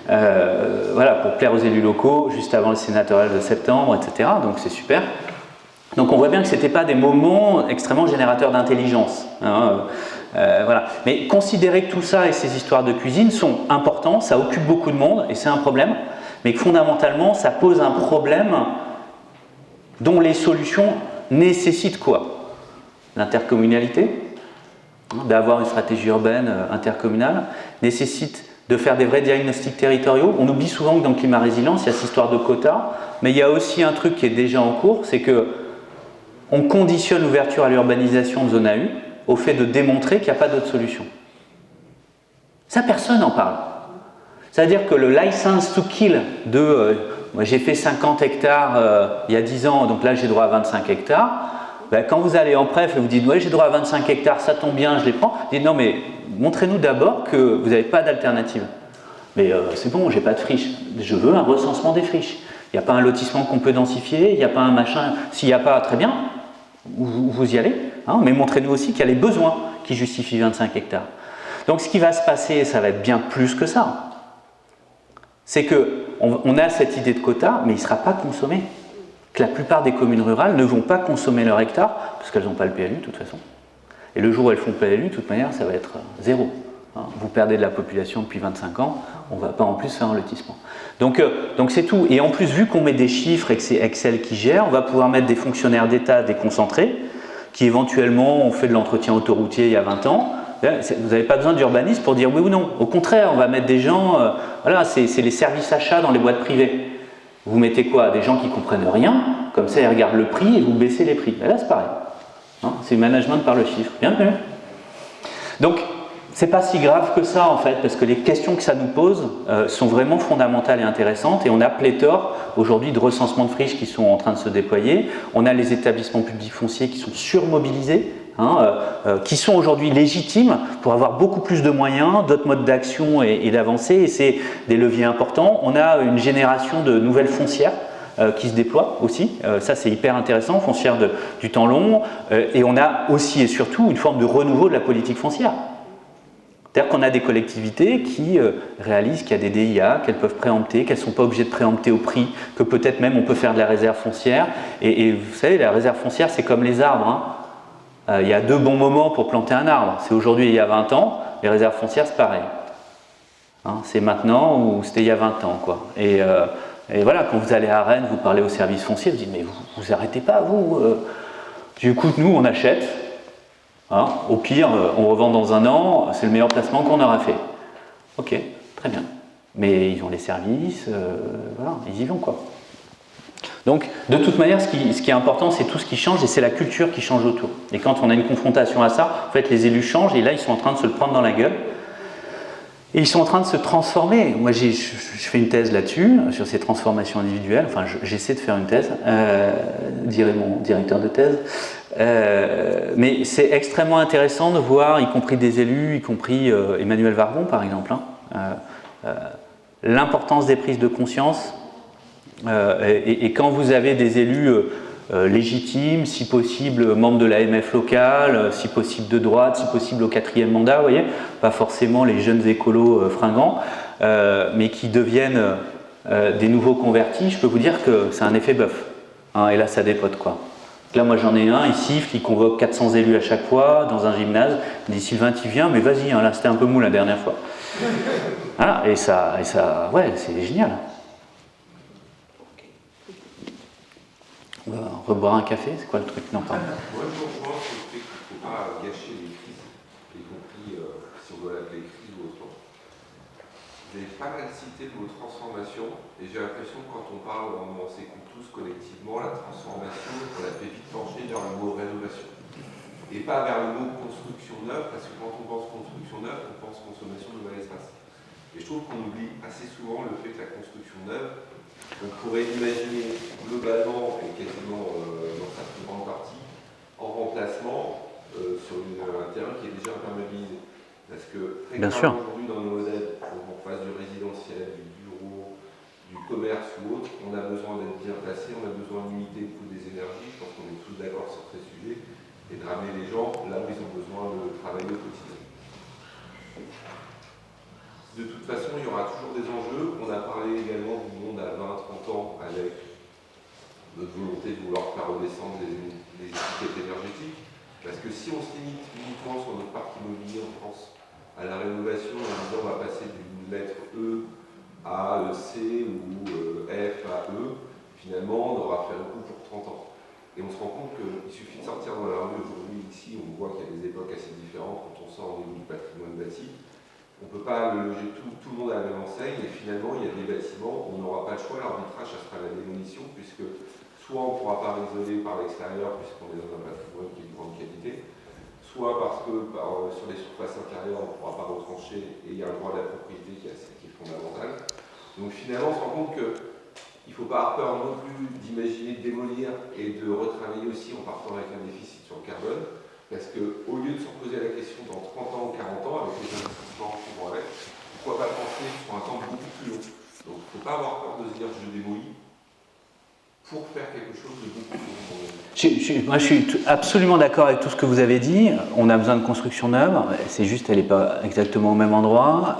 voilà, pour plaire aux élus locaux, juste avant le sénatorial de septembre, etc. Donc c'est super. Donc on voit bien que ce n'était pas des moments extrêmement générateurs d'intelligence. Voilà. Mais considérez que tout ça et ces histoires de cuisine sont importants, ça occupe beaucoup de monde et c'est un problème, mais que fondamentalement ça pose un problème dont les solutions nécessitent quoi? L'intercommunalité, d'avoir une stratégie urbaine intercommunale, nécessite de faire des vrais diagnostics territoriaux. On oublie souvent que dans le climat résilience, il y a cette histoire de quotas, mais il y a aussi un truc qui est déjà en cours, c'est que on conditionne l'ouverture à l'urbanisation de zone AU au fait de démontrer qu'il n'y a pas d'autre solution. Ça, personne n'en parle. C'est-à-dire que le license to kill de moi j'ai fait 50 hectares il y a 10 ans, donc là j'ai droit à 25 hectares. Ben, quand vous allez en préf et vous dites ouais, j'ai droit à 25 hectares, ça tombe bien, je les prends. Vous dites non, mais montrez-nous d'abord que vous n'avez pas d'alternative. Mais c'est bon, j'ai pas de friche. Je veux un recensement des friches. Il n'y a pas un lotissement qu'on peut densifier, il n'y a pas un machin. S'il n'y a pas, très bien, vous y allez. Mais montrez-nous aussi qu'il y a les besoins qui justifient 25 hectares. Donc ce qui va se passer, ça va être bien plus que ça. C'est qu'on a cette idée de quota, mais il ne sera pas consommé. Que la plupart des communes rurales ne vont pas consommer leur hectare, parce qu'elles n'ont pas le PLU de toute façon. Et le jour où elles font le PLU, de toute manière, ça va être zéro. Vous perdez de la population depuis 25 ans, on ne va pas en plus faire un lotissement. Donc c'est tout. Et en plus, vu qu'on met des chiffres et que c'est Excel qui gère, on va pouvoir mettre des fonctionnaires d'État déconcentrés, qui éventuellement ont fait de l'entretien autoroutier il y a 20 ans. Vous n'avez pas besoin d'urbanistes pour dire oui ou non. Au contraire, on va mettre des gens, voilà, c'est les services achats dans les boîtes privées. Vous mettez quoi? Des gens qui ne comprennent rien, comme ça ils regardent le prix et vous baissez les prix. Et là c'est pareil. C'est management par le chiffre. Bienvenue. Donc, c'est pas si grave que ça en fait, parce que les questions que ça nous pose sont vraiment fondamentales et intéressantes, et on a pléthore aujourd'hui de recensements de friches qui sont en train de se déployer. On a les établissements publics fonciers qui sont surmobilisés, qui sont aujourd'hui légitimes pour avoir beaucoup plus de moyens, d'autres modes d'action et d'avancer, et c'est des leviers importants. On a une génération de nouvelles foncières qui se déploient aussi, ça c'est hyper intéressant, foncières du temps long, et on a aussi et surtout une forme de renouveau de la politique foncière. C'est-à-dire qu'on a des collectivités qui réalisent qu'il y a des DIA, qu'elles peuvent préempter, qu'elles ne sont pas obligées de préempter au prix, que peut-être même on peut faire de la réserve foncière. Et vous savez, la réserve foncière, c'est comme les arbres. Il y a 2 bons moments pour planter un arbre. C'est aujourd'hui et il y a 20 ans. Les réserves foncières, c'est pareil. C'est maintenant ou c'était il y a 20 ans, quoi. Et voilà, quand vous allez à Rennes, vous parlez au service foncier, vous dites, mais vous arrêtez pas, vous. Du coup, nous, on achète. Au pire, on revend dans 1 an, c'est le meilleur placement qu'on aura fait. Ok, très bien. Mais ils ont les services, voilà, ils y vont quoi. Donc, de toute manière, ce qui est important, c'est tout ce qui change et c'est la culture qui change autour. Et quand on a une confrontation à ça, en fait, les élus changent et là, ils sont en train de se le prendre dans la gueule. Et ils sont en train de se transformer. Moi, je fais une thèse là-dessus, sur ces transformations individuelles. Enfin, j'essaie de faire une thèse, dirait mon directeur de thèse. Mais c'est extrêmement intéressant de voir, y compris des élus, y compris Emmanuel Vargon, par exemple, l'importance des prises de conscience. Et quand vous avez des élus légitimes, si possible membres de l'AMF locale, si possible de droite, si possible au 4e mandat, vous voyez, pas forcément les jeunes écolos fringants, mais qui deviennent des nouveaux convertis. Je peux vous dire que c'est un effet bœuf, hein, et là ça dépote quoi. Là moi j'en ai un, il siffle, il convoque 400 élus à chaque fois dans un gymnase, il dit Sylvain tu viens, mais vas-y, hein, là c'était un peu mou la dernière fois. Voilà, et ça, ouais, c'est génial. On va reboire un café, c'est quoi le truc? Non, pardon. Moi, je rejoins sur le fait qu'il ne faut pas gâcher les crises, y compris si on doit l'appeler crise ou autrement. Vous avez pas mal cité le mot transformation, et j'ai l'impression que quand on parle, on s'écoute tous collectivement, la transformation, on la fait vite pencher vers le mot rénovation. Et pas vers le mot construction neuve, parce que quand on pense construction neuve, on pense consommation de nouvel espace. Et je trouve qu'on oublie assez souvent le fait que la construction neuve, on pourrait imaginer globalement et quasiment dans sa plus grande partie en remplacement sur un terrain qui est déjà imperméabilisé. Parce que très clairement aujourd'hui dans nos modèles, on fasse du résidentiel, du bureau, du commerce ou autre, on a besoin d'être bien placé, on a besoin de limiter le coût des énergies, je pense qu'on est tous d'accord sur ces sujets, et de ramener les gens là où ils ont besoin de travailler au quotidien. De toute façon, il y aura toujours des enjeux. On a parlé également du monde à 20-30 ans avec notre volonté de vouloir faire redescendre les étiquettes énergétiques. Parce que si on se limite uniquement sur notre parc immobilier en France à la rénovation en disant on va passer d'une lettre E à C ou F à E, finalement on aura fait un coup pour 30 ans. Et on se rend compte qu'il suffit de sortir dans la rue aujourd'hui, ici, on voit qu'il y a des époques assez différentes quand on sort au niveau du patrimoine bâti. On ne peut pas le loger tout le monde à la même enseigne, et finalement il y a des bâtiments où on n'aura pas le choix, l'arbitrage ça sera la démolition, puisque soit on ne pourra pas isoler par l'extérieur, puisqu'on est dans un patrimoine qui est de grande qualité, soit parce que sur les surfaces intérieures on ne pourra pas retrancher, et il y a un droit de la propriété qui est fondamental. Donc finalement on se rend compte qu'il ne faut pas avoir peur non plus d'imaginer de démolir et de retravailler aussi en partant avec un déficit sur le carbone. Parce qu'au lieu de se poser la question dans 30 ans ou 40 ans, avec les investissements qui vont avec, pourquoi pas penser sur un temps beaucoup plus long? Donc il ne faut pas avoir peur de se dire je démolis pour faire quelque chose de beaucoup plus long. Moi je suis absolument d'accord avec tout ce que vous avez dit. On a besoin de construction neuve, c'est juste elle n'est pas exactement au même endroit.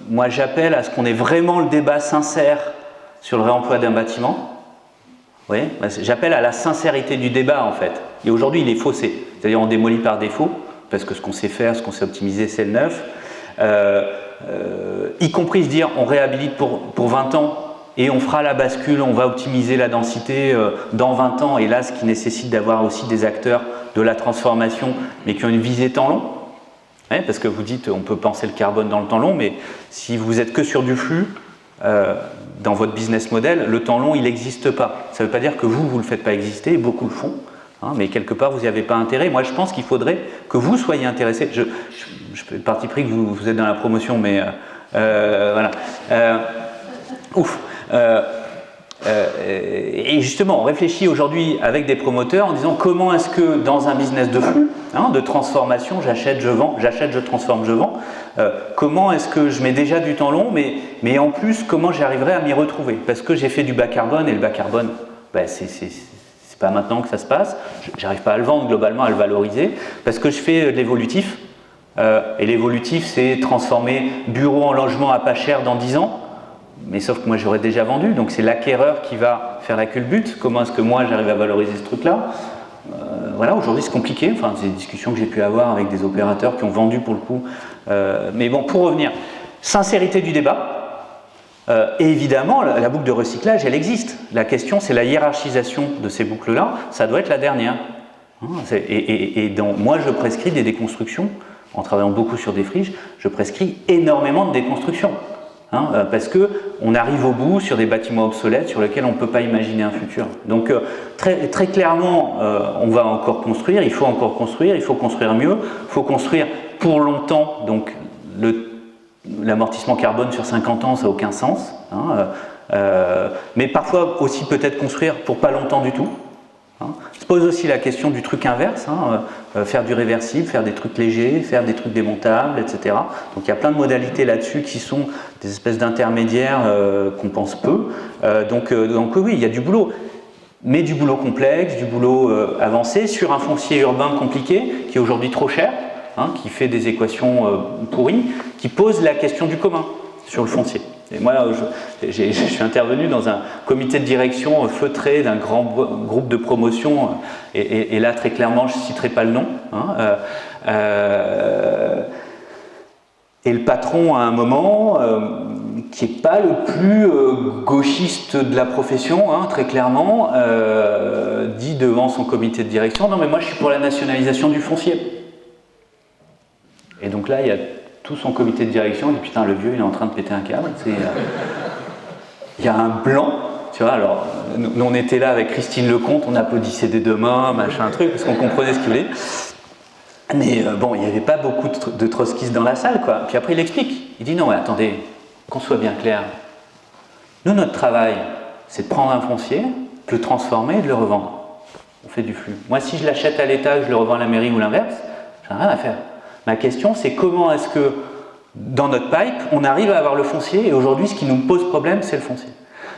Moi j'appelle à ce qu'on ait vraiment le débat sincère sur le réemploi d'un bâtiment. Oui, j'appelle à la sincérité du débat en fait. Et aujourd'hui il est faussé. C'est-à-dire on démolit par défaut, parce que ce qu'on sait faire, ce qu'on sait optimiser, c'est le neuf. Y compris se dire on réhabilite pour 20 ans et on fera la bascule, on va optimiser la densité dans 20 ans. Et là, ce qui nécessite d'avoir aussi des acteurs de la transformation, mais qui ont une visée temps long. Ouais, parce que vous dites on peut penser le carbone dans le temps long, mais si vous êtes que sur du flux, dans votre business model, le temps long, il n'existe pas. Ça ne veut pas dire que vous ne le faites pas exister, beaucoup le font. Hein, mais quelque part, vous n'y avez pas intérêt. Moi, je pense qu'il faudrait que vous soyez intéressé. Je fais parti pris que vous êtes dans la promotion, mais voilà. Et justement, on réfléchit aujourd'hui avec des promoteurs en disant comment est-ce que dans un business de flux, hein, de transformation, j'achète, je vends, j'achète, je transforme, je vends, comment est-ce que je mets déjà du temps long, mais en plus, comment j'arriverai à m'y retrouver? Parce que j'ai fait du bas carbone, et le bas carbone, ben, c'est pas maintenant que ça se passe, j'arrive pas à le vendre globalement, à le valoriser, parce que je fais de l'évolutif, et l'évolutif c'est transformer bureau en logement à pas cher dans 10 ans, mais sauf que moi j'aurais déjà vendu, donc c'est l'acquéreur qui va faire la culbute. Comment est-ce que moi j'arrive à valoriser ce truc-là? Voilà, aujourd'hui c'est compliqué, enfin c'est des discussions que j'ai pu avoir avec des opérateurs qui ont vendu pour le coup, mais bon, pour revenir, sincérité du débat. Et évidemment, la boucle de recyclage, elle existe. La question, c'est la hiérarchisation de ces boucles-là. Ça doit être la dernière. Et moi, je prescris des déconstructions. En travaillant beaucoup sur des friches, je prescris énormément de déconstruction. Parce qu'on arrive au bout sur des bâtiments obsolètes sur lesquels on ne peut pas imaginer un futur. Donc, très, très clairement, on va encore construire. Il faut encore construire. Il faut construire mieux. Il faut construire pour longtemps. Donc, l'amortissement carbone sur 50 ans, ça n'a aucun sens. Mais parfois aussi peut-être construire pour pas longtemps du tout. Se pose aussi la question du truc inverse, faire du réversible, faire des trucs légers, faire des trucs démontables, etc. Donc il y a plein de modalités là-dessus qui sont des espèces d'intermédiaires qu'on pense peu. Donc oui, il y a du boulot. mais du boulot complexe, du boulot avancé, sur un foncier urbain compliqué, qui est aujourd'hui trop cher, hein, qui fait des équations pourries, qui pose la question du commun sur le foncier. Et moi, je suis intervenu dans un comité de direction feutré d'un grand groupe de promotion, et là, très clairement, je ne citerai pas le nom, hein, et le patron, à un moment, qui n'est pas le plus gauchiste de la profession, hein, très clairement, dit devant son comité de direction, non mais moi je suis pour la nationalisation du foncier. Et donc là, il y a tout son comité de direction, il dit putain, le vieux, il est en train de péter un câble. Il y a un blanc, tu vois, alors, nous on était là avec Christine Lecomte, on applaudissait des deux mains, machin, truc, parce qu'on comprenait ce qu'il voulait. Mais bon, il n'y avait pas beaucoup de trotskistes dans la salle, quoi. Puis après, il explique. Il dit non, mais attendez, qu'on soit bien clair. Nous, notre travail, c'est de prendre un foncier, de le transformer et de le revendre. On fait du flux. Moi, si je l'achète à l'État et que je le revends à la mairie ou l'inverse, j'en ai rien à faire. Ma question, c'est comment est-ce que, dans notre pipe, on arrive à avoir le foncier, et aujourd'hui, ce qui nous pose problème, c'est le foncier.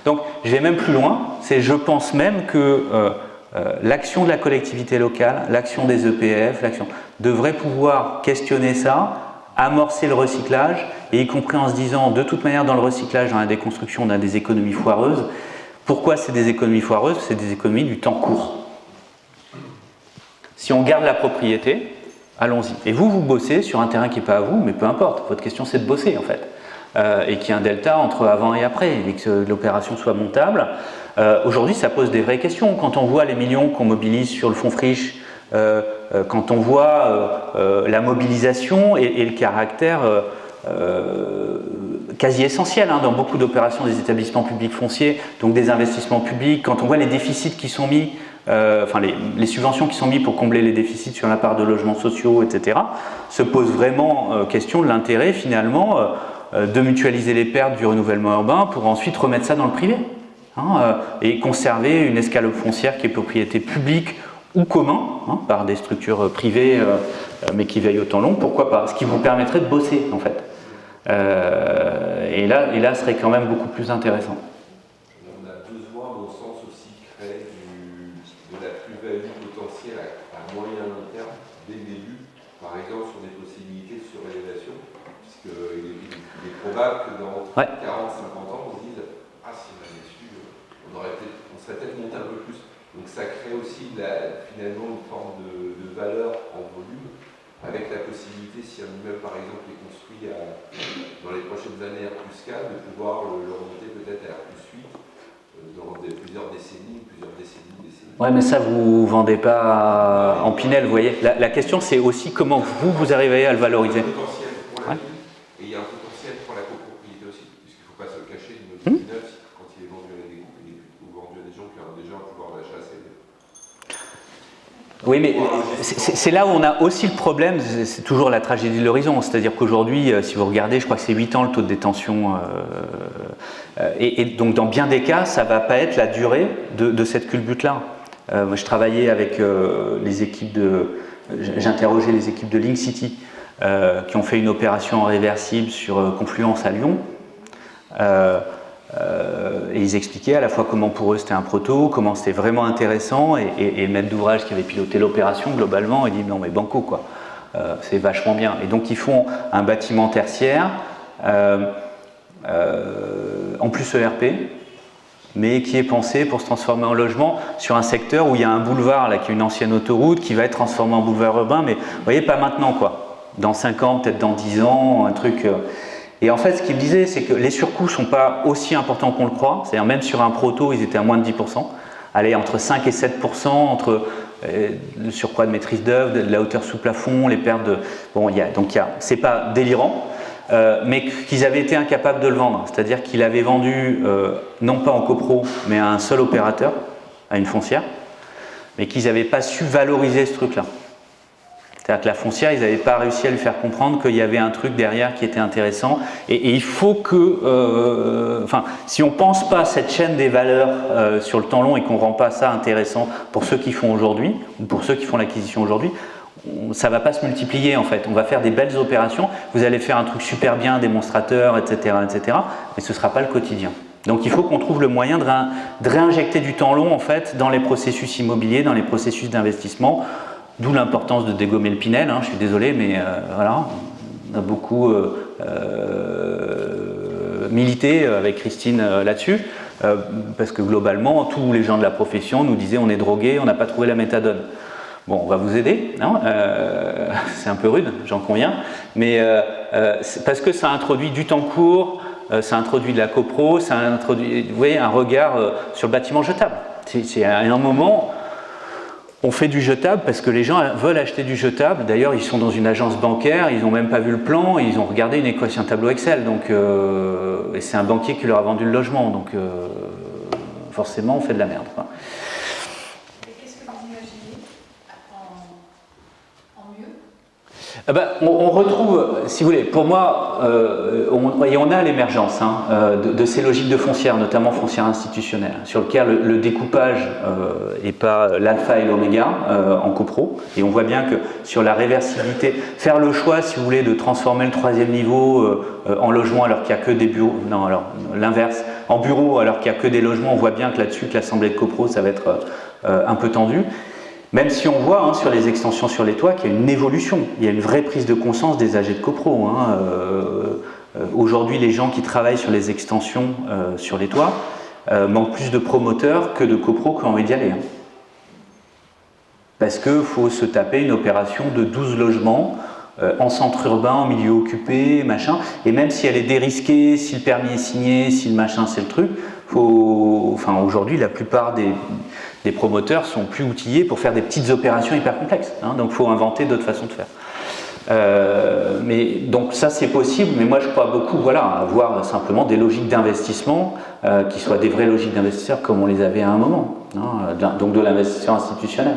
Donc, je vais même plus loin, je pense même que l'action de la collectivité locale, l'action des EPF, devrait pouvoir questionner ça, amorcer le recyclage, et y compris en se disant, de toute manière, dans le recyclage, dans la déconstruction, on a des économies foireuses. Pourquoi c'est des économies foireuses? C'est des économies du temps court. Si on garde la propriété, allons-y. Et vous bossez sur un terrain qui n'est pas à vous, mais peu importe. Votre question, c'est de bosser, en fait. Et qu'il y ait un delta entre avant et après, et que l'opération soit montable. Aujourd'hui, ça pose des vraies questions. Quand on voit les millions qu'on mobilise sur le fonds Friche, quand on voit la mobilisation et le caractère quasi essentiel dans beaucoup d'opérations des établissements publics fonciers, donc des investissements publics, quand on voit les déficits qui sont mis, enfin les subventions qui sont mises pour combler les déficits sur la part de logements sociaux, etc., se pose vraiment question de l'intérêt finalement de mutualiser les pertes du renouvellement urbain pour ensuite remettre ça dans le privé. Et conserver une escalope foncière qui est propriété publique ou commun, par des structures privées, mais qui veillent au temps long, pourquoi pas? Ce qui vous permettrait de bosser, en fait. Et là, ce serait quand même beaucoup plus intéressant. On a besoin, à mon sens, aussi de créer de la plus-value potentielle à moyen et long terme, dès le début, par exemple sur des possibilités de surélévation, puisqu'il est probable que dans 40-50 ans, on se dise « Ah, si on avait su, on serait peut-être monté un peu plus ». Donc ça crée aussi finalement une forme de valeur en volume, avec la possibilité, si un immeuble par exemple est construit dans les prochaines années à +4, de pouvoir le remonter peut-être à +8 dans plusieurs décennies. Ouais, mais ça vous vendez pas en Pinel, vous voyez. La question c'est aussi comment vous arrivez à le valoriser. Il y a un potentiel pour la ville et il y a un potentiel pour la copropriété aussi, puisqu'il ne faut pas se le cacher, une immeuble, quand il est vendu à des groupes, il est plutôt vendu à des gens qui ont déjà un pouvoir d'achat assez élevé. Oui, mais c'est là où on a aussi le problème, c'est toujours la tragédie de l'horizon, c'est-à-dire qu'aujourd'hui, si vous regardez, je crois que c'est 8 ans le taux de détention, et donc dans bien des cas, ça ne va pas être la durée de cette culbute-là. Moi, je travaillais avec les équipes j'interrogeais les équipes de Link City, qui ont fait une opération en réversible sur Confluence à Lyon. Et ils expliquaient à la fois comment pour eux c'était un proto, comment c'était vraiment intéressant, et le maître d'ouvrage qui avait piloté l'opération globalement, il dit non mais banco quoi, c'est vachement bien. Et donc ils font un bâtiment tertiaire, en plus ERP, mais qui est pensé pour se transformer en logement sur un secteur où il y a un boulevard là, qui est une ancienne autoroute, qui va être transformé en boulevard urbain, mais vous voyez pas maintenant quoi, dans 5 ans, peut-être dans 10 ans, un truc... Et en fait, ce qu'il me disait, c'est que les surcoûts ne sont pas aussi importants qu'on le croit. C'est-à-dire même sur un proto, ils étaient à moins de 10%. Allez, entre 5 et 7%, entre le surcroît de maîtrise d'œuvre, de la hauteur sous plafond, les pertes de... Bon, c'est pas délirant, mais qu'ils avaient été incapables de le vendre. C'est-à-dire qu'ils l'avaient vendu, non pas en copro, mais à un seul opérateur, à une foncière, mais qu'ils n'avaient pas su valoriser ce truc-là. C'est-à-dire que la foncière, ils n'avaient pas réussi à lui faire comprendre qu'il y avait un truc derrière qui était intéressant. Et il faut que... si on ne pense pas à cette chaîne des valeurs sur le temps long et qu'on ne rend pas ça intéressant pour ceux qui font aujourd'hui, ou pour ceux qui font l'acquisition aujourd'hui, ça ne va pas se multiplier en fait. On va faire des belles opérations, vous allez faire un truc super bien, démonstrateur, etc., mais ce ne sera pas le quotidien. Donc il faut qu'on trouve le moyen de réinjecter du temps long en fait dans les processus immobiliers, dans les processus d'investissement, d'où l'importance de dégommer le Pinel, hein, je suis désolé, mais voilà, on a beaucoup milité avec Christine là-dessus, parce que globalement, tous les gens de la profession nous disaient on est drogué, on n'a pas trouvé la méthadone. Bon, on va vous aider, non c'est un peu rude, j'en conviens, mais parce que ça introduit du temps court, ça introduit de la copro, ça introduit, vous voyez, un regard sur le bâtiment jetable. C'est à un moment, on fait du jetable parce que les gens veulent acheter du jetable. D'ailleurs, ils sont dans une agence bancaire, ils n'ont même pas vu le plan, ils ont regardé une équation, un tableau Excel. Donc, et c'est un banquier qui leur a vendu le logement, donc forcément, on fait de la merde, quoi. Qu'est-ce que vous imaginez en mieux? Ah ben, on retrouve, si vous voulez, pour moi, on a l'émergence de ces logiques de foncière, notamment foncière institutionnelle, sur lequel le découpage n'est pas l'alpha et l'oméga en copro. Et on voit bien que sur la réversibilité, faire le choix, si vous voulez, de transformer le troisième niveau en logement alors qu'il n'y a que des bureaux, non, alors l'inverse, en bureau alors qu'il n'y a que des logements, on voit bien que là-dessus, que l'assemblée de copro, ça va être un peu tendu. Même si on voit sur les extensions sur les toits qu'il y a une évolution, il y a une vraie prise de conscience des AG de copro. Aujourd'hui, les gens qui travaillent sur les extensions sur les toits manquent plus de promoteurs que de copro qui ont envie d'y aller. Parce qu'il faut se taper une opération de 12 logements en centre urbain, en milieu occupé, machin. Et même si elle est dérisquée, si le permis est signé, si le machin c'est le truc, aujourd'hui, la plupart des promoteurs sont plus outillés pour faire des petites opérations hyper complexes. Donc il faut inventer d'autres façons de faire. Mais donc ça c'est possible, mais moi je crois beaucoup à avoir simplement des logiques d'investissement qui soient des vraies logiques d'investisseurs comme on les avait à un moment. Donc de l'investisseur institutionnel.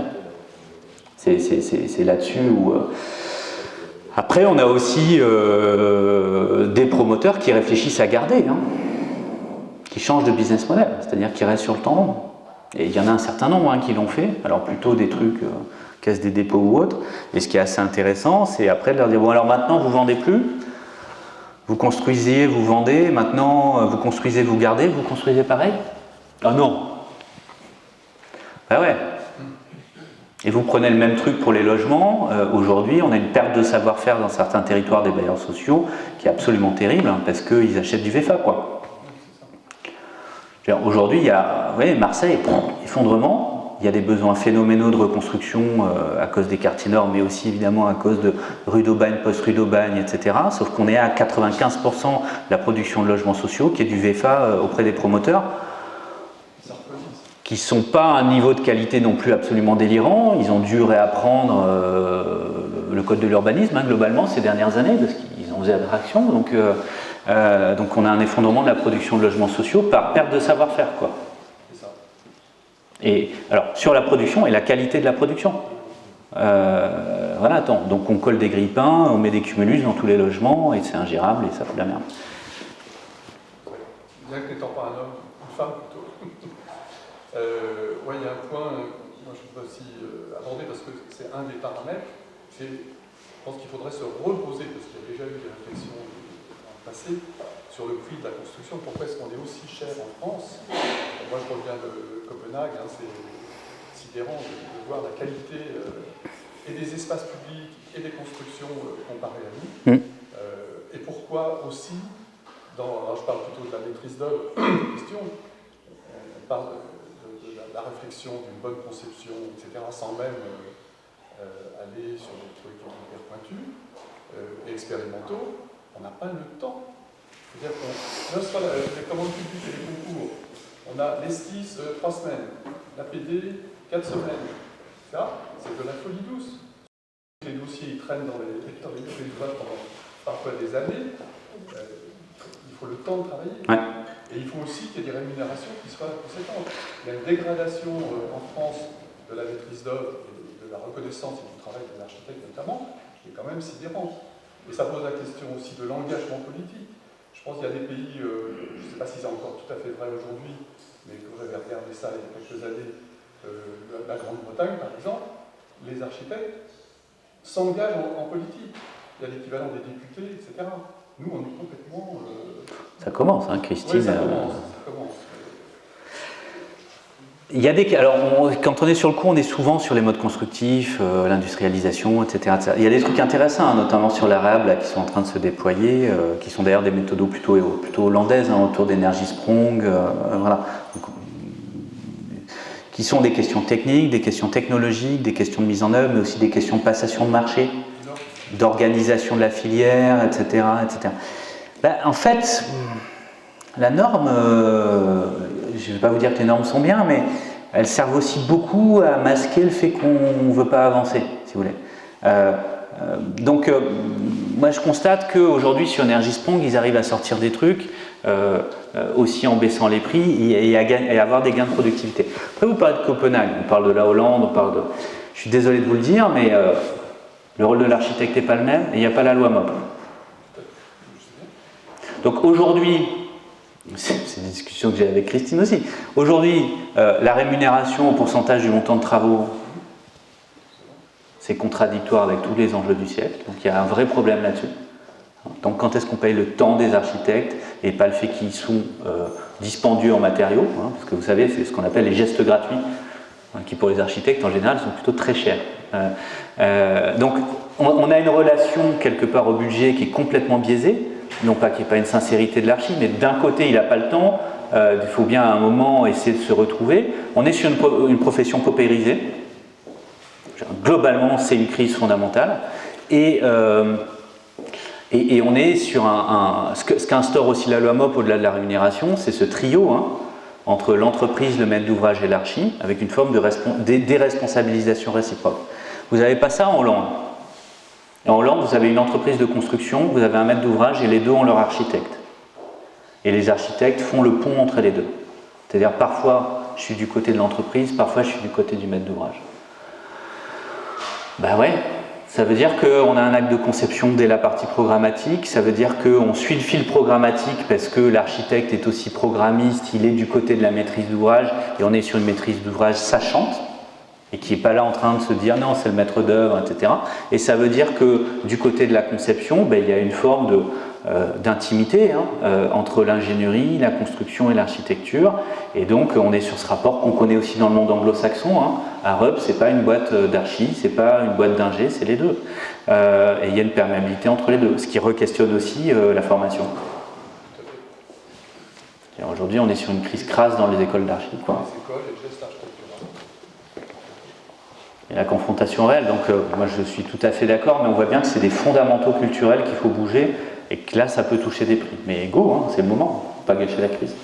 C'est là-dessus où... Après on a aussi des promoteurs qui réfléchissent à garder, qui changent de business model, c'est-à-dire qui restent sur le temps long. Et il y en a un certain nombre qui l'ont fait, alors plutôt des trucs, caisse des dépôts ou autres. Et ce qui est assez intéressant, c'est après de leur dire, bon alors maintenant vous vendez plus, vous construisiez, vous vendez, maintenant vous construisez, vous gardez, vous construisez pareil? Ah non. Ben ouais. Et vous prenez le même truc pour les logements. Aujourd'hui, on a une perte de savoir-faire dans certains territoires des bailleurs sociaux qui est absolument terrible, parce qu'ils achètent du VFA, quoi. Aujourd'hui, il y a Marseille, effondrement, il y a des besoins phénoménaux de reconstruction à cause des quartiers nord, mais aussi évidemment à cause de rue d'Aubagne, post-rue d'Aubagne, etc. Sauf qu'on est à 95% de la production de logements sociaux qui est du VFA auprès des promoteurs, qui ne sont pas à un niveau de qualité non plus absolument délirant. Ils ont dû réapprendre le code de l'urbanisme globalement ces dernières années, parce qu'ils ont faisait abstraction. Donc on a un effondrement de la production de logements sociaux par perte de savoir-faire, quoi. C'est ça. Et alors sur la production et la qualité de la production. Donc on colle des grille-pains, on met des cumulus dans tous les logements et c'est ingérable et ça fout de la merde. Bien que n'étant pas un homme, une femme plutôt. Il y a un point, moi je voudrais aussi aborder parce que c'est un des paramètres. Je pense qu'il faudrait se reposer, parce qu'il y a déjà eu des réflexions dans le passé, sur le prix de la construction. Pourquoi est-ce qu'on est aussi cher en France? Moi je reviens de Copenhague, c'est sidérant de voir la qualité et des espaces publics et des constructions comparées à nous. Et pourquoi aussi, alors je parle plutôt de la maîtrise d'œuvre, question, on parle de la réflexion d'une bonne conception, etc., sans même aller sur des trucs hyper pointus et expérimentaux. On n'a pas le temps. C'est-à-dire qu'on ne soit les commandes publiques et les concours. On a l'esquisse 3 semaines, l'APD 4 semaines. Ça, c'est de la folie douce. Les dossiers ils traînent dans les territoires pendant parfois des années. Il faut le temps de travailler. Ouais. Et il faut aussi qu'il y ait des rémunérations qui soient conséquentes. Il y a une dégradation en France de la maîtrise d'œuvre et de la reconnaissance et du travail des architectes notamment, qui est quand même sidérant. Et ça pose la question aussi de l'engagement politique. Je pense qu'il y a des pays, je ne sais pas si c'est encore tout à fait vrai aujourd'hui, mais quand j'avais regardé ça il y a quelques années, la Grande-Bretagne par exemple, les architectes s'engagent en politique. Il y a l'équivalent des députés, etc. Nous, on est complètement... Ça commence, Christine. Oui, ça commence. Il y a alors, quand on est sur le coup, on est souvent sur les modes constructifs, l'industrialisation, etc., etc. Il y a des trucs intéressants, hein, notamment sur l'arabe, là, qui sont en train de se déployer, qui sont d'ailleurs des méthodes plutôt hollandaises, hein, autour d'énergie Sprong, voilà. Donc, qui sont des questions techniques, des questions technologiques, des questions de mise en œuvre, mais aussi des questions de passation de marché, d'organisation de la filière, etc., etc. Ben, en fait, la norme, je ne vais pas vous dire que les normes sont bien, mais elles servent aussi beaucoup à masquer le fait qu'on ne veut pas avancer, si vous voulez. Donc, moi je constate qu'aujourd'hui sur Energy Sprong, ils arrivent à sortir des trucs, aussi en baissant les prix et à avoir des gains de productivité. Après, vous parlez de Copenhague, on parle de la Hollande, on parle de... Je suis désolé de vous le dire, mais le rôle de l'architecte n'est pas le même et il n'y a pas la loi MOP. Donc aujourd'hui, c'est une discussion que j'ai avec Christine aussi. Aujourd'hui, la rémunération au pourcentage du montant de travaux, c'est contradictoire avec tous les enjeux du siècle. Donc il y a un vrai problème là-dessus. Donc quand est-ce qu'on paye le temps des architectes et pas le fait qu'ils sont dispendieux en matériaux, hein, parce que vous savez, c'est ce qu'on appelle les gestes gratuits, hein, qui pour les architectes en général sont plutôt très chers. Donc on a une relation quelque part au budget qui est complètement biaisée. Non pas qu'il n'y ait pas une sincérité de l'archi, mais d'un côté il n'a pas le temps, il faut bien à un moment essayer de se retrouver. On est sur une profession paupérisée, globalement c'est une crise fondamentale, et on est sur ce qu'instaure aussi la loi MOP au-delà de la rémunération, c'est ce trio, hein, entre l'entreprise, le maître d'ouvrage et l'archi, avec une forme de déresponsabilisation réciproque. Vous n'avez pas ça en Hollande. En Hollande, vous avez une entreprise de construction, vous avez un maître d'ouvrage et les deux ont leur architecte. Et les architectes font le pont entre les deux. C'est-à-dire parfois je suis du côté de l'entreprise, parfois je suis du côté du maître d'ouvrage. Ben ouais, ça veut dire qu'on a un acte de conception dès la partie programmatique, ça veut dire qu'on suit le fil programmatique parce que l'architecte est aussi programmiste, il est du côté de la maîtrise d'ouvrage et on est sur une maîtrise d'ouvrage sachante. Et qui n'est pas là en train de se dire non, c'est le maître d'œuvre, etc. Et ça veut dire que du côté de la conception, ben, il y a une forme d'intimité entre l'ingénierie, la construction et l'architecture. Et donc on est sur ce rapport qu'on connaît aussi dans le monde anglo-saxon. Hein. Arup, c'est pas une boîte d'archi, c'est pas une boîte d'ingé, c'est les deux. Et il y a une perméabilité entre les deux, ce qui re-questionne aussi la formation. Aujourd'hui, on est sur une crise crasse dans les écoles d'archi. Les écoles et le geste architectural. Et la confrontation réelle, donc moi je suis tout à fait d'accord, mais on voit bien que c'est des fondamentaux culturels qu'il faut bouger et que là ça peut toucher des prix. Mais go, hein, c'est le moment, faut pas gâcher la crise.